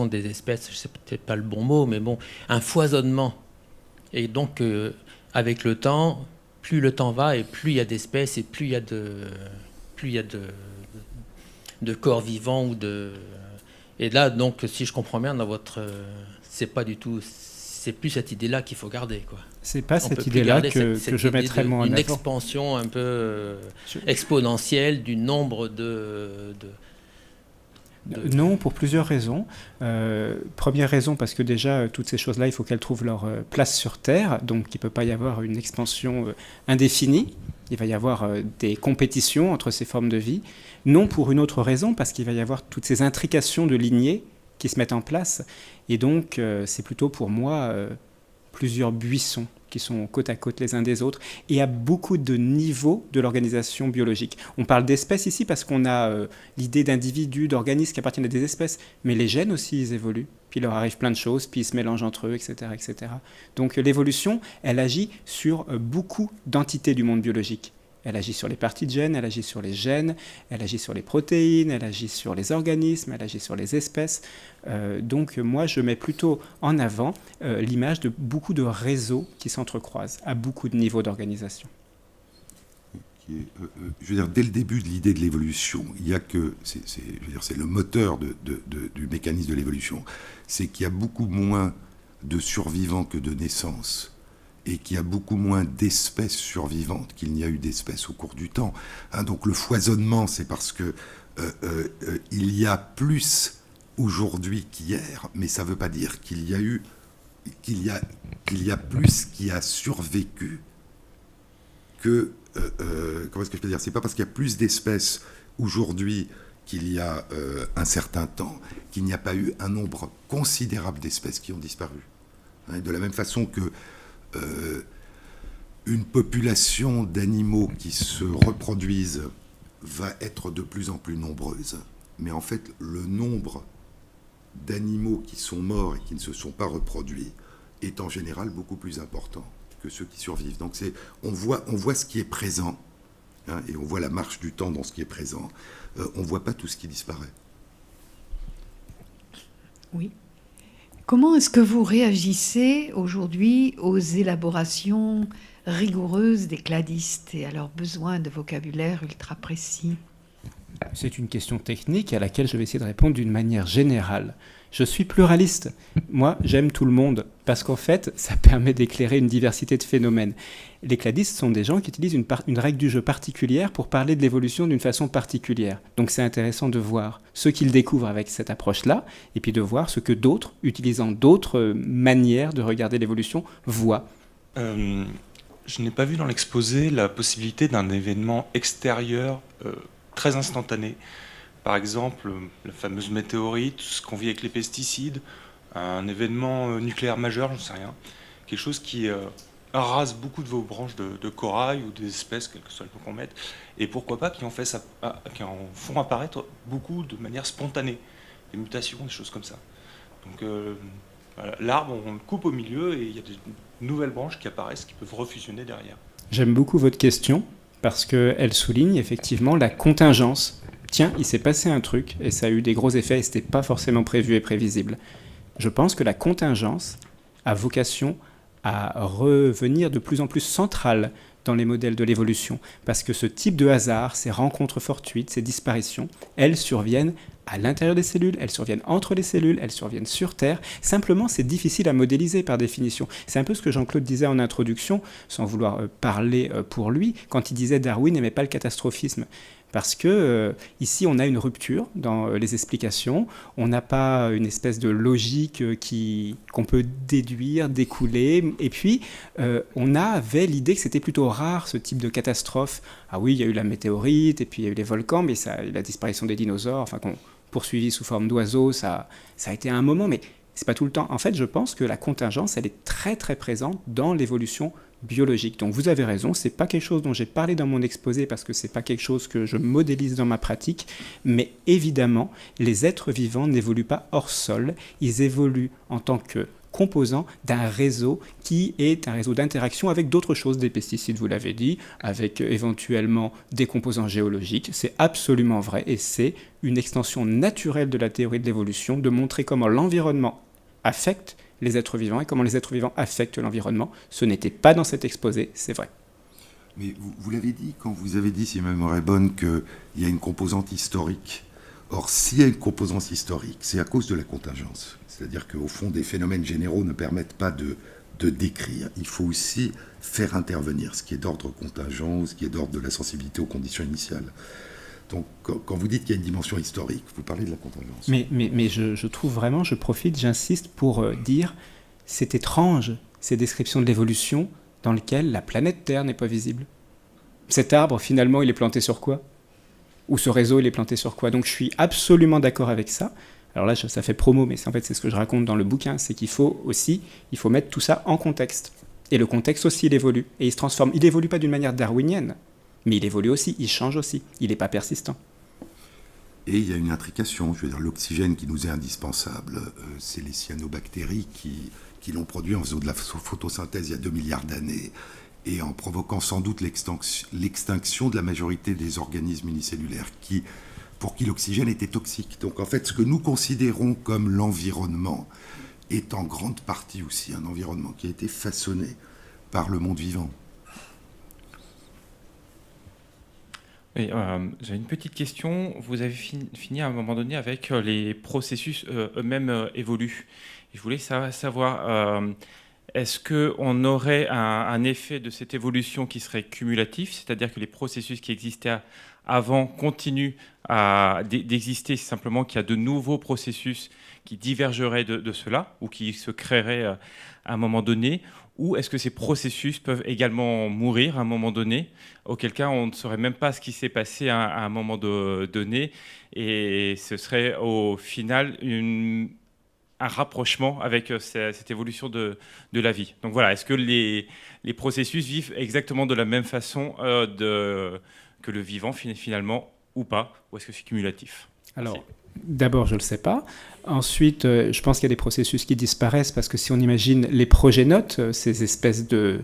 des espèces, c'est peut-être pas le bon mot, mais bon, un foisonnement. Et donc, avec le temps, plus le temps va, et plus il y a d'espèces, et plus il y a de corps vivants ou Et là, donc, si je comprends bien, dans votre, c'est pas du tout, c'est plus cette idée-là qu'il faut garder, quoi. C'est pas cette idée-là que je mettrais moi en avant. Une expansion un peu exponentielle du nombre Non, pour plusieurs raisons. Première raison, parce que déjà, toutes ces choses-là, il faut qu'elles trouvent leur place sur Terre. Donc, il ne peut pas y avoir une expansion indéfinie. Il va y avoir des compétitions entre ces formes de vie. Non, pour une autre raison, parce qu'il va y avoir toutes ces intrications de lignées qui se mettent en place. Et donc, c'est plutôt pour moi plusieurs buissons qui sont côte à côte les uns des autres, et à beaucoup de niveaux de l'organisation biologique. On parle d'espèces ici parce qu'on a l'idée d'individus, d'organismes qui appartiennent à des espèces, mais les gènes aussi, ils évoluent. Puis il leur arrive plein de choses, puis ils se mélangent entre eux, etc. etc. Donc l'évolution, elle agit sur beaucoup d'entités du monde biologique. Elle agit sur les parties de gènes, elle agit sur les gènes, elle agit sur les protéines, elle agit sur les organismes, elle agit sur les espèces. Donc moi, je mets plutôt en avant l'image de beaucoup de réseaux qui s'entrecroisent à beaucoup de niveaux d'organisation. Je veux dire, dès le début de l'idée de l'évolution, il y a que, c'est le moteur du mécanisme de l'évolution, c'est qu'il y a beaucoup moins de survivants que de naissances, et qu'il y a beaucoup moins d'espèces survivantes qu'il n'y a eu d'espèces au cours du temps. Donc le foisonnement, c'est parce que il y a plus aujourd'hui qu'hier, mais ça ne veut pas dire qu'il y a plus qui a survécu que... comment est-ce que je peux dire ? C'est pas parce qu'il y a plus d'espèces aujourd'hui qu'il y a un certain temps qu'il n'y a pas eu un nombre considérable d'espèces qui ont disparu. De la même façon que une population d'animaux qui se reproduisent va être de plus en plus nombreuse, mais en fait le nombre d'animaux qui sont morts et qui ne se sont pas reproduits est en général beaucoup plus important que ceux qui survivent. Donc on voit ce qui est présent, et on voit la marche du temps dans ce qui est présent. On ne voit pas tout ce qui disparaît. Oui. Comment est-ce que vous réagissez aujourd'hui aux élaborations rigoureuses des cladistes et à leur besoin de vocabulaire ultra précis ? C'est une question technique à laquelle je vais essayer de répondre d'une manière générale. Je suis pluraliste. Moi, j'aime tout le monde parce qu'en fait, ça permet d'éclairer une diversité de phénomènes. Les cladistes sont des gens qui utilisent une règle du jeu particulière pour parler de l'évolution d'une façon particulière. Donc c'est intéressant de voir ce qu'ils découvrent avec cette approche-là et puis de voir ce que d'autres, utilisant d'autres manières de regarder l'évolution, voient. Je n'ai pas vu dans l'exposé la possibilité d'un événement extérieur très instantané. Par exemple, la fameuse météorite, ce qu'on vit avec les pesticides, un événement nucléaire majeur, j'en sais rien. Quelque chose qui arrase beaucoup de vos branches de corail ou des espèces, quel que soit le mot qu'on mette, et pourquoi pas qui en font apparaître beaucoup de manière spontanée, des mutations, des choses comme ça. Donc voilà, l'arbre, on le coupe au milieu et il y a des nouvelles branches qui apparaissent, qui peuvent refusionner derrière. J'aime beaucoup votre question, parce qu'elle souligne effectivement la contingence. Tiens, il s'est passé un truc et ça a eu des gros effets et ce n'était pas forcément prévu et prévisible. Je pense que la contingence a vocation à revenir de plus en plus centrale dans les modèles de l'évolution, parce que ce type de hasard, ces rencontres fortuites, ces disparitions, elles surviennent à l'intérieur des cellules, elles surviennent entre les cellules, elles surviennent sur Terre. Simplement, c'est difficile à modéliser par définition. C'est un peu ce que Jean-Claude disait en introduction, sans vouloir parler pour lui, quand il disait Darwin n'aimait pas le catastrophisme. Parce que ici, on a une rupture dans les explications. On n'a pas une espèce de logique qu'on peut déduire, découler. Et puis, on avait l'idée que c'était plutôt rare, ce type de catastrophe. Ah oui, il y a eu la météorite, et puis il y a eu les volcans, mais la disparition des dinosaures, enfin, qu'on poursuivit sous forme d'oiseaux, ça a été un moment, mais c'est pas tout le temps. En fait, je pense que la contingence, elle est très, très présente dans l'évolution biologique. Donc vous avez raison, c'est pas quelque chose dont j'ai parlé dans mon exposé parce que c'est pas quelque chose que je modélise dans ma pratique, mais évidemment, les êtres vivants n'évoluent pas hors sol, ils évoluent en tant que composants d'un réseau qui est un réseau d'interaction avec d'autres choses, des pesticides, vous l'avez dit, avec éventuellement des composants géologiques. C'est absolument vrai et c'est une extension naturelle de la théorie de l'évolution de montrer comment l'environnement affecte les êtres vivants et comment les êtres vivants affectent l'environnement. Ce n'était pas dans cet exposé, c'est vrai. Mais vous l'avez dit quand vous avez dit, si ma mémoire est bonne, qu'il y a une composante historique. Or, s'il y a une composante historique, c'est à cause de la contingence. C'est-à-dire qu'au fond, des phénomènes généraux ne permettent pas de décrire. Il faut aussi faire intervenir ce qui est d'ordre contingent ou ce qui est d'ordre de la sensibilité aux conditions initiales. Donc, quand vous dites qu'il y a une dimension historique, vous parlez de la contingence. Mais je trouve vraiment, je profite, j'insiste pour dire, c'est étrange, ces descriptions de l'évolution dans lesquelles la planète Terre n'est pas visible. Cet arbre, finalement, il est planté sur quoi ? Ou ce réseau, il est planté sur quoi ? Donc je suis absolument d'accord avec ça. Alors là, ça fait promo, mais en fait, c'est ce que je raconte dans le bouquin, c'est qu'il faut mettre tout ça en contexte. Et le contexte aussi, il évolue. Et il se transforme. Il évolue pas d'une manière darwinienne, mais il évolue aussi, il change aussi. Il n'est pas persistant. Et il y a une intrication. Je veux dire, l'oxygène qui nous est indispensable, c'est les cyanobactéries qui l'ont produit en faisant de la photosynthèse il y a 2 milliards d'années et en provoquant sans doute l'extinction de la majorité des organismes unicellulaires pour qui l'oxygène était toxique. Donc en fait, ce que nous considérons comme l'environnement est en grande partie aussi un environnement qui a été façonné par le monde vivant. Oui, j'ai une petite question. Vous avez fini à un moment donné avec les processus eux-mêmes évoluent. Je voulais savoir, est-ce qu'on aurait un effet de cette évolution qui serait cumulatif, c'est-à-dire que les processus qui existaient avant continuent d'exister, c'est simplement qu'il y a de nouveaux processus qui divergeraient de cela ou qui se créeraient à un moment donné, ou est-ce que ces processus peuvent également mourir à un moment donné, auquel cas on ne saurait même pas ce qui s'est passé à un moment donné, et ce serait au final un rapprochement avec cette évolution de la vie. Donc voilà, est-ce que les processus vivent exactement de la même façon que le vivant finalement ou pas, ou est-ce que c'est cumulatif ? Alors, d'abord, je ne le sais pas. Ensuite, je pense qu'il y a des processus qui disparaissent parce que si on imagine les progénotes, ces espèces de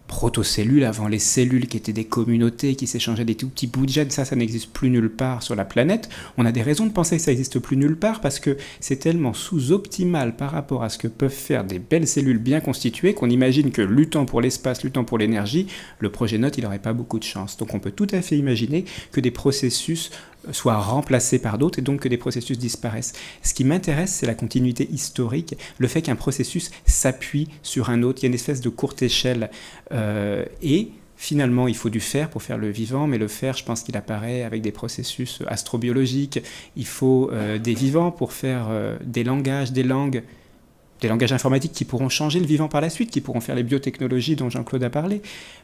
protocellules avant les cellules qui étaient des communautés, qui s'échangeaient des tout petits bouts de gènes, ça n'existe plus nulle part sur la planète. On a des raisons de penser que ça n'existe plus nulle part parce que c'est tellement sous-optimal par rapport à ce que peuvent faire des belles cellules bien constituées qu'on imagine que luttant pour l'espace, luttant pour l'énergie, le progénote, il n'aurait pas beaucoup de chance. Donc on peut tout à fait imaginer que des processus soient remplacés par d'autres et donc que des processus disparaissent. Ce qui m'intéresse, c'est la continuité historique, le fait qu'un processus s'appuie sur un autre. Il y a une espèce de courte échelle et finalement, il faut du fer pour faire le vivant, mais le fer, je pense qu'il apparaît avec des processus astrobiologiques. Il faut des vivants pour faire des langages, des langues informatiques qui pourront changer le vivant par la suite, qui pourront faire les biotechnologies dont Jean-Claude a parlé.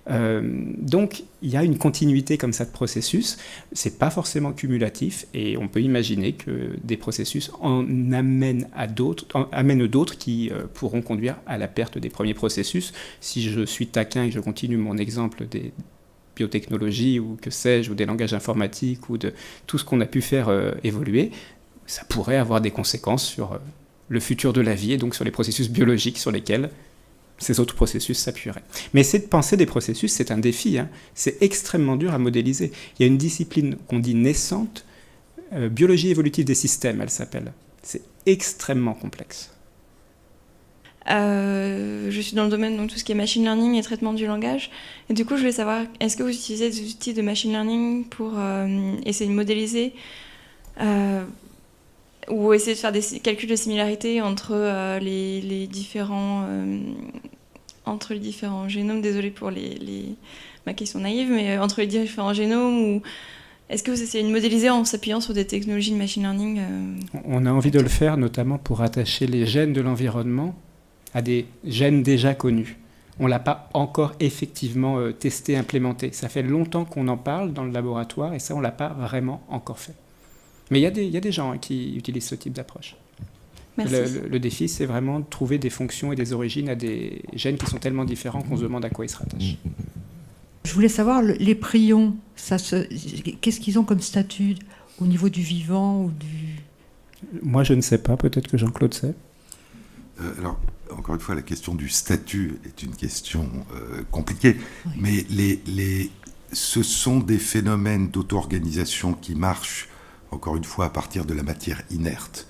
Donc, il y a une continuité comme ça de processus. C'est pas forcément cumulatif et on peut imaginer que des processus en amènent d'autres qui pourront conduire à la perte des premiers processus. Si je suis taquin et que je continue mon exemple des biotechnologies ou que sais-je, ou des langages informatiques ou de tout ce qu'on a pu faire évoluer, ça pourrait avoir des conséquences sur le futur de la vie et donc sur les processus biologiques sur lesquels ces autres processus s'appuieraient. Mais essayer de penser des processus, c'est un défi. C'est extrêmement dur à modéliser. Il y a une discipline qu'on dit naissante, biologie évolutive des systèmes, elle s'appelle. C'est extrêmement complexe. Je suis dans le domaine de tout ce qui est machine learning et traitement du langage. Et du coup, je voulais savoir, est-ce que vous utilisez des outils de machine learning pour essayer de modéliser ou essayer de faire des calculs de similarité entre les différents génomes. Désolée pour ma question naïve, mais entre les différents génomes, ou est-ce que vous essayez de modéliser en s'appuyant sur des technologies de machine learning On a envie de le faire, notamment pour attacher les gènes de l'environnement à des gènes déjà connus. On ne l'a pas encore effectivement testé, implémenté. Ça fait longtemps qu'on en parle dans le laboratoire et ça, on ne l'a pas vraiment encore fait. Mais il y a des gens qui utilisent ce type d'approche. Le défi, c'est vraiment de trouver des fonctions et des origines à des gènes qui sont tellement différents qu'on se demande à quoi ils se rattachent. Je voulais savoir, les prions, qu'est-ce qu'ils ont comme statut au niveau du vivant ou du... Moi, je ne sais pas. Peut-être que Jean-Claude sait. Alors, encore une fois, la question du statut est une question compliquée. Oui. Mais ce sont des phénomènes d'auto-organisation qui marchent encore une fois à partir de la matière inerte.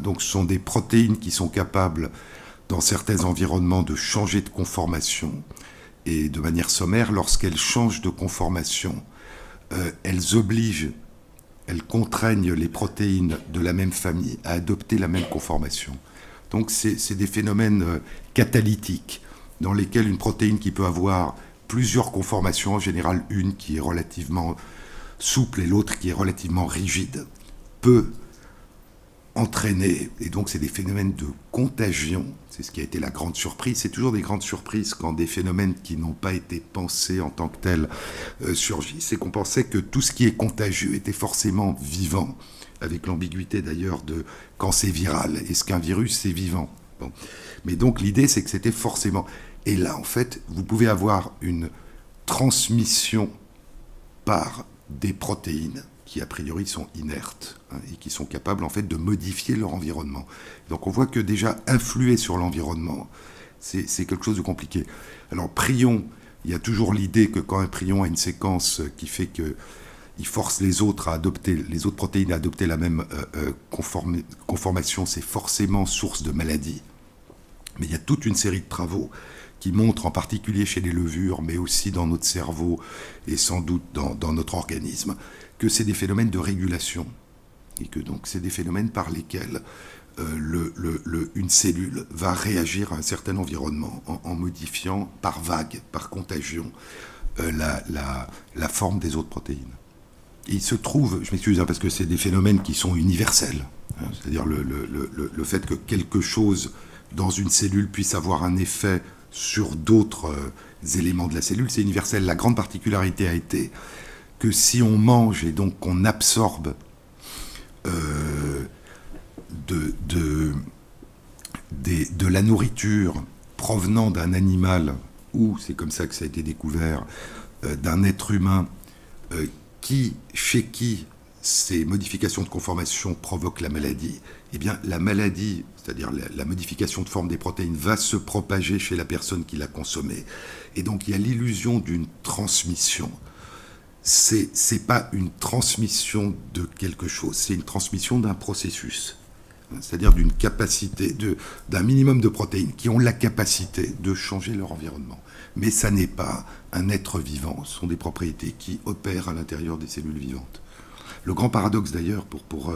Donc ce sont des protéines qui sont capables, dans certains environnements, de changer de conformation. Et de manière sommaire, lorsqu'elles changent de conformation, elles obligent elles contraignent les protéines de la même famille à adopter la même conformation. Donc c'est des phénomènes catalytiques dans lesquels une protéine qui peut avoir plusieurs conformations, en général une qui est relativement souple et l'autre qui est relativement rigide, peut entraîner, et donc c'est des phénomènes de contagion, c'est ce qui a été la grande surprise, c'est toujours des grandes surprises quand des phénomènes qui n'ont pas été pensés en tant que tels surgissent, c'est qu'on pensait que tout ce qui est contagieux était forcément vivant, avec l'ambiguïté d'ailleurs de quand c'est viral, est-ce qu'un virus c'est vivant? Bon. Mais donc l'idée c'est que c'était forcément, et là en fait vous pouvez avoir une transmission par des protéines qui a priori sont inertes et qui sont capables en fait de modifier leur environnement. Donc on voit que déjà influer sur l'environnement, c'est quelque chose de compliqué. Alors prion, il y a toujours l'idée que quand un prion a une séquence qui fait que il force les autres protéines à adopter la même conformation, c'est forcément source de maladie. Mais il y a toute une série de travaux qui montrent, en particulier chez les levures, mais aussi dans notre cerveau et sans doute dans notre organisme, que c'est des phénomènes de régulation et que donc c'est des phénomènes par lesquels une cellule va réagir à un certain environnement en modifiant par vague, par contagion, la forme des autres protéines. Et il se trouve, je m'excuse parce que c'est des phénomènes qui sont universels, c'est-à-dire le fait que quelque chose dans une cellule puisse avoir un effet sur d'autres éléments de la cellule, c'est universel. La grande particularité a été que si on mange et donc qu'on absorbe de la nourriture provenant d'un animal, ou c'est comme ça que ça a été découvert, d'un être humain, chez qui ces modifications de conformation provoquent la maladie, eh bien la maladie, c'est-à-dire la modification de forme des protéines, va se propager chez la personne qui l'a consommée. Et donc il y a l'illusion d'une transmission. C'est pas une transmission de quelque chose, c'est une transmission d'un processus, c'est-à-dire d'une capacité, d'un minimum de protéines qui ont la capacité de changer leur environnement. Mais ça n'est pas un être vivant, ce sont des propriétés qui opèrent à l'intérieur des cellules vivantes. Le grand paradoxe d'ailleurs, pour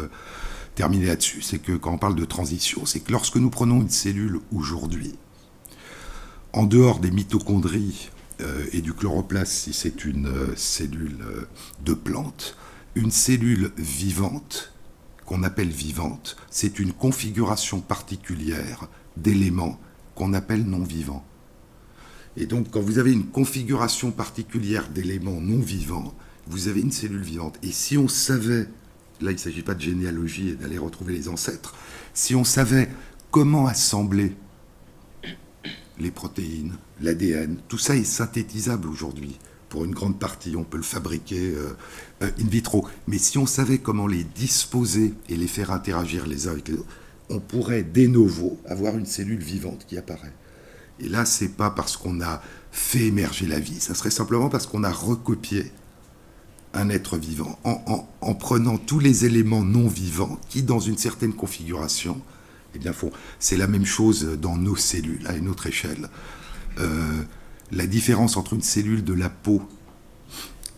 terminer là-dessus, c'est que quand on parle de transition, c'est que lorsque nous prenons une cellule aujourd'hui, en dehors des mitochondries, et du chloroplasme si c'est une cellule de plante, une cellule vivante, qu'on appelle vivante, c'est une configuration particulière d'éléments qu'on appelle non-vivants. Et donc quand vous avez une configuration particulière d'éléments non-vivants, vous avez une cellule vivante. Et si on savait, là il ne s'agit pas de généalogie et d'aller retrouver les ancêtres, si on savait comment assembler les protéines, l'ADN, tout ça est synthétisable aujourd'hui. Pour une grande partie, on peut le fabriquer in vitro. Mais si on savait comment les disposer et les faire interagir les uns avec les autres, on pourrait de novo avoir une cellule vivante qui apparaît. Et là, c'est pas parce qu'on a fait émerger la vie, ça serait simplement parce qu'on a recopié un être vivant en prenant tous les éléments non vivants qui, dans une certaine configuration, eh bien, c'est la même chose dans nos cellules, à une autre échelle. La différence entre une cellule de la peau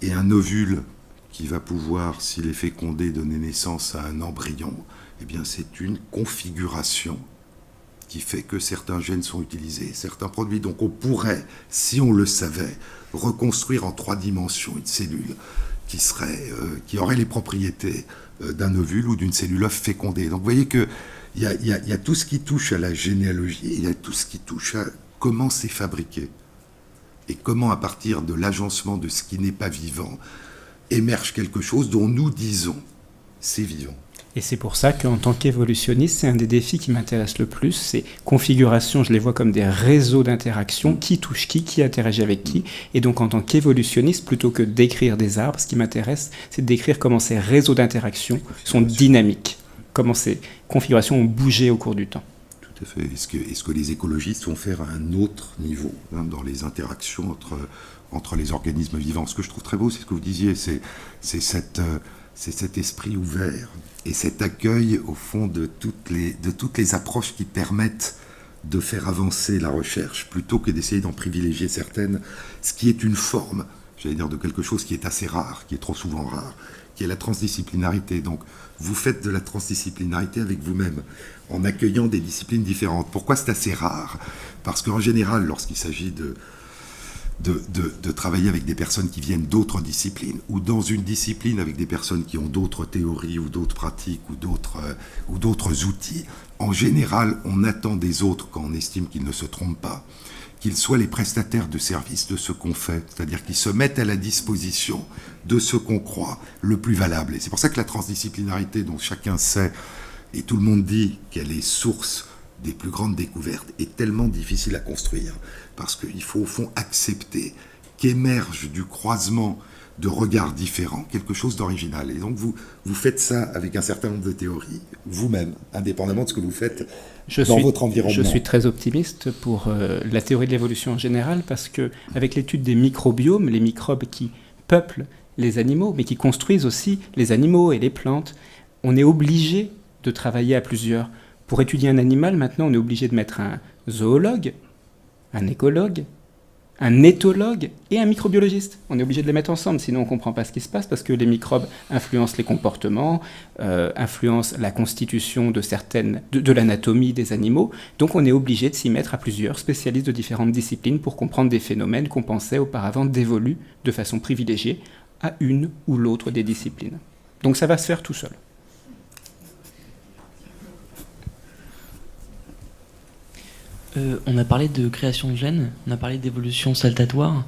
et un ovule qui va pouvoir, s'il est fécondé, donner naissance à un embryon, eh bien, c'est une configuration qui fait que certains gènes sont utilisés, certains produits. Donc on pourrait, si on le savait, reconstruire en 3 dimensions une cellule qui aurait les propriétés d'un ovule ou d'une cellule œuf fécondée. Donc vous voyez que il y a tout ce qui touche à la généalogie, il y a tout ce qui touche à comment c'est fabriqué et comment, à partir de l'agencement de ce qui n'est pas vivant, émerge quelque chose dont nous disons c'est vivant. Et c'est pour ça qu'en tant qu'évolutionniste, c'est un des défis qui m'intéresse le plus. Ces configurations, je les vois comme des réseaux d'interaction. Qui touche qui interagit avec qui. Et donc, en tant qu'évolutionniste, plutôt que d'écrire des arbres, ce qui m'intéresse, c'est de décrire comment ces réseaux d'interaction sont dynamiques, comment ces configurations ont bougé au cours du temps. Tout à fait. Est-ce que les écologistes vont faire à un autre niveau dans les interactions entre les organismes vivants? Ce que je trouve très beau, c'est ce que vous disiez, c'est cet esprit ouvert et cet accueil, au fond, de toutes les approches qui permettent de faire avancer la recherche, plutôt que d'essayer d'en privilégier certaines, ce qui est une forme, j'allais dire, de quelque chose qui est assez rare, qui est trop souvent rare, qui est la transdisciplinarité. Donc, vous faites de la transdisciplinarité avec vous-même, en accueillant des disciplines différentes. Pourquoi c'est assez rare? Parce qu'en général, lorsqu'il s'agit de travailler avec des personnes qui viennent d'autres disciplines, ou dans une discipline avec des personnes qui ont d'autres théories, ou d'autres pratiques, ou d'autres outils, en général, on attend des autres, quand on estime qu'ils ne se trompent pas, qu'ils soient les prestataires de service de ce qu'on fait, c'est-à-dire qu'ils se mettent à la disposition de ce qu'on croit le plus valable. Et c'est pour ça que la transdisciplinarité, dont chacun sait, et tout le monde dit qu'elle est source des plus grandes découvertes, est tellement difficile à construire, parce qu'il faut au fond accepter qu'émerge du croisement de regards différents quelque chose d'original. Et donc vous faites ça avec un certain nombre de théories, vous-même, indépendamment de ce que vous faites dans votre environnement. Je suis très optimiste pour la théorie de l'évolution en général, parce qu'avec l'étude des microbiomes, les microbes qui peuplent les animaux, mais qui construisent aussi les animaux et les plantes, on est obligé de travailler à plusieurs. Pour étudier un animal, maintenant, on est obligé de mettre un zoologue, un écologue, un éthologue et un microbiologiste. On est obligé de les mettre ensemble, sinon on ne comprend pas ce qui se passe, parce que les microbes influencent les comportements, influencent la constitution de l'anatomie des animaux. Donc on est obligé de s'y mettre à plusieurs spécialistes de différentes disciplines pour comprendre des phénomènes qu'on pensait auparavant dévolus de façon privilégiée à une ou l'autre des disciplines. Donc ça va se faire tout seul. On a parlé de création de gènes, on a parlé d'évolution saltatoire.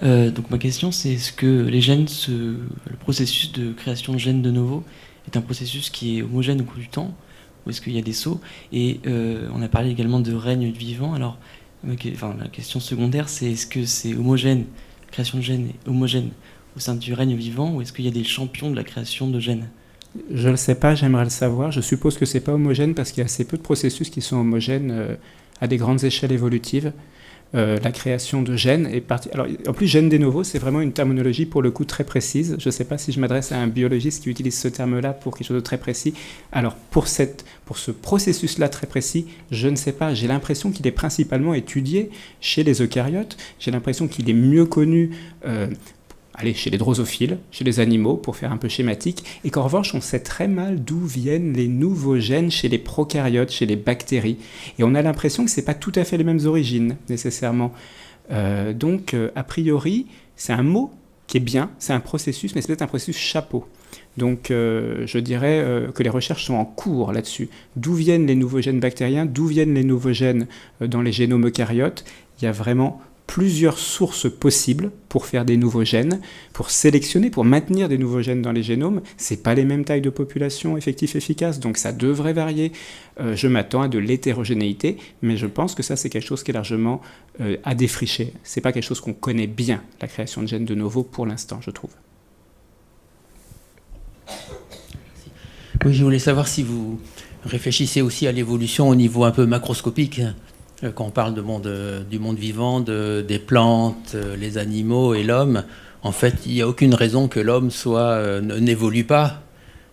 Donc ma question, c'est est-ce que les gènes, le processus de création de gènes de novo est un processus qui est homogène au cours du temps, ou est-ce qu'il y a des sauts? Et on a parlé également de règne vivant. Alors, la question secondaire, c'est est-ce que c'est homogène, la création de gènes est homogène au sein du règne vivant, ou est-ce qu'il y a des champions de la création de gènes? Je ne le sais pas, j'aimerais le savoir. Je suppose que ce n'est pas homogène parce qu'il y a assez peu de processus qui sont homogènes à des grandes échelles évolutives. La création de gènes est partie. Alors, en plus, gène de novo, c'est vraiment une terminologie pour le coup très précise. Je ne sais pas si je m'adresse à un biologiste qui utilise ce terme-là pour quelque chose de très précis. Alors, pour ce processus-là très précis, je ne sais pas. J'ai l'impression qu'il est principalement étudié chez les eucaryotes. J'ai l'impression qu'il est mieux connu chez les drosophiles, chez les animaux, pour faire un peu schématique, et qu'en revanche, on sait très mal d'où viennent les nouveaux gènes chez les prokaryotes, chez les bactéries. Et on a l'impression que ce n'est pas tout à fait les mêmes origines, nécessairement. Donc, a priori, c'est un mot qui est bien, c'est un processus, mais c'est peut-être un processus chapeau. Donc, je dirais que les recherches sont en cours là-dessus. D'où viennent les nouveaux gènes bactériens, d'où viennent les nouveaux gènes dans les génomes eucaryotes? Il y a vraiment plusieurs sources possibles pour faire des nouveaux gènes, pour sélectionner, pour maintenir des nouveaux gènes dans les génomes. Ce n'est pas les mêmes tailles de population effectives efficaces, donc ça devrait varier. Je m'attends à de l'hétérogénéité, mais je pense que ça, c'est quelque chose qui est largement à défricher. Ce n'est pas quelque chose qu'on connaît bien, la création de gènes de novo, pour l'instant, je trouve. Oui, je voulais savoir si vous réfléchissez aussi à l'évolution au niveau un peu macroscopique. Quand on parle du monde vivant, des plantes, les animaux et l'homme, en fait, il n'y a aucune raison que l'homme n'évolue pas.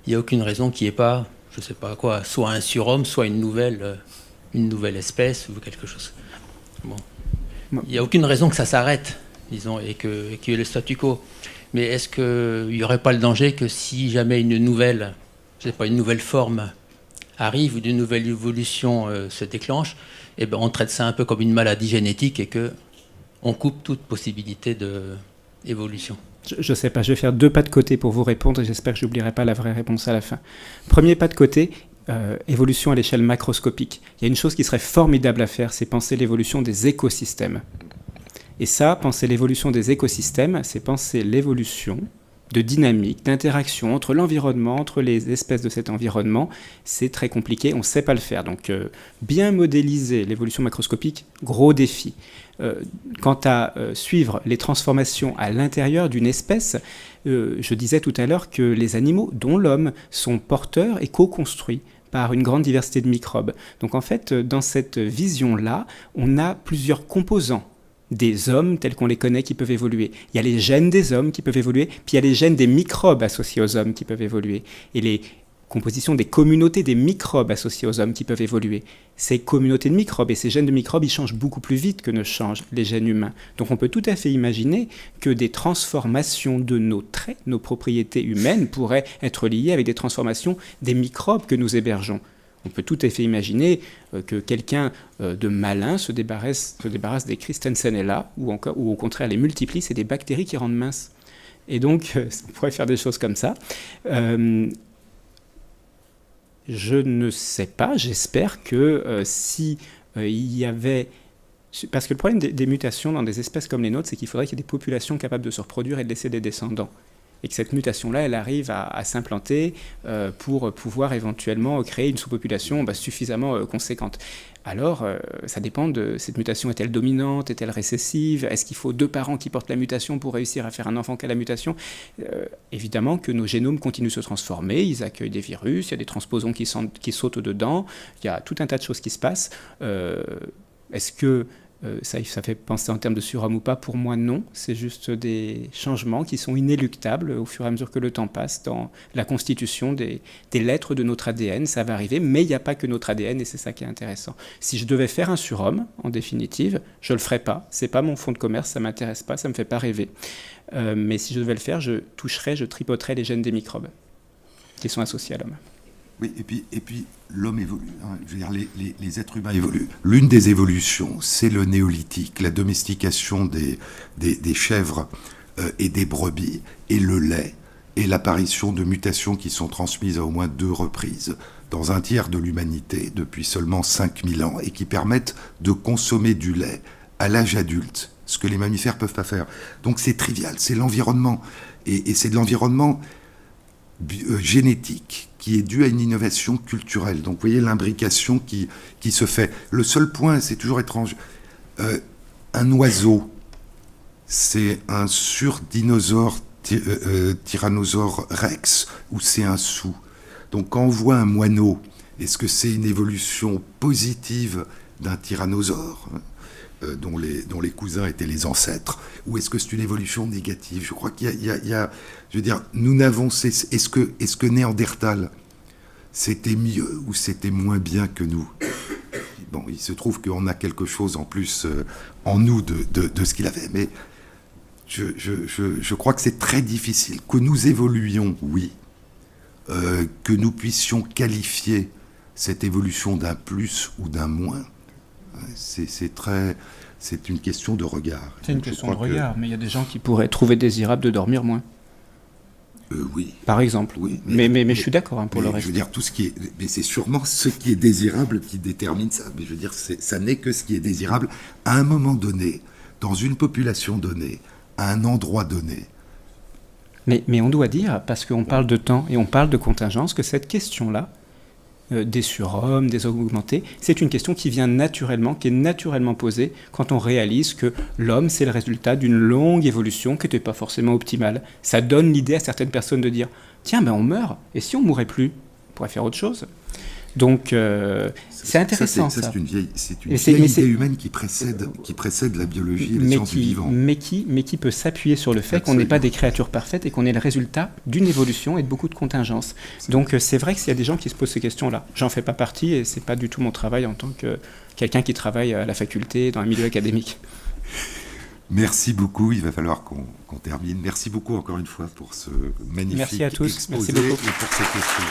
Il n'y a aucune raison qu'il n'y ait pas, je ne sais pas quoi, soit un surhomme, soit une nouvelle espèce ou quelque chose. Bon. Il n'y a aucune raison que ça s'arrête, disons, et qu'il y ait le statu quo. Mais est-ce qu'il n'y aurait pas le danger que si jamais une nouvelle forme arrive ou une nouvelle évolution se déclenche, eh ben, on traite ça un peu comme une maladie génétique et qu'on coupe toute possibilité d'évolution? Je ne sais pas, je vais faire 2 pas de côté pour vous répondre et j'espère que je n'oublierai pas la vraie réponse à la fin. Premier pas de côté, évolution à l'échelle macroscopique. Il y a une chose qui serait formidable à faire, c'est penser l'évolution des écosystèmes. Et ça, penser l'évolution des écosystèmes, c'est penser l'évolution de dynamique, d'interaction entre l'environnement, entre les espèces de cet environnement. C'est très compliqué, on ne sait pas le faire. Donc, bien modéliser l'évolution macroscopique, gros défi. Quant à suivre les transformations à l'intérieur d'une espèce, je disais tout à l'heure que les animaux, dont l'homme, sont porteurs et co-construits par une grande diversité de microbes. Donc, en fait, dans cette vision-là, on a plusieurs composants des hommes tels qu'on les connaît qui peuvent évoluer. Il y a les gènes des hommes qui peuvent évoluer, puis il y a les gènes des microbes associés aux hommes qui peuvent évoluer. Et les composition des communautés des microbes associés aux hommes qui peuvent évoluer. Ces communautés de microbes et ces gènes de microbes, ils changent beaucoup plus vite que ne changent les gènes humains. Donc on peut tout à fait imaginer que des transformations de nos traits, nos propriétés humaines, pourraient être liées avec des transformations des microbes que nous hébergeons. On peut tout à fait imaginer que quelqu'un de malin se débarrasse des Christensenella, ou au contraire les multiplie, c'est des bactéries qui rendent minces. Et donc, on pourrait faire des choses comme ça. Je ne sais pas, j'espère que si il y avait... Parce que le problème des mutations dans des espèces comme les nôtres, c'est qu'il faudrait qu'il y ait des populations capables de se reproduire et de laisser des descendants. Et que cette mutation-là, elle arrive à s'implanter pour pouvoir éventuellement créer une sous-population suffisamment conséquente. Alors, ça dépend de cette mutation. Est-elle dominante? Est-elle récessive? Est-ce qu'il faut 2 parents qui portent la mutation pour réussir à faire un enfant qui a la mutation? Évidemment que nos génomes continuent de se transformer. Ils accueillent des virus, il y a des transposons qui sautent dedans. Il y a tout un tas de choses qui se passent. Est-ce que ça fait penser en termes de surhomme ou pas? Pour moi, non. C'est juste des changements qui sont inéluctables au fur et à mesure que le temps passe dans la constitution des lettres de notre ADN. Ça va arriver, mais il n'y a pas que notre ADN et c'est ça qui est intéressant. Si je devais faire un surhomme, en définitive, je ne le ferais pas. Ce n'est pas mon fonds de commerce, ça ne m'intéresse pas, ça ne me fait pas rêver. Mais si je devais le faire, je tripoterais les gènes des microbes qui sont associés à l'homme. Oui, et puis l'homme évolue. Hein. Je veux dire, les êtres humains évoluent. L'une des évolutions, c'est le néolithique, la domestication des chèvres et des brebis, et le lait, et l'apparition de mutations qui sont transmises à au moins 2 reprises dans un tiers de l'humanité depuis seulement 5000 ans, et qui permettent de consommer du lait à l'âge adulte, ce que les mammifères ne peuvent pas faire. Donc c'est trivial, c'est l'environnement. Et c'est de l'environnement génétique qui est due à une innovation culturelle. Donc vous voyez l'imbrication qui se fait. Le seul point, c'est toujours étrange, un oiseau, c'est un surdinosaure Tyrannosaure rex ou c'est un sou? Donc quand on voit un moineau, est-ce que c'est une évolution positive d'un tyrannosaure dont les cousins étaient les ancêtres, ou est-ce que c'est une évolution négative? Je crois qu'il y a je veux dire, nous n'avons... Est-ce que Néandertal, c'était mieux ou c'était moins bien que nous? Bon, il se trouve qu'on a quelque chose en plus en nous de ce qu'il avait, mais je crois que c'est très difficile. Que nous évoluions, oui, que nous puissions qualifier cette évolution d'un plus ou d'un moins, c'est une question de regard. C'est une question de regard, mais il y a des gens qui pourraient trouver désirable de dormir moins. Oui. Par exemple. Oui, mais je suis d'accord pour le reste. Je veux dire, tout ce qui est... Mais c'est sûrement ce qui est désirable qui détermine ça. Mais je veux dire, ça n'est que ce qui est désirable à un moment donné, dans une population donnée, à un endroit donné. Mais on doit dire, parce qu'on parle de temps et on parle de contingence, que cette question-là, des surhommes, des hommes augmentés, c'est une question qui vient naturellement, qui est naturellement posée quand on réalise que l'homme, c'est le résultat d'une longue évolution qui n'était pas forcément optimale. Ça donne l'idée à certaines personnes de dire « Tiens, on meurt, et si on ne mourait plus, on pourrait faire autre chose ?» Donc, c'est intéressant. C'est une vieille idée humaine qui précède la biologie et les sciences du vivant. Mais qui peut s'appuyer sur le fait qu'on n'est pas des créatures parfaites et qu'on est le résultat d'une évolution et de beaucoup de contingences. Donc, c'est vrai qu'il y a des gens qui se posent ces questions-là. J'en fais pas partie et c'est pas du tout mon travail en tant que quelqu'un qui travaille à la faculté, dans un milieu académique. Merci beaucoup, il va falloir qu'on termine. Merci beaucoup encore une fois pour ce magnifique Merci à tous. exposé. Merci beaucoup. Et pour ces questions.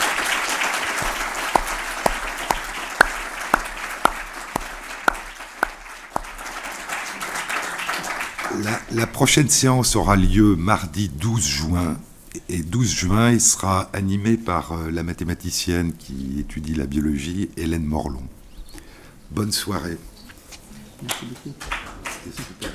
La prochaine séance aura lieu mardi 12 juin. Et 12 juin, il sera animé par la mathématicienne qui étudie la biologie, Hélène Morlon. Bonne soirée. Merci beaucoup. C'était super.